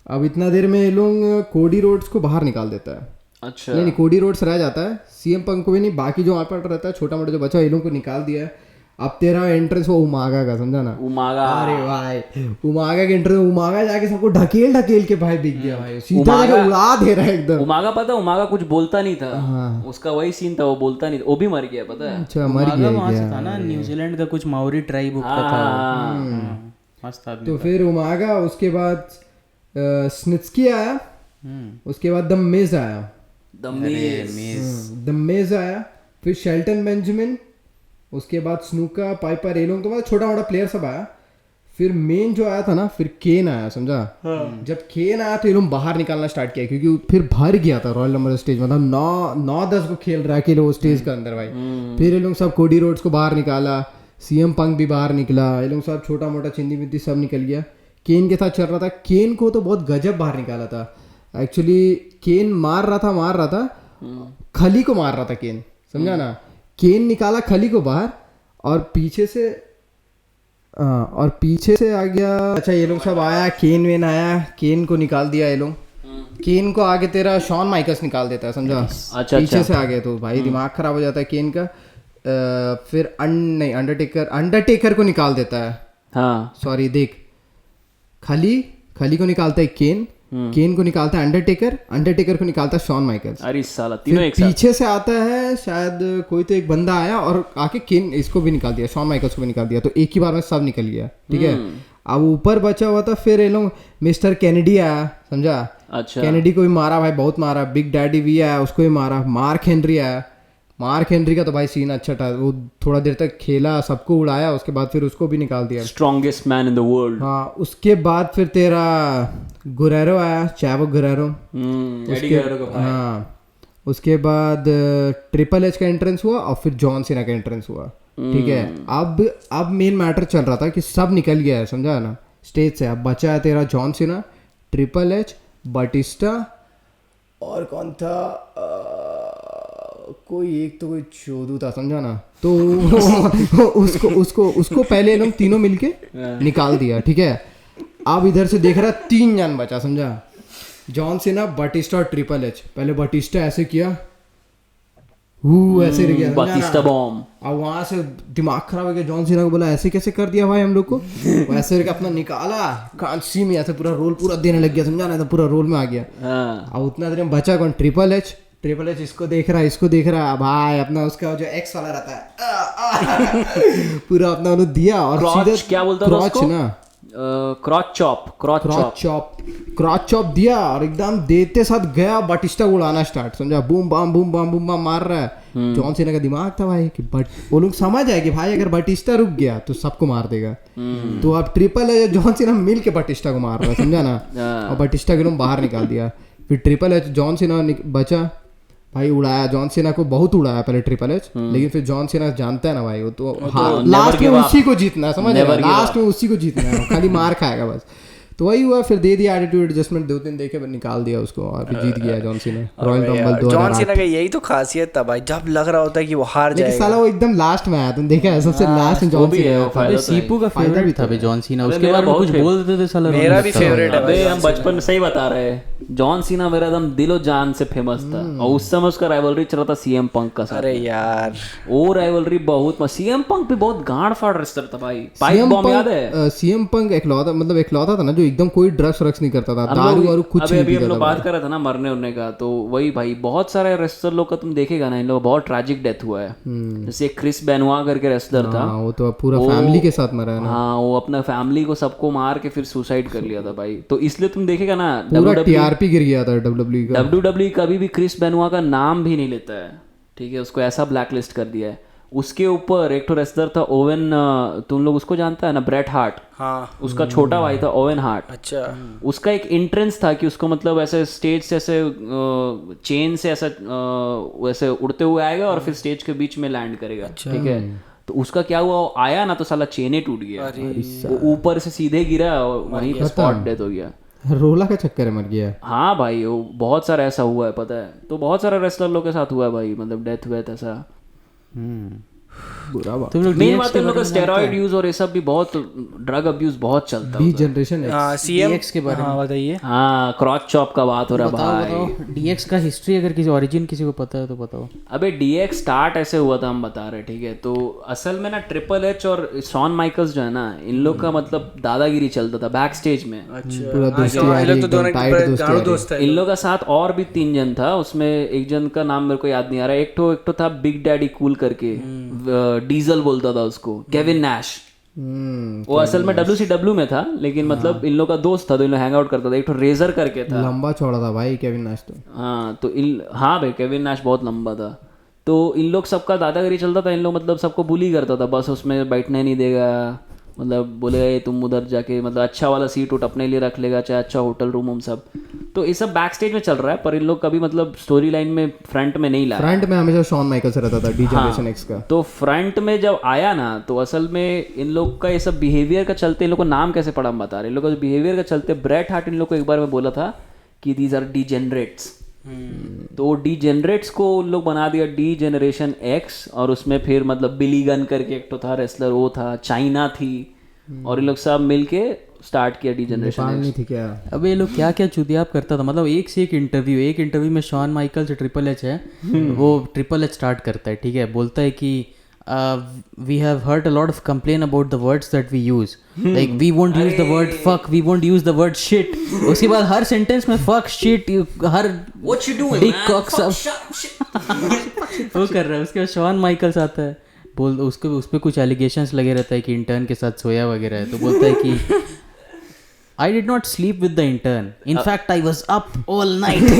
अब इतना देर में ये लोग कोडी रोड्स को बाहर निकाल देता है। अच्छा, नहीं कोडी रोड्स रह जाता है, सीएम पंक को भी नहीं, बाकी जो वहाँ पर रहता है छोटा मोटा जो बचा, ये लोग को निकाल दिया है। अब तेरा एंट्रेंस वो उमागा का, समझा ना, उमागा। अरे भाई उमागा के एंट्रेंस, उमागा जाके सबको ढकेल के भाई बिक गया भाई, सीधा जाके उड़ा दे रहा है एकदम। उमागा पता, उमागा कुछ बोलता नहीं था, उसका वही सीन था, वो बोलता नहीं था, वो भी मर गया, पता है। अच्छा, मर गया वहां से था ना, न्यूजीलैंड का कुछ माओरी ट्राइब का था, मस्त आदमी। तो फिर उमागा, उसके बाद स्नित्स्की आया, उसके बाद द मिज आया, द मिज आया, फिर शेल्टन बेंजामिन, उसके बाद स्नूका, पाइपर, ये लोग तो मतलब छोटा मोटा प्लेयर सब आया। फिर मेन जो आया था ना, फिर केन आया, समझा। जब केन आया तो ये लोग बाहर निकालना स्टार्ट किया, क्योंकि फिर भर गया था रॉयल नंबर स्टेज, मतलब 9-10 को खेल रहा है अकेले वो स्टेज के अंदर भाई। फिर ये लोग सब कोडी रोड्स को बाहर निकाला, सीएम पंक भी बाहर निकला, ये लोग सब छोटा मोटा चिंदी मिंदी सब निकल गया। केन के साथ चल रहा था, केन को तो बहुत गजब बाहर निकाला था एक्चुअली। केन मार रहा था, खली को मार रहा था केन, समझा ना। केन निकाला खली को बाहर, और पीछे से आ गया। अच्छा, ये लोग सब आया, केन वेन आया, केन को निकाल दिया ये लोग। केन को आगे तेरा शॉन माइकल्स निकाल देता है, समझा। पीछे से आ गए तो भाई दिमाग खराब हो जाता है केन का। फिर अंडरटेकर को निकाल देता है, हाँ सॉरी, देख, खली को निकालता है केन को निकालता है अंडरटेकर को निकालता है शॉन माइकल्स। अरे साला तीनों एक साथ। पीछे से आता है शायद कोई तो एक बंदा आया और आके केन इसको भी निकाल दिया, शॉन माइकल्स को भी निकाल दिया, तो एक ही बार में सब निकल गया, ठीक है। अब ऊपर बचा हुआ था, फिर ये लोग मिस्टर कैनेडी आया, समझा। अच्छा, कैनेडी को भी मारा भाई, बहुत मारा। बिग डैडी भी आया, उसको भी मारा। मार्क हेनरी आया, मार्क हेनरी का तो भाई सीन अच्छा था, वो थोड़ा देर तक खेला, सबको उड़ाया, उसके बाद फिर उसको भी निकाल दिया। Strongest man in the world. हाँ, उसके बाद फिर तेरा गुरेरो आया, चैवो गुरेरो। हाँ, उसके बाद ट्रिपल एच का एंट्रेंस हुआ, और फिर जॉन सीना का एंट्रेंस हुआ, ठीक है। अब मेन मैटर चल रहा था कि सब निकल गया है, समझा ना, स्टेज से। अब बचा है तेरा John Cena, triple H, Batista, और कौन था, कोई चोदू था, समझा ना। तो उसको पहले लोग तीनों मिलके निकाल दिया, ठीक है। अब इधर से देख रहा 3 जन बचा, समझा। जॉन सीना, बटिस्टा और ट्रिपल एच। पहले बटिस्टा ऐसे किया, ऐसे रह गया, बाटिस्टा बॉम्ब। अब वहां से दिमाग खराब हो गया, जॉन सीना को बोला ऐसे कैसे कर दिया भाई हम लोग को। वो ऐसे करके अपना निकाला, कांची में ऐसे पूरा रोल पूरा देने लग गया, समझा ना, तो पूरा रोल में आ गया। अब उतना देर में बचा कौन, ट्रिपल एच। ट्रिपल एच इसको देख रहा है, इसको देख रहा है भाई, अपना उसका जो एक्स वाला रहता है पूरा अपना उन्होंने दिया और सीधे क्या बोलता था उसको ना, क्रॉच चॉप दिया और एकदम देते साथ गया, बटिस्टा उड़ाना स्टार्ट, समझा। Boom bam boom bam boom bam मार रहा है। जॉन सीना का दिमाग था भाई कि वो लोग समझ आए कि भाई अगर बटिस्टा रुक गया तो सबको मार देगा। तो अब ट्रिपल एच जॉन सीना मिल के बटिस्टा को मार रहा है, समझा ना। और बटिस्टा के लोग बाहर निकाल दिया। फिर ट्रिपल एच जॉन सीना बचा भाई, उड़ाया जॉन सीना को, बहुत उड़ाया पहले ट्रिपल एच। लेकिन फिर जॉन सीना जानता है ना भाई, वो तो लास्ट में उसी को जीतना है, समझ रहे, लास्ट में उसी को जीतना है, खाली मार खाएगा बस। तो वही हुआ, फिर दे दिया एटीट्यूड एडजस्टमेंट, 2-3 देके निकाल दिया उसको और फिर जीत गया John Cena royal rumble 2008। John Cena का यही तो खासियत था भाई, जब लग रहा होता है कि वो हार जाएगा, लेकिन साला वो एकदम लास्ट में आया, तुम देखा है, सबसे लास्ट में जॉन सीना। सीपू का फेवरेट था भाई जॉन सीना, उसके बारे में कुछ बोल देते थे साला। मेरा भी फेवरेट है भाई, हम बचपन में सही बता रहे हैं, जॉन सीना मेरा एकदम दिलो जान से फेमस था। और उस समय उसका राइवलरी चल रहा था सीएम पंक का साथ। अरे यार वो राइवलरी बहुत सीएम पंक भी बहुत गांड फाड़ रेसलर था भाई। पाइप बॉम्ब याद है? सीएम पंक इकलौता था ना जो एकदम कोई ड्रग्स नहीं करता था, दारू वारू कुछ नहीं पीता था। अभी हम लोग बात कर रहे थे ना मरने उड़ने का, तो वही भाई बहुत सारे रेसलर लोग का तुम देखेगा ना, इन लोग बहुत ट्रैजिक डेथ हुआ है। जैसे क्रिस बेनवा करके रेसलर था, वो तो पूरा फैमिली के साथ मरा है ना। हाँ, वो अपना फैमिली को सबको मार के फिर सुसाइड कर लिया था भाई। तो इसलिए तुम देखेगा ना, पूरा टीआरपी गिर गया था WWE कभी भी क्रिस बेनवा का नाम भी नहीं लेता है, ठीक है, उसको ऐसा ब्लैकलिस्ट कर दिया है। उसके ऊपर एक तो रेसलर था ओवेन, तुम लोग उसको जानता है ना, ब्रेट हार्ट। हाँ, उसका छोटा भाई था ओवेन हार्ट। अच्छा, उसका एक एंट्रेंस था कि उसको मतलब ऐसे स्टेज से ऐसे चेन से ऐसा वैसे उड़ते हुए आएगा और फिर स्टेज के बीच में लैंड करेगा, ठीक है। तो उसका क्या हुआ, आया ना तो साला चेने टूट गया, ऊपर से सीधे गिरा और वहीं पे स्पॉट डेथ हो गया। रोला का चक्कर में मर गया। हाँ भाई, वो बहुत सारा ऐसा हुआ है, पता है। तो बहुत सारे रेसलर लोग के साथ हुआ है भाई, मतलब डेथ हुआ है ऐसा। बुरा बात। मेन बात है लोग का स्टेरॉइड यूज और ये सब भी बहुत, ड्रग अब्यूज बहुत चलता है। जनरेशन डीएक्स के बारे में बताइए। हाँ, क्रॉच चॉप का बात हो रहा भाई। डीएक्स का हिस्ट्री अगर किसी ओरिजिन किसी को पता है तो बताओ। अबे डीएक्स स्टार्ट ऐसे हुआ था, हम बता रहे, ठीक है। तो असल में ना ट्रिपल एच और शॉन माइकल्स जो है ना, इन लोग का मतलब दादागिरी चलता था बैक स्टेज में। इन लोग का साथ और भी 3 जन था, उसमें एक जन का नाम मेरे को याद नहीं आ रहा। एक तो था बिग डैडी कूल करके, डीजल बोलता था उसको, केविन नैश। वो असल में WCW में था, लेकिन मतलब इन लोग का दोस्त था तो इन लोग हैंग आउट करता था। एक तो रेजर करके था, लंबा चौड़ा था भाई केविन नैश तो। हाँ, तो हाँ भाई, केविन नैश बहुत लंबा था। तो इन लोग सबका दादागिरी चलता था। इन लोग मतलब सबको बुली करता था, बस उसमें बैठने नहीं देगा, मतलब बोलेगा तुम उधर जाके मतलब अच्छा वाला सीट उठ अपने लिए रख लेगा, चाहे अच्छा होटल रूम हम सब। तो ये सब बैक स्टेज में चल रहा है, पर इन लोग कभी मतलब स्टोरी लाइन में फ्रंट में नहीं लाया। फ्रंट में हमेशा शॉन माइकल्स रहता था डी जनरेशन एक्स का। तो फ्रंट में जब आया ना, तो असल में इन लोग का ये सब बिहेवियर का चलते, इन लोग को नाम कैसे पड़ा हम बता रहे, इन लोग का बिहेवियर का चलते ब्रेट हार्ट इन लोग को एक बार में बोला था कि दीज आर डीजेनरेट्स। तो डीजेनरेट्स को उन लोग बना दिया डी जनरेशन एक्स। और उसमें फिर मतलब बिली गन करके एक तो था रेसलर, वो था, चाइना थी, और इन लोग सब मिलके स्टार्ट किया डी जनरेशन नहीं थी क्या। अब ये लोग क्या क्या चुतियाप करता था, मतलब एक से एक इंटरव्यू में शॉन माइकल से ट्रिपल एच है, वो ट्रिपल एच स्टार्ट करता है, ठीक है, बोलता है कि we have heard a lot of complain about the words that we use, like we won't use the word fuck, we won't use the word shit. उसके बाद हर सेंटेंस में फक, शिट, हर what you doing big cock सब वो कर रहा है। उसके बाद शॉन माइकल्स आता है, बोल उसके उस पर कुछ एलिगेशंस लगे रहता है कि इंटर्न के साथ सोया वगैरह है। तो बोलता है कि I did not sleep with the intern. In fact, I was up all night.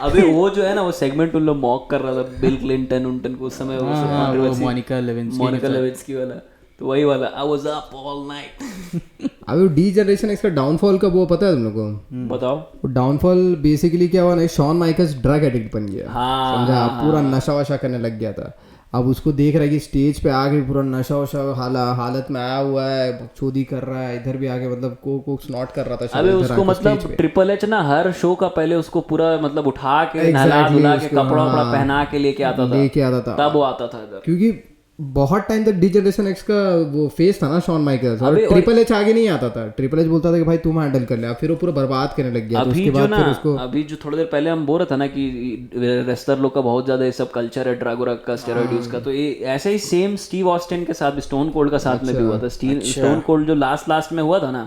अबे वो जो है ना, वो सेगमेंट उन लोग मॉक कर रहा था बिल क्लिंटन उनटन को उस समय, वो मोनिका लेविंस्की वाला, तो वही वाला I was up all night। अभी डी जनरेशन एक्स का डाउनफॉल का वो पता है तुम लोग को? बताओ। वो डाउनफॉल बेसिकली क्या हुआ ना, शॉन माइकल्स ड्रग एडिक्ट बन गया, समझा, पूरा नशा वशा करने लग गया था। अब उसको देख रहा है कि स्टेज पे आके पूरा नशा वशा हालत में आया हुआ है, चोरी कर रहा है, इधर भी आके मतलब को स्नॉट कर रहा था। अबे उसको मतलब ट्रिपल एच ना हर शो का पहले उसको पूरा मतलब उठा के नहला धुला के कपड़ा वपड़ा पहना के लेके आता था, तब वो आता था इधर। क्योंकि बहुत टाइम तक डी जनरेशन एक्स का वो फेस था ना शॉन माइकल्स, और ट्रिपल एच आगे नहीं आता था, ट्रिपल एच बोलता था कि भाई तुम हैंडल कर ले, अब फिर वो पूरा बर्बाद करने लग गया। तो उसके बाद फिर उसको अभी जो थोड़ी देर पहले हम बोल रहे थे ना कि रेसलर लोग का बहुत ज्यादा ये सब कल्चर है, ड्रग व्रग का, स्टेरॉइड यूज का, तो ये ऐसे ही सेम स्टीव ऑस्टिन के साथ, स्टोन कोल्ड का साथ में भी हुआ था। स्टोन कोल्ड जो लास्ट में हुआ था ना,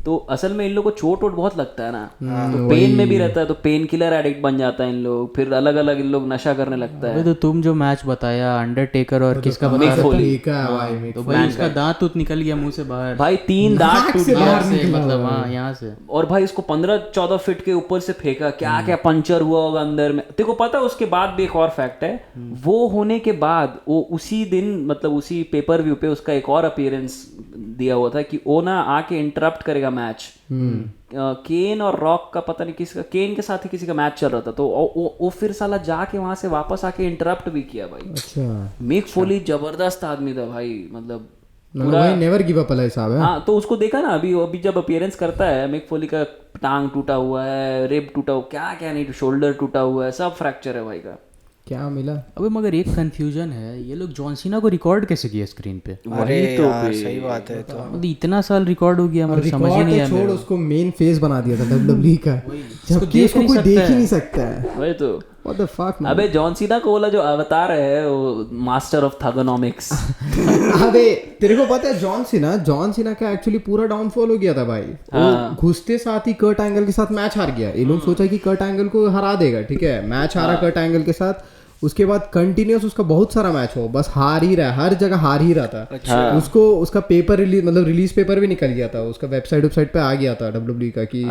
तो असल में इन लोग को चोट वोट बहुत लगता है ना, तो पेन में भी रहता है, तो पेन किलर एडिक्ट बन जाता है इन लोग, फिर अलग अलग इन लोग नशा करने लगता है। तो तुम जो मैच बताया अंडरटेकर और किसका बता रहे थे, तो भाई उसका दांत उत निकल गया मुंह से बाहर, भाई 3 दांत टूट गया, मतलब हाँ यहाँ से, और भाई उसको 15-14 फीट के ऊपर से फेंका, क्या क्या पंचर हुआ होगा अंदर में। तेरे को पता है उसके बाद भी एक और फैक्ट है, वो होने के बाद वो उसी दिन मतलब उसी पेपर व्यू पे उसका एक और अपीयरेंस दिया हुआ था कि वो ना आके इंटरप्ट करेगा मैच। केन और रॉक का पता नहीं किसका, केन के साथ ही किसी का मैच चल रहा था, तो वो फिर साला जाके वहां से वापस आके इंटरप्ट भी किया भाई। अच्छा, मिक फोली जबरदस्त आदमी था भाई, मतलब पूरा नेवर गिव अप वाला हिसाब है। हाँ, तो उसको देखा ना अभी जब अपीयरेंस करता है, मिक फोली का टांग टूटा हुआ है, रिब टूटा हुआ, क्या क्या नहीं, शोल्डर टूटा हुआ है, सब फ्रैक्चर है भाई का। क्या मिला? अबे मगर एक कंफ्यूजन है, ये लोग जॉन सीना को रिकॉर्ड कैसे किया स्क्रीन पे? वही तो सही बात है, तो मतलब इतना साल रिकॉर्ड हो गया, मतलब समझ ही नहीं आया। छोड़, उसको मेन फेस बना दिया था डब्ल्यूडब्ल्यूई का, जबकि उसको कोई देख ही नहीं सकता है। वही तो What the fuck, man? अबे जॉन सीना को बोला जो अवतार है वो मास्टर ऑफ थगोनॉमिक्स। अबे तेरे को पता है जॉन सीना का एक्चुअली पूरा डाउनफॉल हो गया था भाई। वो घुसते साथ ही कर्ट एंगल के साथ मैच हार गया। ये लोग सोचा कि कर्ट एंगल को हरा देगा, ठीक है, मैच हारा कर्ट एंगल के साथ। उसके बाद कंटिन्यूस उसका बहुत सारा मैच हो, बस हार ही रहा, हर जगह हार ही रहा था। अच्छा। उसको उसका पेपर रिलीज मतलब रिलीज पेपर भी निकल गया था, उसका वेबसाइट पे आ गया था डब्ल्यूडब्ल्यूई का कि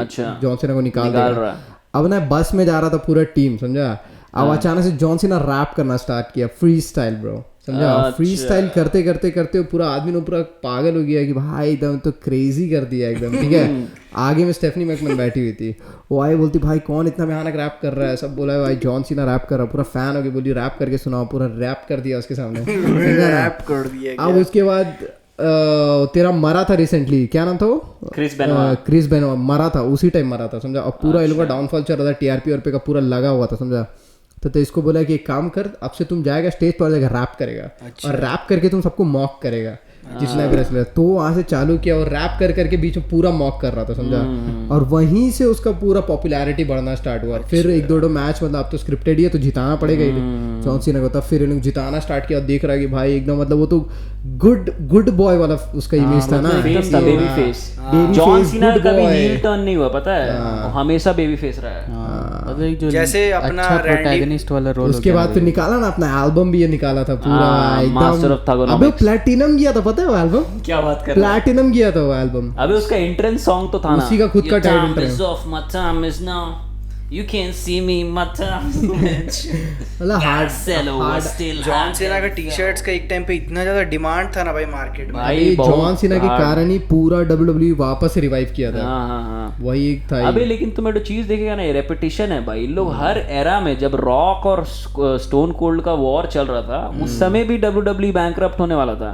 जॉन सीना को निकाल देगा। अब ना बस में जा रहा था पूरा टीम, समझा, अब अचानक से जॉन सीना रैप करना स्टार्ट किया, फ्री स्टाइल ब्रो, समझा। फ्री स्टाइल करते करते करते पूरा आदमी ने पूरा पागल हो गया कि भाई एकदम तो क्रेजी कर दिया एकदम, ठीक है। आगे में स्टेफनी मैकमैन बैठी हुई थी, वो आई बोलती भाई कौन इतना भयानक रैप कर रहा है, सब बोला है भाई जॉन सीना रैप कर रहा है, पूरा फैन हो गया, बोली रैप करके सुनाओ, पूरा रैप कर दिया उसके सामने, रैप कर दिया। अब उसके बाद तेरा मरा था रिसेंटली, क्या नाम था वो, क्रिस बेनोआ मरा था, उसी टाइम मरा था, समझा। अब पूरा इन लोगों का डाउनफॉल चल रहा था, टीआरपी और पे का पूरा लगा हुआ था, समझा। तो इसको बोला कि एक काम कर, अब से तुम जाएगा स्टेज पर जाएगा रैप करेगा, और रैप करके तुम सबको मॉक करेगा जितना भी रेसलर। तो वहां से चालू किया और रैप कर करके बीच में पूरा मॉक कर रहा था, समझा। और वहीं से उसका पूरा पॉपुलैरिटी बढ़ना स्टार्ट हुआ। फिर एक दो मैच, मतलब अब तो स्क्रिप्टेड ही है तो जिताना पड़ेगा ही जॉन सीना को। तब फिर इन्होंने जिताना स्टार्ट किया, देख रहा है कि भाई एकदम मतलब वो तो गुड बॉय वाला उसका इमेज था ना, बेबी फेस। जॉन सीना कभी हील टर्न नहीं हुआ, पता है, हमेशा बेबी फेस रहा है, जैसे अपना प्रोटैगनिस्ट वाला रोल। उसके बाद फिर निकाला ना अपना एल्बम भी, ये निकाला था पूरा एकदम मास्टर ऑफ थगोनॉमिक्स। अबे प्लैटिनम गया था, पता है वो एल्बम, क्या बात कर, प्लैटिनम गया था वो एल्बम। अबे उसका एंट्रेंस सॉन्ग तो था ना, उसी का खुद का title track, of my time is now, You can't see me, mata. मतलब हार्ड still जॉन सीना का टी-शर्ट्स का एक टाइम पे इतना ज्यादा डिमांड था ना भाई मार्केट में। भाई जॉन सीना के कारण ही पूरा WWE वापस रिवाइव किया था। हाँ। वही एक था। अबे लेकिन तुम एक चीज देखेगा ना, रेपिटेशन है भाई। लोग हर एरा में, जब रॉक और स्टोन कोल्ड का वॉर चल रहा था, उस समय भी WWE बैंकरप्ट होने वाला था।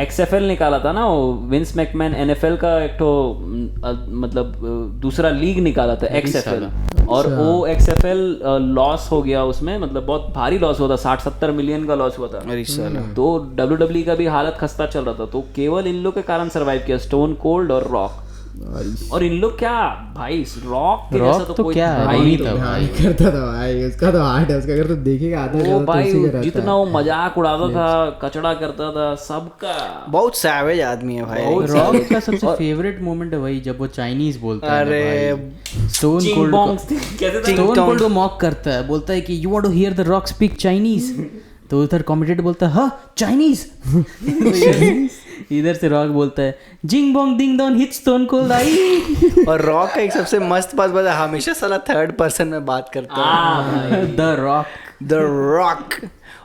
XFL निकाला था ना वो विंस मैकमैन, NFL का एक तो मतलब दूसरा लीग निकाला था XFL, और वो XFL लॉस हो गया उसमें, मतलब बहुत भारी लॉस हुआ था, 60-70 मिलियन का लॉस हुआ था। तो WWE का भी हालत खस्ता चल रहा था, तो केवल इन लोग के कारण सर्वाइव किया, स्टोन कोल्ड और रॉक। और इन लोग क्या भाई, रॉक के जैसा तो कोई भाई नहीं था भाई, करता था भाई, उसका तो हार्ट है, उसका अगर तो देखेगा आधा वो भाई जितना वो मजाक उड़ाता था, कचड़ा करता था सबका, बहुत सैवेज आदमी है भाई। रॉक का सबसे फेवरेट मोमेंट है वही जब वो चाइनीज बोलता है। अरे स्टोन कोल्ड को मॉक करता है, बोलता है कि you want to hear the Rock speak Chinese, तो उधर कमेंटेटर बोलता है हाँ चाइनीज, इधर से रॉक बोलता है जिंग बोंग ding dong hit Stone Cold आई। और रॉक का एक सबसे मस्त बात बता, हमेशा साला थर्ड पर्सन में बात करता है, द रॉक।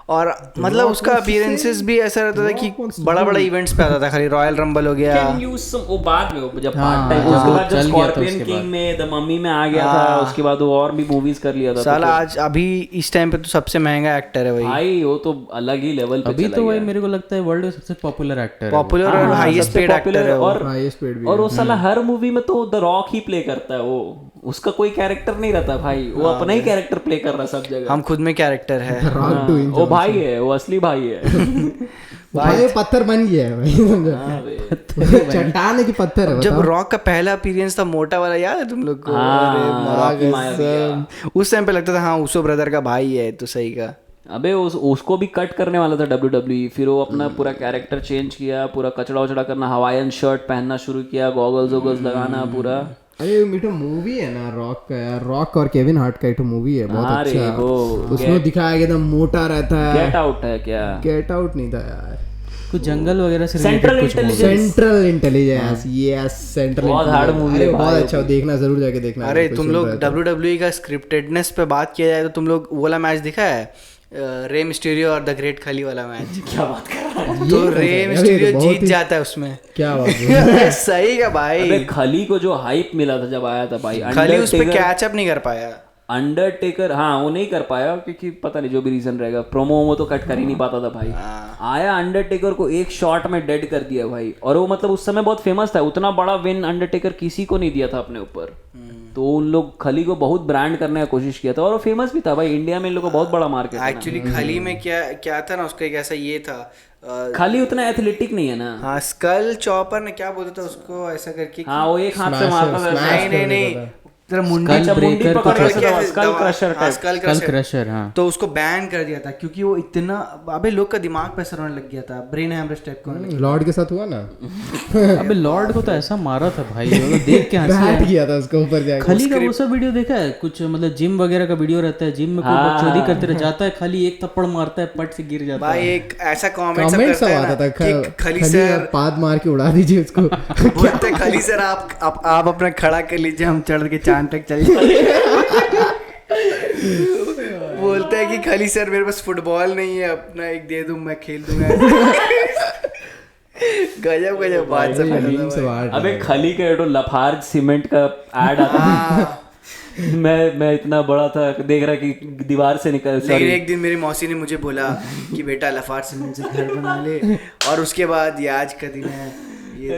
और मतलब उसका अपीयरेंसेस भी ऐसा रहता था कि बड़ा बड़ा इवेंट्स पे आता था, खाली रॉयल रंबल हो गया, वो बाद में जब पार्ट टाइम, उसके बाद जब स्कॉर्पियन किंग में, द मम्मी में आ गया था, उसके बाद वो और भी मूवीज कर लिया था। साला आज अभी इस टाइम पे तो सबसे महंगा एक्टर है भाई, वो तो अलग ही लेवल पे अभी तो भाई मेरे को लगता है वर्ल्ड में सबसे पॉपुलर एक्टर है, पॉपुलर और हाईएस्ट पेड एक्टर है, और वो साला हर मूवी में तो द रॉक ही प्ले करता है वो, उसका कोई कैरेक्टर नहीं रहता भाई, वो अपना ही कैरेक्टर प्ले कर रहा है सब जगह। हम खुद में कैरेक्टर है। वो भाई है, वो असली भाई है। भाई पत्थर बन गया है भाई, समझा? चट्टान है कि पत्थर है? जब रॉक का पहला अपीयरेंस था मोटा वाला, याद है तुम लोग को? अरे उस टाइम पे लगता था हाँ उसो ब्रदर का भाई है, तो सही का। अबे उसको भी कट करने वाला था WWE, फिर वो अपना पूरा कैरेक्टर चेंज किया, पूरा कचड़ा वचड़ा करना, हवाईयन शर्ट पहनना शुरू किया, गॉगल्स वॉगल्स लगाना पूरा। अरे मीठो मूवी है ना रॉक का यार, रॉक और केविन हार्ट का एक मूवी है बहुत अच्छा, उसमें दिखाया गया एकदम मोटा रहता है। गेट आउट है क्या? गेट आउट नहीं था यार, कुछ जंगल वगैरह से सेंट्रल इंटेलिजेंस, यस सेंट्रल। बहुत हार्ड मूवी है, बहुत अच्छा, देखना जरूर जाके देखना। अरे तुम लोग WWE का स्क्रिप्टेडनेस पे बात किया जाए तो तुम लोग वो वाला मैच दिखा है, रे मिस्टीरियो और द ग्रेट खली वाला मैच? क्या बात कर रहा है? तो रे मिस्टीरियो जीत जाता है उसमें। क्या बात सही का भाई। अबे खली को जो हाइप मिला था जब आया था भाई, खली उस पे कैच अप नहीं कर पाया। अंडरटेकर हाँ वो नहीं कर पाया क्योंकि पता नहीं जो भी रीजन रहेगा, प्रोमो तो कट कर ही नहीं पाता था भाई। आया अंडरटेकर को एक शॉट में डेड कर दिया भाई, और वो मतलब उस समय बहुत फेमस था, उतना बड़ा विन अंडरटेकर किसी को नहीं दिया था अपने ऊपर। तो उन लोग खली को बहुत ब्रांड करने का कोशिश किया था, और वो फेमस भी था भाई, इंडिया में इन लोग को बहुत बड़ा मार्केट है। एक्चुअली खली में क्या था ना, उसका एक ऐसा ये था, खली उतना एथलेटिक नहीं है ना। हाँ स्कल चॉपर ने क्या बोलता था उसको ऐसा करके, हाँ वो एक हाथ से मारता था। नहीं तेरा मुंडी स्कल क्रशर, हाँ। तो उसको बैन कर दिया था क्योंकि वो इतना, अबे लोग का दिमाग पे असर होने लग गया था, ब्रेन हैमरेज टाइप का। लॉर्ड के साथ हुआ ना? अबे लॉर्ड को तो ऐसा मारा था भाई, वो देख के बैठ गया था उसके ऊपर जाके। खली का वो सब वीडियो देखा है कुछ, मतलब जिम वगैरह का वीडियो रहता है, जिम में कोई बकचोदी करते रह जाता है, खाली एक थप्पड़ मारता है, पट से गिर जाता है। भाई एक ऐसा कमेंट सब आता था कि खली सर पाद मार के उड़ा दीजिए उसको। बोलते खली सर आप अपना खड़ा कर लीजिए, हम चढ़ के चांद तक चल जाए। बोलते हैं कि खली सर मेरे पास फुटबॉल नहीं है, अपना एक दे दूं मैं खेल दूंगा। गजब बात सब। अबे खली का तो लफार्ज सीमेंट का ऐड आता था। मैं इतना बड़ा था देख रहा कि दीवार से निकल। लेकिन एक दिन मेरी मौसी ने मुझे बोला कि बेटा लफार्ज सीमेंट से घर बना ले, और उसके बाद ये आज का दिन है, ये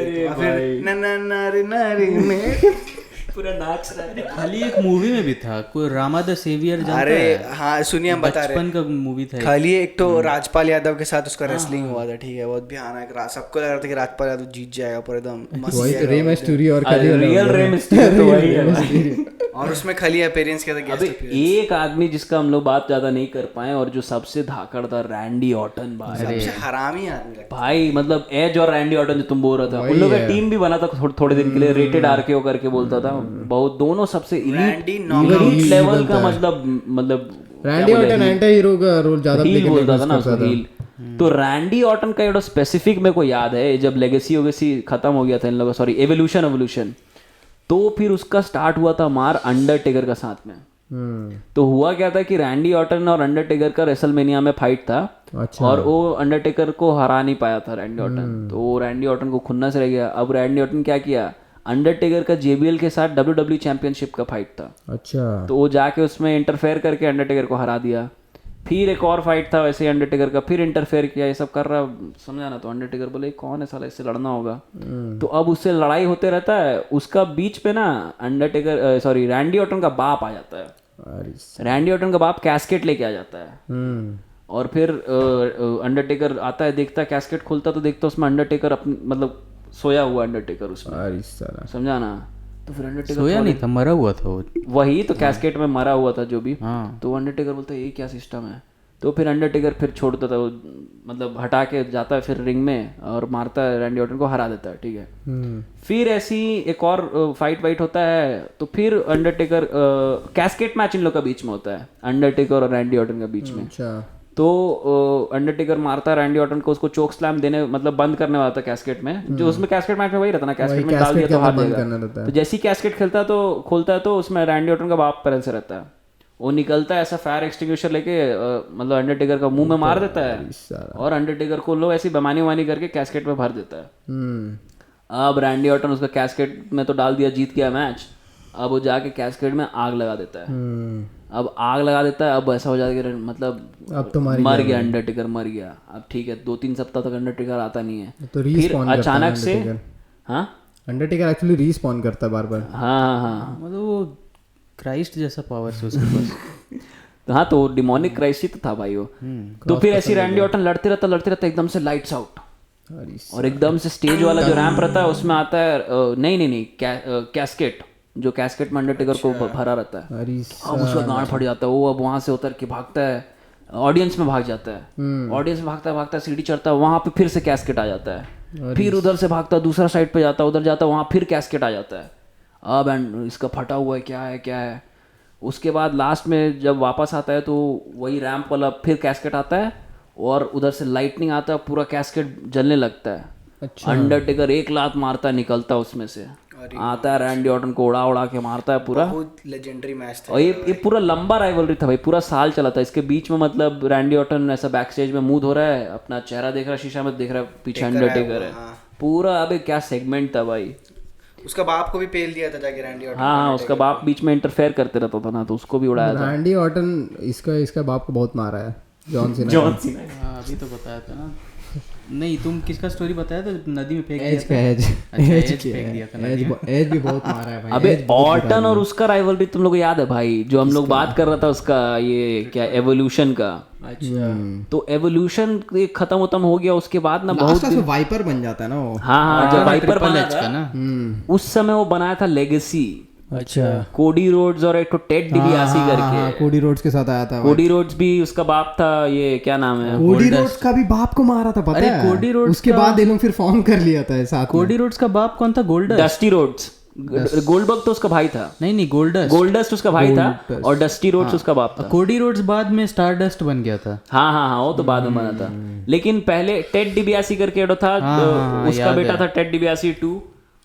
पूरा नाच रहा है। खाली एक मूवी में भी था कोई, रामा द सेवियर जानते हैं? अरे हाँ सुनिए हम बता रहे हैं, बचपन का मूवी था खाली एक तो राजपाल यादव के साथ उसका रेसलिंग हुआ था, ठीक है, बहुत भयानक। सबको लग रहा था कि राजपाल यादव जीत जाएगा पूरा एकदम मस्त। वही तो रे मिस्टीरियो और रियल रे मिस्टीरियो तो वही है। और उसमें खाली अपीयरेंस किया था गेस्ट अपीयरेंस। एक आदमी जिसका हम लोग बात ज्यादा नहीं कर पाए और जो सबसे धाकड़ था, रैंडी ऑर्टन भाई। सबसे हरामी आदमी भाई, मतलब एज और रैंडी ऑर्टन जो तुम बोल रहा था, उन लोगों का टीम भी बना था थोड़े दिन के लिए, रेटेड आरकेओ करके बोलता था। बहुत दोनों सबसे एलीट लेवल का, मतलब रैंडी ऑर्टन एंटी हीरो का रोल ज्यादा प्ले बोलता था ना उसको, हील। तो रैंडी ऑर्टन का एक स्पेसिफिक मेरे को याद है, जब लेगेसी खत्म हो गया था इन लोगों, सॉरी एवोल्यूशन, तो फिर उसका स्टार्ट हुआ था मार अंडरटेकर का साथ में। तो हुआ क्या था कि रैंडी ऑर्टन और अंडरटेकर का रेसलमेनिया में फाइट था। अच्छा। और वो अंडरटेकर को हरा नहीं पाया था रैंडी ऑर्टन, तो रैंडी ऑर्टन को खुन्नस रह गया। अब रैंडी ऑर्टन क्या किया, अंडरटेकर का JBL के साथ WWE चैंपियनशिप का फाइट था। अच्छा। तो वो जाके उसमें इंटरफेयर करके अंडरटेकर को हरा दिया। फिर एक और फाइट था वैसे अंडरटेकर का, फिर इंटरफेयर किया, ये सब कर रहा, समझा ना। तो अंडरटेकर बोले कौन है साला, इससे लड़ना होगा। तो अब उससे लड़ाई होते रहता है, उसका बीच पे ना रैंडी ऑर्टन का बाप आ जाता है। रैंडी ऑर्टन का बाप कैस्केट लेके आ जाता है, और फिर अंडरटेकर आता है, देखता है कैस्केट खुलता, तो देखता उसमें अंडरटेकर मतलब सोया हुआ अंडरटेकर उसमें, समझा ना। तो फिर अंडरटेकर सोया नहीं था, मरा हुआ था वो। वही तो कैस्केट में मरा हुआ था जो भी। तो अंडरटेकर बोलता है ये क्या सिस्टम है। तो फिर अंडरटेकर फिर छोड़ता था, मतलब हटा के जाता है फिर रिंग में और मारता है, रैंडी ऑर्टन को हरा देता है, ठीक है। फिर ऐसी एक और फाइट होता है, तो फिर अंडरटेकर कैस्केट मैच इन लोग का बीच में होता है, अंडरटेकर और रैंडी ऑर्टन के बीच में। तो अंडरटेकर मारता है रैंडी ऑर्टन को, उसको चोक स्लैम देने मतलब बंद करने वाला था कैस्केट में, जो उसमें कैस्केट मैच में वही रहता ना, कैस्केट में डाल दिया तो हाथ देगा। तो जैसे ही कैस्केट खोलता है तो उसमें रैंडी ऑर्टन का बाप पैरल से रहता है, वो निकलता है ऐसा फायर एक्सटिंग्विशर लेके, मतलब अंडरटेकर का मुंह में मार देता है, और अंडरटेकर को लो ऐसी बेमानी करके कैस्केट में भर देता है। अब रैंडी ऑर्टन उसका कैस्केट में तो डाल दिया, जीत गया मैच। अब वो जाके कैस्केट में आग लगा देता है। अब आग लगा देता है, अब ऐसा हो जाता है मतलब अब तो मर गया अंडरटेकर, मर गया। अब ठीक है, 2-3 सप्ताह तक अंडरटेकर आता नहीं है, तो फिर अचानक से हाँ अंडरटेकर एक्चुअली रीस्पॉन करता है बार-बार। हाँ, मतलब वो क्राइस्ट जैसा पावर है उसके पास। हाँ तो डिमोनिक क्राइस्ट ही तो था भाई वो। तो फिर ऐसी रैंडी ऑर्टन लड़ते रहता एकदम से लाइट्स आउट, और एकदम से स्टेज वाला जो रैंप रहता है उसमें आता है नहीं कैस्केट, जो कैस्केट में अंडरटेकर को भरा रहता है। अब उसका गांड फट जाता है, वो अब वहां से उतर के भागता है, ऑडियंस में भाग जाता है, ऑडियंस में भागता सीढ़ी चढ़ता है, वहां पे फिर से कैस्केट आ जाता है, फिर उधर से भागता है दूसरा साइड पे जाता है, उधर जाता है, वहां फिर कैस्केट आ जाता है। अब एंड इसका फटा हुआ है, क्या है। उसके बाद लास्ट में जब वापस आता है तो वही रैंप वाला फिर कैस्केट आता है, और उधर से लाइटनिंग आता है, पूरा कैस्केट जलने लगता है। अच्छा। अंडरटेकर एक लात मारता है, निकलता है उसमें से, आता है रैंडी ऑर्टन को उड़ा के मारता है पूरा। बहुत लेजेंडरी मैच था। और ये पूरा लंबा राइवलरी था भाई, पूरा साल चला था। इसके बीच में मतलब रैंडी ऑर्टन ऐसा बैक स्टेज में मुंह धो रहा है, अपना चेहरा देख रहा है शीशा में, देख रहा है पीछे अंडरटेकर है पूरा। अबे क्या सेगमेंट था भाई। उसका बाप को भी पेल दिया था जाके रैंडी ऑर्टन। हाँ उसका बाप बीच में इंटरफेयर करते रहता था ना, तो उसको भी उड़ाया था। रैंडी ऑर्टन इसका बाप को बहुत मारा है, जॉन सीना। हाँ अभी तो बताया था ना। नहीं तुम किसका स्टोरी बताया था? नदी में फेंक दिया था। एज फेंक दिया था। एज भी बहुत मारा है भाई। अबे ऑर्टन और उसका राइवलरी तुम लोग को याद है भाई, जो हम लोग बात कर रहा था उसका, ये क्या एवोल्यूशन का। अच्छा तो एवोल्यूशन खत्म हो गया, उसके बाद ना बहुत वाइपर बन जाता है ना वो। हाँ जब वाइपर बना था ना, उस समय वो बनाया था लेगेसी। अच्छा कोडी रोड्स और एक तो टेड डिबियासी करके। कोडी रोड्स के साथ आया था। कोडी रोड्स भी उसका बाप था, ये क्या नाम है, कोडी रोड्स का भी बाप को मारा था, पता है? कोडी रोड्स उसके बाद ये लोग फिर फॉर्म कर लिया था साथ में। कोडी रोड्स का बाप कौन था? Dusty roads. गोल्डबर्ग तो उसका भाई था। नहीं गोल्डस्ट उसका भाई था, और डस्टी रोड्स उसका बाप था। कोडी रोड्स बाद में स्टारडस्ट बन गया था। हाँ वो तो बाद में बना था, लेकिन पहले टेड डिबियासी करके था, उसका बेटा था टेड डिबियासी 2।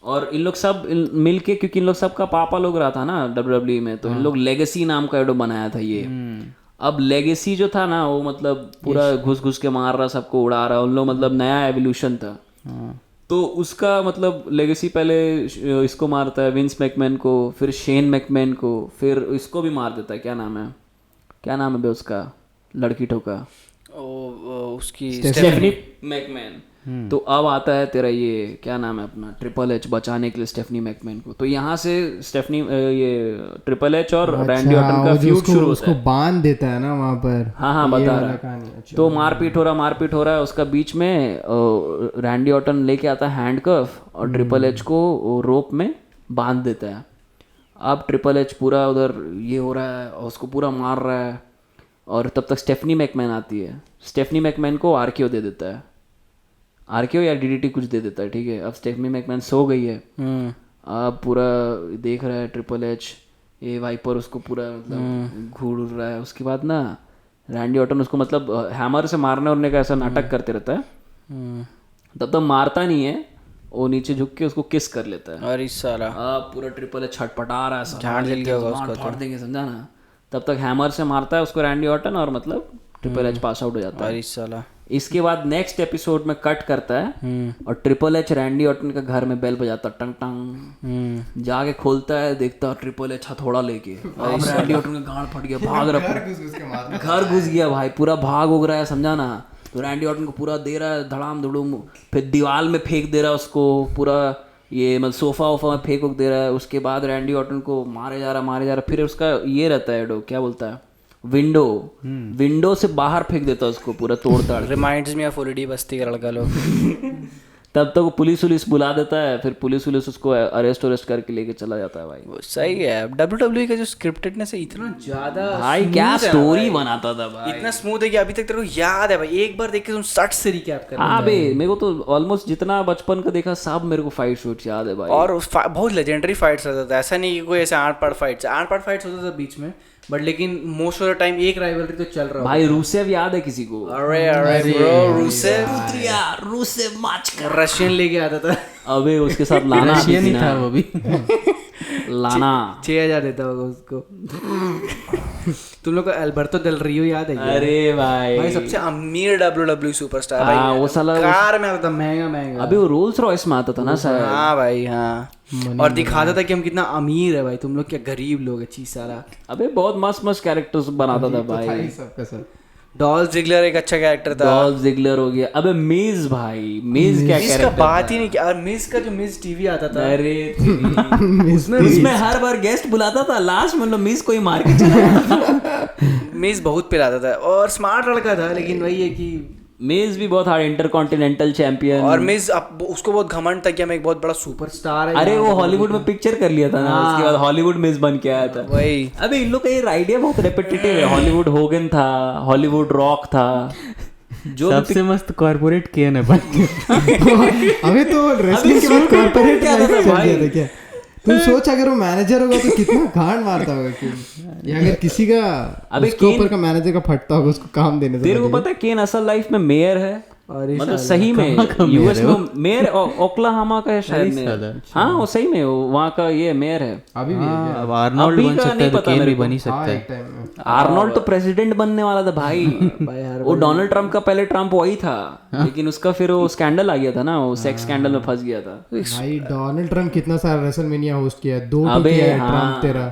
और इन लोग सब मिलके, क्योंकि इन लोग सबका पापा लोग रहा था ना WWE में, तो इन लोग लेगेसी नाम का एडो बनाया था ये। अब लेगेसी जो था ना वो मतलब पूरा घुस के मार रहा, सबको उड़ा रहा, उन लोग मतलब नया एवोल्यूशन था। तो उसका मतलब लेगेसी पहले इसको मारता है, विंस मैकमैन को, फिर शेन मैकमैन को, फिर इसको भी मार देता है। क्या नाम है बे उसका, लड़की ठोका, उसकी स्टेफनी मैकमैन। तो अब आता है तेरा ये क्या नाम है अपना, ट्रिपल एच बचाने के लिए स्टेफनी मैकमैन को। तो यहाँ से स्टेफनी ये ट्रिपल एच और रैंडी ऑर्टन का फ्यूड शुरू होता है। उसको बांध देता है ना वहाँ पर। हाँ बता रहा है। तो मारपीट हो रहा है उसका बीच में। रैंडी ऑर्टन लेके आता है हैंडकफ, और ट्रिपल एच को रोप में बांध देता है। अब ट्रिपल एच पूरा उधर ये हो रहा है और उसको पूरा मार रहा है, और तब तक स्टेफनी मैकमैन आती है। स्टेफनी मैकमैन को आरकेओ दे देता है, आरकेओ या डीडीटी कुछ दे देता है, ठीक है। अब स्टेफनी मैकमैन सो गई है। अब पूरा देख रहा है ट्रिपल एच, ये वाइपर उसको पूरा मतलब घूर रहा है। उसके बाद ना रैंडी ऑर्टन उसको मतलब हैमर से मारने उड़ने का ऐसा नाटक करते रहता है। तब तक मारता नहीं है, वो नीचे झुक के उसको किस कर लेता है। अरे साला अब पूरा ट्रिपल एच छटपटा रहा है, झाड़ जल गया होगा उसका, फाड़ देंगे, समझा ना। तब तक हैमर से मारता है उसको रैंडी ऑर्टन, और मतलब ट्रिपल एच पास आउट हो जाता है। अरे साला इसके बाद नेक्स्ट एपिसोड में कट करता है, और ट्रिपल एच रैंडी ऑर्टन का घर में बेल बजाता, टंग टंग। जाके खोलता है, देखता है ट्रिपल एच हथौड़ा लेके। अब रैंडी ऑर्टन का गांड फट गया, भाग रहा, घर घुस गया भाई, पूरा भाग उग रहा है, समझा ना। तो रैंडी ऑर्टन को पूरा दे रहा है धड़ाम धुड़ूम, फिर दीवार में फेंक दे रहा है उसको, पूरा ये मतलब सोफा वोफा में फेंक दे रहा है। उसके बाद रैंडी ऑर्टन को मारे जा रहा। फिर उसका ये रहता है एडो, क्या बोलता है, विंडो से बाहर फेंक देता है उसको पूरा तोड़ ताड़। रिमाइंड्स मी ऑफ ओलीडी बस्ती का लड़का लोग। तब तक वो पुलिस बुला देता है, फिर पुलिस उसको अरेस्ट करके लेके चला जाता है भाई। वो सही है। WWE का जो स्क्रिप्टेडनेस है इतना ज्यादा भाई, क्या स्टोरी बनाता था भाई, इतना स्मूथ है कि अभी तक तेरे को याद है भाई। एक बार देख के तुम 60 से रिकैप कर। हाँ बे, मेरे को तो ऑलमोस्ट जितना बचपन का देखा सब मेरे को फाइट शूट याद है भाई। और बहुत लेजेंडरी फाइट्स होता था, ऐसा नहीं कि कोई ऐसे आठ पाठ फाइट्स होता था बीच में, बट लेकिन मोस्ट ऑफ द टाइम एक राइवलरी तो चल रहा है भाई। रूसेव याद है किसी को? अरे ब्रो, रूसेव माच कर रशियन लेके आता था। अबे उसके साथ लाना रशियन ही था वो भी। लाना 6000 देता होगा उसको। तुम लोग को अल्बर्टो डेल रियो याद है? अरे भाई सबसे अमीर WWE सुपरस्टार भाई। हाँ, वो साला कार में आता था, महंगा। अभी वो रोल्स रॉयस में आता था ना सर। हाँ भाई हाँ, और दिखाता था कि हम कितना अमीर है भाई, तुम लोग क्या गरीब लोग है चीज सारा। अबे बहुत मस्त कैरेक्टर्स बनाता था भाई। सबका सब डॉल्फ जिगलर एक अच्छा कैरेक्टर था। डॉल्फ जिगलर हो गया। अबे मिज भाई, मिज क्या मिज कैरेक्टर का बात ही नहीं किया। और मिज का जो मिज टीवी आता था, अरे उसमें हर बार गेस्ट बुलाता था, लास्ट में मिज कोई मार के चला जाता। मिज बहुत पिलाता था और स्मार्ट लड़का था, लेकिन वही है कि मिज भी बहुत हार्ड इंटरकॉन्टिनेंटल चैंपियन। और मिज उसको बहुत घमंड था कि मैं एक बहुत बड़ा सुपरस्टार है। अरे वो हॉलीवुड में पिक्चर कर लिया था ना, उसके बाद हॉलीवुड मिज बन के आया था। वही। अबे इन लोग का ये आइडिया बहुत रेपिटेटिव है। हॉलीवुड होगन था, हॉलीवुड रॉक था, जो सबसे मस्त कॉर्पोरेट किया ना भाई। अभी तो रेसलिंग के बाद कॉर्पोरेट क्या था भाई? क्या तुम सोच, अगर वो मैनेजर होगा तो कितना गांड मारता होगा कि या अगर किसी का उसके ऊपर का मैनेजर का फटता होगा उसको काम देने से। तेरे को पता है केन असल लाइफ में मेयर है, मतलब सही में यूएस में मेयर ओक्लाहोमा का है शायद मेयर। हाँ वो सही में वहाँ का ये मेयर है। अभी भी अब आर्नोल्ड बन सकता है तो केन भी बन ही सकता है। आर्नोल्ड तो प्रेसिडेंट बनने वाला था भाई। वो डोनाल्ड ट्रम्प का पहले ट्रम्प वही था, लेकिन उसका फिर वो स्कैंडल आ गया था ना, वो सेक्स स्कैंडल में फंस गया था भाई। डोनाल्ड ट्रम्प कितना सारा रेसलमेनिया होस्ट किया, 2 किया है ट्रम्प तेरा,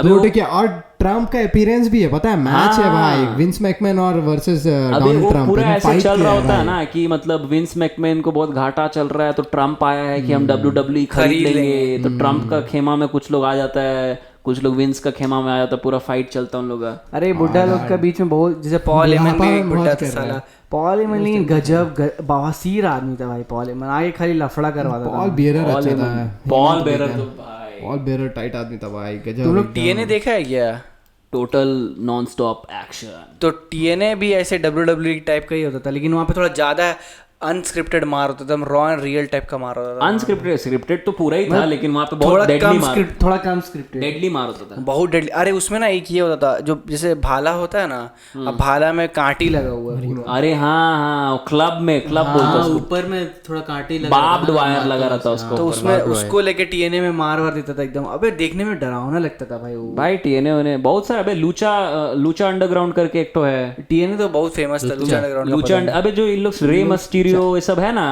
2 किया। और ट्रम्प का अपीयरेंस भी है, पता है मैच है भाई, विंस मैकमैन और वर्सेस डोनाल्ड ट्रम्प। पूरा ऐसे चल रहा होता है ना कि मतलब विंस मैकमैन को बहुत घाटा चल रहा है, तो ट्रम्प आया है कि हम WWE खरीद लेंगे। तो ट्रम्प का खेमा में कुछ लोग आ जाता है, कुछ लोग विंस का खेमा में आ जाता है, पूरा फाइट चलता है उन लोग का। अरे बुड्ढा लोग का बीच में बहुत, जैसे पॉल हेमन भी एक बुड्ढा था साला। पॉल हेमन लेकिन गजब बवासीर आदमी था भाई। पॉल हेमन आगे खाली लफड़ा करवाता था। पॉल बेरर अच्छा था। पॉल बेरर तो भाई, पॉल बेरर टाइट आदमी था भाई, गजब। तुम लोग TNA देखा है क्या? Total non stop action. तो TNA भी ऐसे WWE टाइप का ही होता था, लेकिन वहाँ पे थोड़ा ज्यादा अनस्क्रिप्टेड मार होता था, रॉ एंड रियल टाइप का मार होता था। अनस्क्रिप्टेड स्क्रिप्टेड तो पूरा ही था, लेकिन वहाँ पे बहुत डेडली मार, थोड़ा कम स्क्रिप्टेड, डेडली मार होता था, बहुत डेडली। अरे उसमें ना एक ये होता था, जो जैसे भाला होता है ना, अब भाला में कांटी लगा हुआ है पूरा। अरे हाँ, क्लब बोलता उसको, ऊपर में थोड़ा कांटे लगा, बार्ब्ड वायर लगा रहता उसको, तो उसमें उसको लेके TNA में मार देता था एकदम। अबे देखने में डरावना लगता था भाई वो। भाई TNA ने बहुत सारे, अबे लूचा अंडरग्राउंड करके एक तो है। TNA तो बहुत फेमस था, लूचा अंडरग्राउंड। अबे जो इन लोग रे मस्टीरियो ये सब है ना,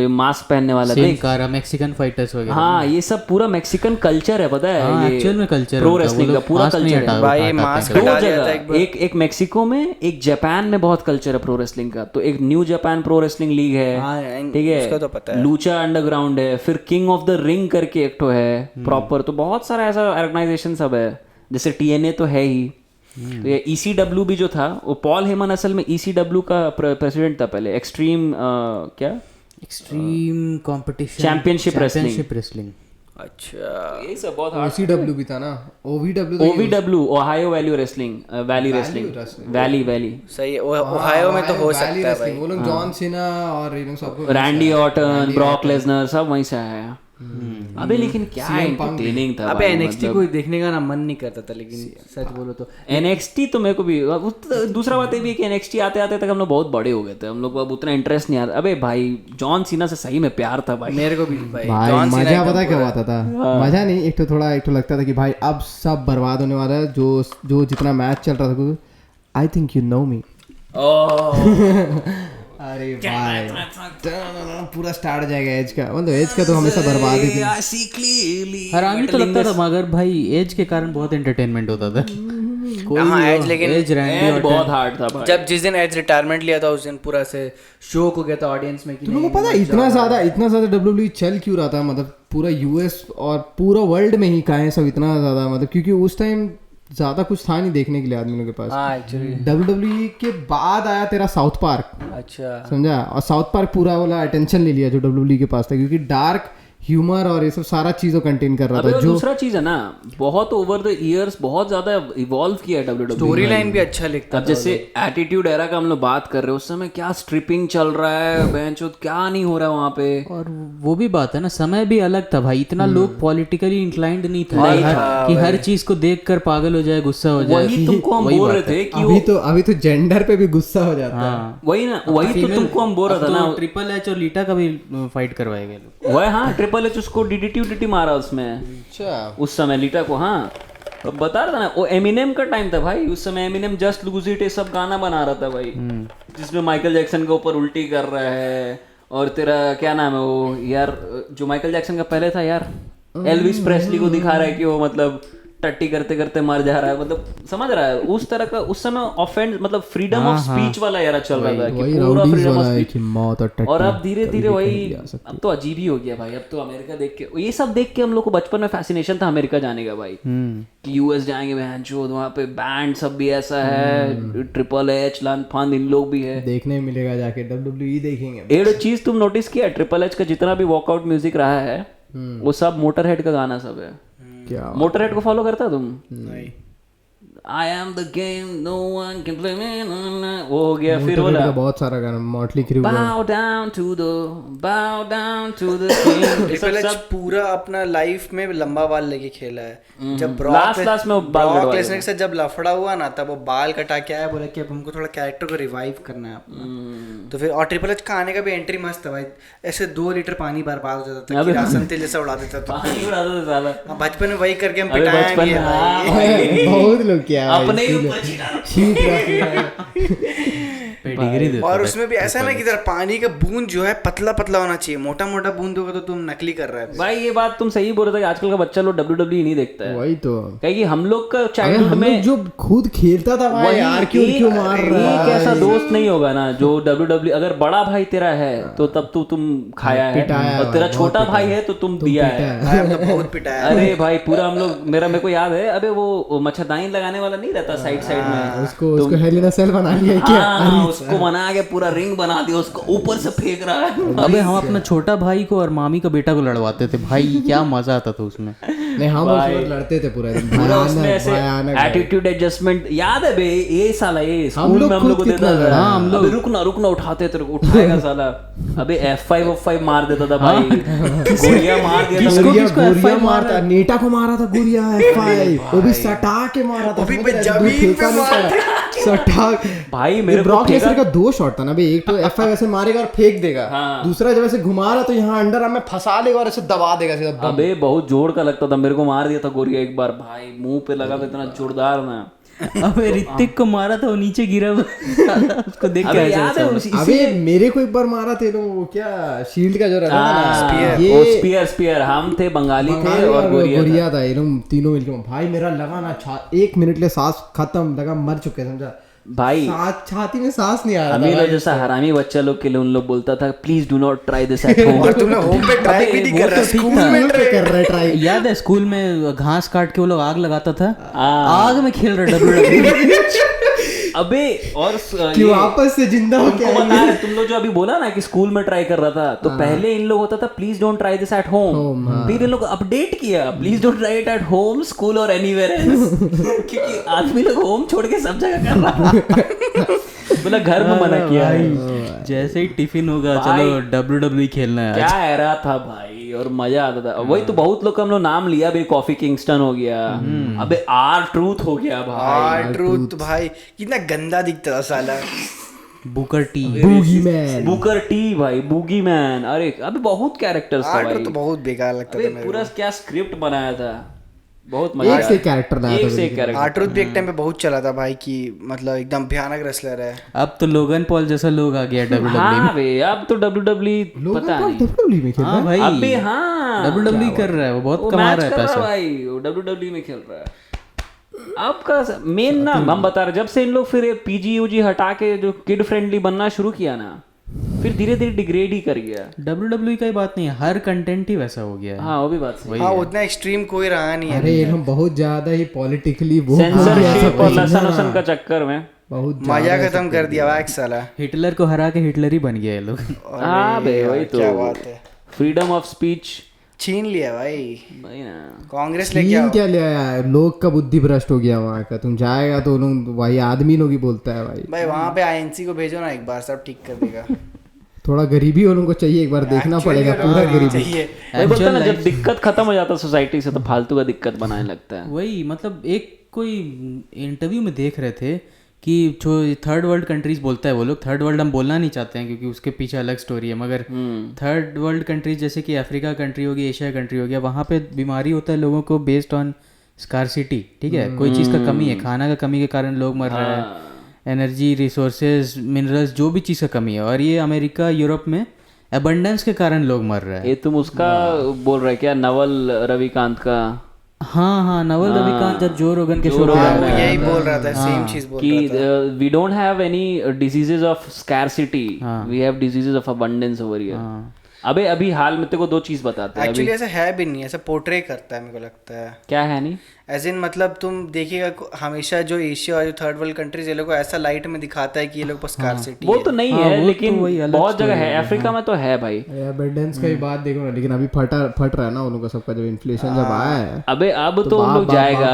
मास्क पहनने वाला, देख मैक्सिकन फाइटर्स वगैरह। हाँ ये सब पूरा मैक्सिकन कल्चर है, पता है? एक्चुअल में कल्चर प्रो रेसलिंग का पूरा कल्चर है भाई। मास्क दो जगह, एक मेक्सिको में, एक जापान में बहुत कल्चर है प्रो रेसलिंग का। तो एक new Japan pro wrestling league है, ठीक है, उसका तो पता है। लूचा अंडरग्राउंड है, फिर किंग ऑफ द रिंग करके एक तो है प्रॉपर। तो बहुत सारा ऐसा ऑर्गेनाइजेशन सब है, जैसे TNA तो है ही। तो ये ECW भी जो था, वो पॉल हेमन असल में ECW का प्रेसिडेंट था पहले, extreme extreme competition championship wrestling. अच्छा, ये सब बहुत हार्ड। OCW भी था ना, OVW, Ohio valley wrestling, valley सही है। ओहायो में तो हो सकता है भाई। वो लोग जॉन सीना और इन सबको, रैंडी ऑर्टन, ब्रॉक लेसनर सब वहीं से आए हैं। अबे लेकिन क्या एंटरटेनिंग था अबे। NXT को देखने का ना मन नहीं करता था, लेकिन सच बोलो तो NXT तो मेरे को भी। दूसरा बात ये भी है कि NXT आते आते तक हम लोग बहुत बड़े हो गए थे, हम लोग को अब उतना इंटरेस्ट नहीं आता। अबे भाई जॉन सीना से सही में प्यार था भाई, मेरे को भी भाई। मजा पता क्या आता था? मजा नहीं, एक तो लगता था कि भाई अब सब बर्बाद होने वाला है। जो जितना मैच चल रहा था, आई थिंक यू नो मी। अरे भाई पूरा स्टार्ट हो जाएगा एज का, मतलब एज का तो हमेशा बर्बाद ही था। हरामी तो लगता था, मगर भाई एज के कारण बहुत एंटरटेनमेंट होता था। हाँ एज, लेकिन एज बहुत हार्ड था भाई। जब जिस दिन एज रिटायरमेंट लिया था, उस दिन पूरा से शोक हो गया था ऑडियंस में कि तुमको पता है इतना ज्यादा WWE चल क्यों रहा था? मतलब पूरा US और पूरा वर्ल्ड में ही कहा है सब इतना ज्यादा, मतलब क्योंकि उस टाइम ज्यादा कुछ था नहीं देखने के लिए आदमियों के पास। हाँ एक्चुअली WWE के बाद आया तेरा साउथ पार्क, अच्छा समझा? और साउथ पार्क पूरा वाला अटेंशन ले लिया जो WWE के पास था, क्योंकि डार्क ह्यूमर और ये सब सारा चीजों कंटेन कर रहा था। जो दूसरा चीज है ना, बहुत ओवर द इयर्स बहुत ज्यादा इवॉल्व किया है WWE। स्टोरी लाइन भी अच्छा लिखता अब जैसे एटीट्यूड एरा का हम लोग बात कर रहे हैं, उस समय क्या स्ट्रिपिंग चल रहा है, बेंचोद क्या नहीं हो रहा है वहाँ पे। और वो भी बात है ना, समय भी अलग था भाई, इतना लोग पॉलिटिकली इंक्लाइंड नहीं था कि हर चीज को देख कर पागल हो जाए, गुस्सा हो जाए। वही तुमको हम बोल रहे थे कि अभी तो जेंडर पे भी गुस्सा हो जाता है। वही ना, वही तो तुमको हम बोल रहे थे ना। ट्रिपल एच और लीटा का भी फाइट करवाए गए लोग। वह हाँ, ट्रिपल एच उसको DDT मारा उसमें। अच्छा उस समय लीटा को, हाँ तो बता रहा था ना, वो एमिनेम का टाइम था भाई। उस समय एमिनेम जस्ट लूज इट ये सब गाना बना रहा था भाई, जिसमें माइकल जैक्सन के ऊपर उल्टी कर रहा है। और तेरा क्या नाम है वो यार, जो माइकल जैक्सन का पहले था यार, एल्विस प्रेस्ली को दिखा रहा है कि वो मतलब टट्टी करते करते मर जा रहा है, मतलब समझ रहा है उस तरह का उस समय ऑफेंड, मतलब फ्रीडम ऑफ स्पीच वाला एरा चल रहा था कि पूरा फ्रीडम ऑफ स्पीच। और अब धीरे धीरे वही, अब तो अजीब ही हो गया भाई। अब तो अमेरिका देख के, ये सब देख के हम लोग को बचपन में फैसिनेशन था अमेरिका जाने का भाई, कि यूएस जाएंगे बहन चोद, वहाँ पे बैंड सब भी ऐसा है, ट्रिपल एच लान फान इन लोग भी है, देखने मिलेगा जाके WWE देखेंगे। एक चीज तुम नोटिस किया, ट्रिपल एच का जितना भी वॉकआउट म्यूजिक रहा है वो सब मोटरहेड का गाना सब है। क्या मोटरहेड को फॉलो करता तुम? नहीं। I am the game, no one can play me, वो हो गया। फिर बोला बहुत सारा गाना, Motley Crue, bow down to the king। Triple H पूरा अपना लाइफ में लंबा बाल लेके खेला है। जब लास्ट में ब्रॉक लेसनर के साथ जब लफड़ा हुआ ना, तब वो बाल कटा के आया, बोला कि अब हमको थोड़ा कैरेक्टर को रिवाइव करना है अपना। तो फिर और ट्रिपल एच का आने का भी एंट्री मस्त था भाई, ऐसे 2 लीटर पानी बर्बाद हो जाता था, किरासन तेल जैसा उड़ा देता था, पानी उड़ाता था साला। बचपन में वही करके हम पिटाए भी है भाई। बहुत लोग क्या अपने ही ऊपर पेडिग्री और उसमें भी ऐसा ना कि इधर पानी का बूंद जो है पतला पतला होना चाहिए, मोटा मोटा बूंद होगा तो तुम नकली कर रहा है भाई। ये बात तुम सही बोल रहे थे कि आजकल का बच्चा लोग WWE नहीं देखता है, वही तो। कहीं हम लोग का अरे चाइल्डहुड हम में लोग जो खुद खेलता था भाई, यार क्यों मार रहा है, एक ऐसा दोस्त नहीं होगा ना जो WWE, अगर बड़ा भाई तेरा है तो तब तुम खाया है, और तेरा छोटा भाई है तो तुम दिया है। बहुत पिटाया। अरे भाई पूरा हम लोग, मेरे को याद है, अबे वो मच्छरदानी लगाने वाला नहीं रहता साइड में, उसको हेल इन अ सेल बना लिया क्या? हाँ, उसको बना के पूरा रिंग बना दिया, उसको ऊपर से फेंक रहा है। अबे हम अपना छोटा भाई को और मामी का बेटा को लड़वाते थे भाई, क्या मजा आता था उसमें। नहीं, हम उसमें लड़ते थे पूरा दिन, पूरा उसमें ऐसे एटीट्यूड एडजस्टमेंट याद है बे, ये साला ये स्कूल में हम लोग को देता था। हाँ, हम लोग रुकना उठाते थे, उठाएगा साला, अबे F5 मार देता था भाई, गुड़िया मार दिया था, गुड़िया मारता, नेटा को मारा था गुड़िया F5, वो भी सटा के मारा था, जमीन पे सटा भाई। मेरे ब्रॉक लेसनर का 2 शॉट था ना भाई, एक तो F5 ऐसे मारेगा और फेंक देगा, दूसरा जब ऐसे घुमा रहा तो यहाँ अंडर आर्म में फंसा लेगा और ऐसे दबा देगा सीधा। अबे बहुत जोर का लगता था, मेरे को मार दिया था गोरिया एक बार भाई, मुंह पे लगा था इतना जोरदार ना। अबे ऋतिक को मारा था, वो नीचे गिरा उसको देख के याद है। अबे मेरे को एक बार मारा थे तो वो क्या शील्ड का जो रहता था ना, स्पीयर हम थे, बंगाली थे और गोरिया था, ये लोग तीनों मिलके भाई मेरा लगा ना 1 मिनट के लिए सांस खत्म, लगा मर चुके समझा भाई, छाती में सांस नहीं आ रहा था। जैसा हरामी बच्चा लोग के लिए उन लोग बोलता था please do not try this at home. और तुमने होम पे ट्राई भी नहीं कर रहा, स्कूल में कर रहे ट्राई। याद है स्कूल में घास काट के वो लोग आग लगाता था, आग में खेल रहे WWE। अबे और कि वापस से जिंदा हो के तुम लोग जो अभी बोला ना कि स्कूल में ट्राई कर रहा था, तो पहले इन लोग होता था please don't try this at home, फिर इन लोग अपडेट किया please don't try it at home, school और एनीवेयर एल्स, क्योंकि आदमी लोग होम छोड़ के सब जगह कर रहा बोला घर में मना किया है। जैसे ही टिफिन होगा चलो WWE खेलना है, क्या एरा था भाई, और मजा आता था। वही तो बहुत लोग का हम लोग नाम लिया भी, कॉफी किंगस्टन हो गया, अबे आर ट्रूथ हो गया भाई, आर ट्रूथ भाई कितना गंदा दिखता था साला। बुकर टी, बुकर टी भाई, बूगी मैन, अरे अबे बहुत कैरेक्टर्स था भाई, तो बहुत बेकार लगता था मेरे पूरा क्या स्क्रिप्ट बनाया था, बहुत मजा एक से कैरेक्टर लाया था, एक से कैरेक्टर। आर ट्रूथ भी एक टाइम पे बहुत चला था भाई, कि मतलब एकदम भयानक रेसलर है। अब तो लोगन पॉल जैसा लोग आ गया WWE में। हाँ बे, अब तो WWE पता नहीं, WWE में खेल रहा है भाई, अबे हाँ WWE कर रहा है, वो बहुत कमा रहा है पैसा भाई, वो WWE में खेल रहा है। अब का मेन ना हम बता रहे, जब से इन लोग फिर PG हटा के जो किड फ्रेंडली बनना शुरू किया ना, फिर धीरे धीरे डिग्रेड ही कर गया। WWE का ही बात नहीं है, हर कंटेंट ही वैसा हो गया है। हाँ वो भी बात सही। हाँ उतना एक्सट्रीम कोई रहा नहीं है। अरे हम बहुत ज्यादा ही पॉलिटिकली वो सेंसरशिप और लसन का चक्कर में बहुत मजा खत्म कर दिया भाई साला। हिटलर को हरा के हिटलर ही बन गया ये लोग। हाँ बे वही तो, क्या बात है, फ्रीडम ऑफ स्पीच छीन लिया भाई ना। कांग्रेस लेके आओ। क्या लिया यार, लोग का बुद्धि भ्रष्ट हो गया वहाँ का। तुम जाएगा तो लोग वही आदमी लोग ही बोलता है भाई वहाँ पे INC को भेजो ना, एक बार सब ठीक कर देगा। थोड़ा गरीबी उन लोगों को चाहिए, एक बार देखना पड़ेगा पूरा गरीबी चाहिए। वही बोलता ना, जब दिक्कत खत्म हो जाता है सोसाइटी से तो फालतू का दिक्कत बनाने लगता है। वही मतलब एक कोई इंटरव्यू में देख रहे थे कि जो थर्ड वर्ल्ड कंट्रीज बोलता है वो लोग, थर्ड वर्ल्ड हम बोलना नहीं चाहते हैं क्योंकि उसके पीछे अलग स्टोरी है, मगर थर्ड वर्ल्ड कंट्रीज जैसे कि अफ्रीका कंट्री होगी, एशिया कंट्री हो गया, वहाँ पे बीमारी होता है लोगों को बेस्ड ऑन स्कार्सिटी। ठीक है, कोई चीज़ का कमी है, खाना का कमी के कारण लोग मर रहे हैं, एनर्जी रिसोर्सेज मिनरल्स जो भी चीज़ का कमी है। और ये अमेरिका यूरोप में एबंडेंस के कारण लोग मर रहे हैं। ये तुम उसका बोल रहे क्या, नवल रविकांत का हाँ नवल रविकांत जब जो रोगन के शो पे हाँ, आया वो था। यही बोल रहा था, सेम चीज बोल कि रहा था। We don't have any diseases of scarcity, we have diseases of abundance over here. अबे अभी हाल में तेरे को 2 चीज बताते हैं। एक्चुअली ऐसा है भी नहीं, ऐसा पोर्ट्रे करता है मेरे को लगता है। क्या है नहीं एज इन मतलब तुम देखिएगा हमेशा जो एशिया और जो थर्ड वर्ल्ड कंट्रीज ये लोग को ऐसा लाइट में दिखाता है कि ये लोग पास स्कार्सिटी वो तो नहीं है, वो लेकिन तो वही अलग बहुत जगह story है, अफ्रीका में तो है भाई। एबंडेंस का ही बात देखो ना, लेकिन अभी फट रहा है ना उन लोगों का सबका, जब इन्फ्लेशन जब आया है। अबे अब तो हम लोग जाएगा,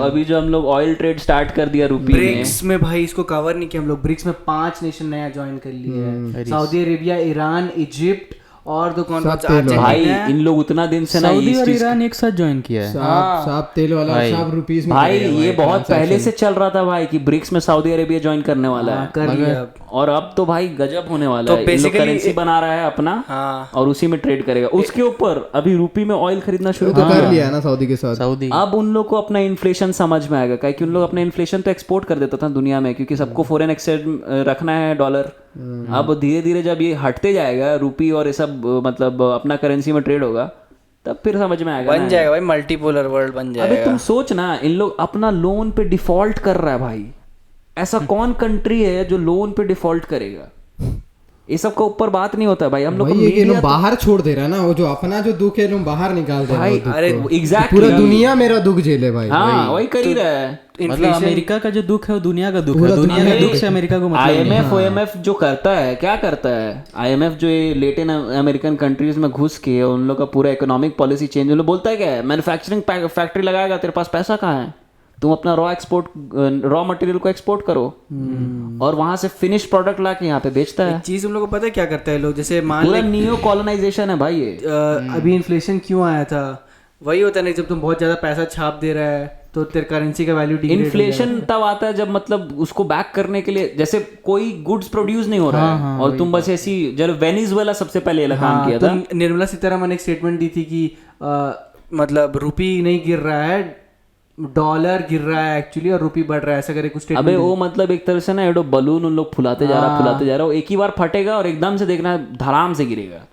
अभी जो हम लोग ऑयल ट्रेड स्टार्ट कर दिया रुपये में। ब्रिक्स में भाई इसको कवर नहीं किया हम लोग। ब्रिक्स में 5 नेशन नया ज्वाइन कर लिए हैं, सऊदी अरेबिया, ईरान, इजिप्ट और तो कौन भाई इन लोग उतना दिन से ना सऊदी इस और चीज ईरान एक साथ ज्वाइन किया है। सब तेल वाला सब रुपीस में भाई करेगा ये भाई, बहुत पहले से चल रहा था भाई कि ब्रिक्स में सऊदी अरेबिया ज्वाइन करने वाला है, कर लिया अब। और अब तो भाई गजब होने वाला तो है। इन लोग basically करेंसी बना रहा है अपना, हाँ। और उसी में ट्रेड करेगा। उसके ऊपर अभी रुपये में ऑयल खरीदना शुरू तो कर लिया है ना सऊदी के साथ। सऊदी अब उन लोग को अपना इन्फ्लेशन समझ में आएगा, क्योंकि उन लोग अपना इन्फ्लेशन तो एक्सपोर्ट कर देता था दुनिया में, क्योंकि सबको फॉरेन एक्सचेंज रखना है डॉलर। अब धीरे धीरे जब ये हटते जाएगा रुपी और ये सब मतलब अपना करेंसी में ट्रेड होगा, तब फिर समझ में आएगा बन जाएगा भाई, मल्टीपोलर वर्ल्ड बन अबे जाएगा। तुम सोच ना, इन लोग अपना लोन पे डिफॉल्ट कर रहा है भाई। ऐसा कौन कंट्री है जो लोन पे डिफॉल्ट करेगा? ये सब का ऊपर बात नहीं होता भाई। हम लोग को वही है कि media लोग बाहर छोड़ दे रहा है ना, वो जो अपना जो दुख है लोग बाहर निकाल दे रहे हैं भाई वो दुख अरे को। एग्जैक्टली पूरा दुनिया मेरा दुख झेले भाई। हाँ वही कर ही रहा है। मतलब अमेरिका का जो दुख है वो दुनिया का दुख है, दुनिया का दुख से अमेरिका को मतलब नहीं। IMF OMF जो करता है, क्या करता है IMF जो ये लेटिन अमेरिकन कंट्रीज में घुस के उन लोग का पूरा इकोनॉमिक पॉलिसी चेंज, उन लोग बोलता है क्या है, मैन्युफैक्चरिंग फैक्ट्री लगाएगा, तेरे पास पैसा कहाँ है, तुम अपना रॉ मटेरियल को एक्सपोर्ट करो, और वहां से फिनिश प्रोडक्ट ला के यहाँ पे बेचता है। चीज उन लोगों को पता है क्या करता है लोग, जैसे मान पूरा ले नियो कॉलोनाइजेशन है भाई ये। अभी इन्फ्लेशन क्यों आया था, वही होता है ना, जब तुम बहुत ज्यादा पैसा छाप दे रहा है तो तेरे करेंसी का वैल्यू डिग्रेड इन्फ्लेशन तब आता है जब मतलब उसको बैक करने के लिए, जैसे कोई गुड्स प्रोड्यूस नहीं हो रहा है और तुम बस ऐसी, जब वेनेजुएला सबसे पहले ये काम किया था। तो निर्मला सीतारमन एक स्टेटमेंट दी थी कि मतलब रुपी नहीं गिर रहा है, डॉलर गिर रहा है एक्चुअली, और रुपी बढ़ रहा है, ऐसा करे कुछ अबे वो मतलब एक तरह से ना एडो बलून उन लोग फुलाते जा रहा, वो एक ही बार फटेगा और एकदम से देखना धड़ाम से गिरेगा।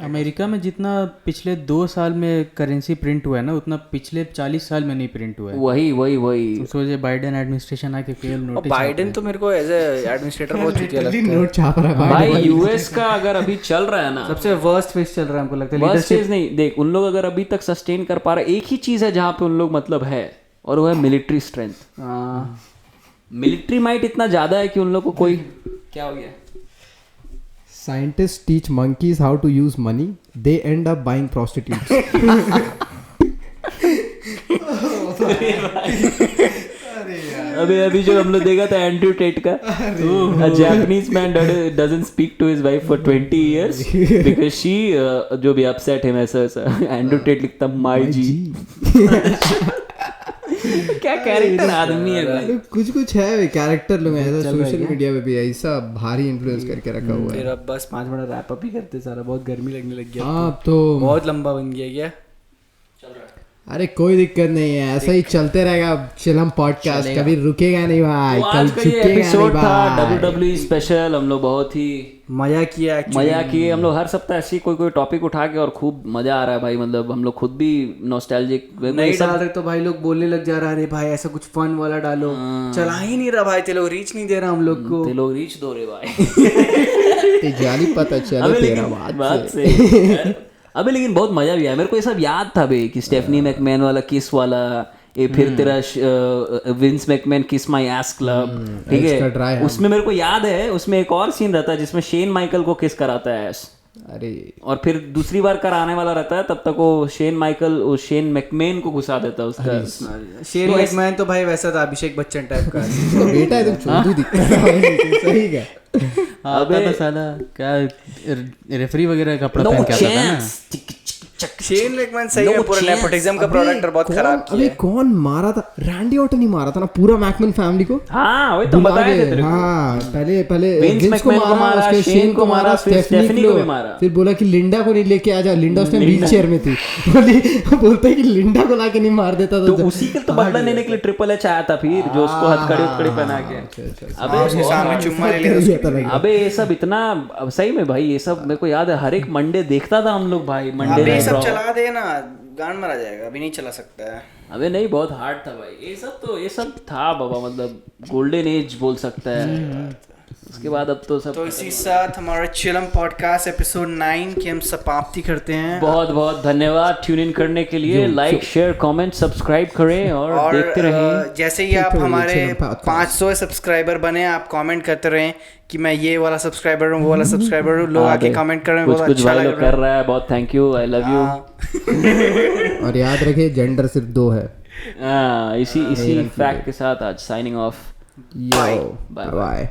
अमेरिका में जितना पिछले 2 साल में करेंसी प्रिंट हुआ है ना, उतना पिछले 40 साल में नहीं प्रिंट हुआ है। वही तो सोचे बाइडेन एडमिनिस्ट्रेशन आके फेल नोटिस। बाइडेन तो मेरे को एज एडमिनिस्ट्रेटर बहुत चुतिया लगता है। नोट छाप रहा है भाई यूएस का अगर अभी चल रहा है ना, सबसे वर्स्ट फेस चल रहा है हमको लगता है। वर्स्ट चीज नहीं, देख उन लोग अगर अभी तक सस्टेन कर पा रहे, एक ही चीज है जहाँ पे उन लोग मतलब है, और वो है मिलिट्री स्ट्रेंथ। मिलिट्री माइट इतना ज्यादा है कि उन लोग को कोई क्या हो गया। Scientists teach monkeys how to use money. They end up buying prostitutes. अभी जो हम लोग देखा था एंड्रू टेट का, a Japanese man doesn't speak to his wife for 20 years because she जो भी upset him ऐसा एंड्रू टेट लिखता माई जी। क्या कैरेक्टर आदमी है भाई। कुछ है कैरेक्टर लोग ऐसा सोशल मीडिया पे भी ऐसा भारी इन्फ्लुएंस करके रखा हुआ है। फिर अब बस 5 मिनट रैप अप ही करते सारा, बहुत गर्मी लगने लग गया। हाँ तो बहुत लंबा बन गया क्या? अरे कोई दिक्कत नहीं है, ऐसा ही चलते रहेगा चिलम पॉडकास्ट, कभी रुकेगा नहीं भाई, तो कभी आज का ये झुकेगा एपिसोड नहीं था भाई। WWE special. हम लोग बहुत ही मजा किया मजा किए। हम लोग हर सप्ताह ऐसी कोई टॉपिक उठा के, और खूब मजा आ रहा है भाई। मतलब हम लोग खुद भी नॉस्टैल्जिक नहीं डाल रहे तो भाई लोग बोलने लग जा रहा है, अरे भाई ऐसा कुछ फन वाला डालो, चला ही नहीं रहा भाई, ते लोग रीच नहीं दे रहा हम लोग को। ते लोग रीच दो रे भाई। ते जाली पता चले अबे तेरा लेकिन बात से। से अबे लेकिन बहुत मजा भी आया मेरे को। ये सब याद था बे कि स्टेफनी मैकमैन वाला किस वाला, ये फिर तेरा विंस मैकमैन किस माय एस क्लब, ठीक है। उसमें मेरे को याद है, उसमें एक और सीन रहता है जिसमें शेन माइकल को किस कराता है एस, अरे और फिर दूसरी बार कराने वाला रहता है, तब तक वो शेन मैकमैन को घुसा देता है उसका। शेन मैकमैन तो भाई वैसा था अभिषेक बच्चन टाइप का। तो बेटा है, तुम चोदू दिखता है सही क्या। अबे तो साला क्या रेफरी वगैरह कपड़ा पहन के आता था ना। शेन मैकमैन सही है, पूरा नेपोटिज्म का प्रोडक्ट बहुत खराब किया अबे है। कौन मारा था? रैंडी ऑर्टन ही मारा था ना पूरा मैकमैन फैमिली को। हाँ वही तो बुला बताया के, थे तेरे को। हाँ पहले विंस विंस को मैकमैन को मारा, मारा, उसके शेन को मारा, फिर स्टेफनी को को भी मारा। फिर बोला कि लिंडा को नहीं लेके आ जा, लिंडा उस टाइम व्हीलचेयर में थी। बोलते कि लिंडा को लाके नहीं मार देता तो उसी के तो बदला लेने के लिए ट्रिपल एच आया था फिर, जो उसको हथकड़ी पहना के। उसके सामने चुम्मा ले लिया। अबे ये सब इतना सही में भाई, ये सब मेरे को याद है, हर एक मंडे देखता था हम लोग भाई। मंडे अबे सब चला दे ना, गान मारा जाएगा, अभी नहीं चला सकता है। अबे नहीं, बहुत हार्ड था भाई ये सब था बाबा, मतलब गोल्डन एज बोल सकता है। उसके बाद अब तो सब तो इसी साथ हमारा चिलम पॉडकास्ट एपिसोड 9 की हम समाप्ति करते हैं। बहुत बहुत धन्यवाद ट्यून इन करने के लिए। लाइक शेयर कमेंट सब्सक्राइब करें और देखते रहें। जैसे ही आप हमारे 500 सब्सक्राइबर बने, आप कमेंट करते रहें कि मैं ये वाला सब्सक्राइबर हूँ, वो वाला सब्सक्राइबर हूँ। लोग आके कमेंट कर रहे हैं, बहुत अच्छा लग कर रहा है। बहुत thank you, I love you. और याद रखिए जेंडर सिर्फ 2 है। इसी फैक्ट के साथ आज साइनिंग ऑफ। Bye bye.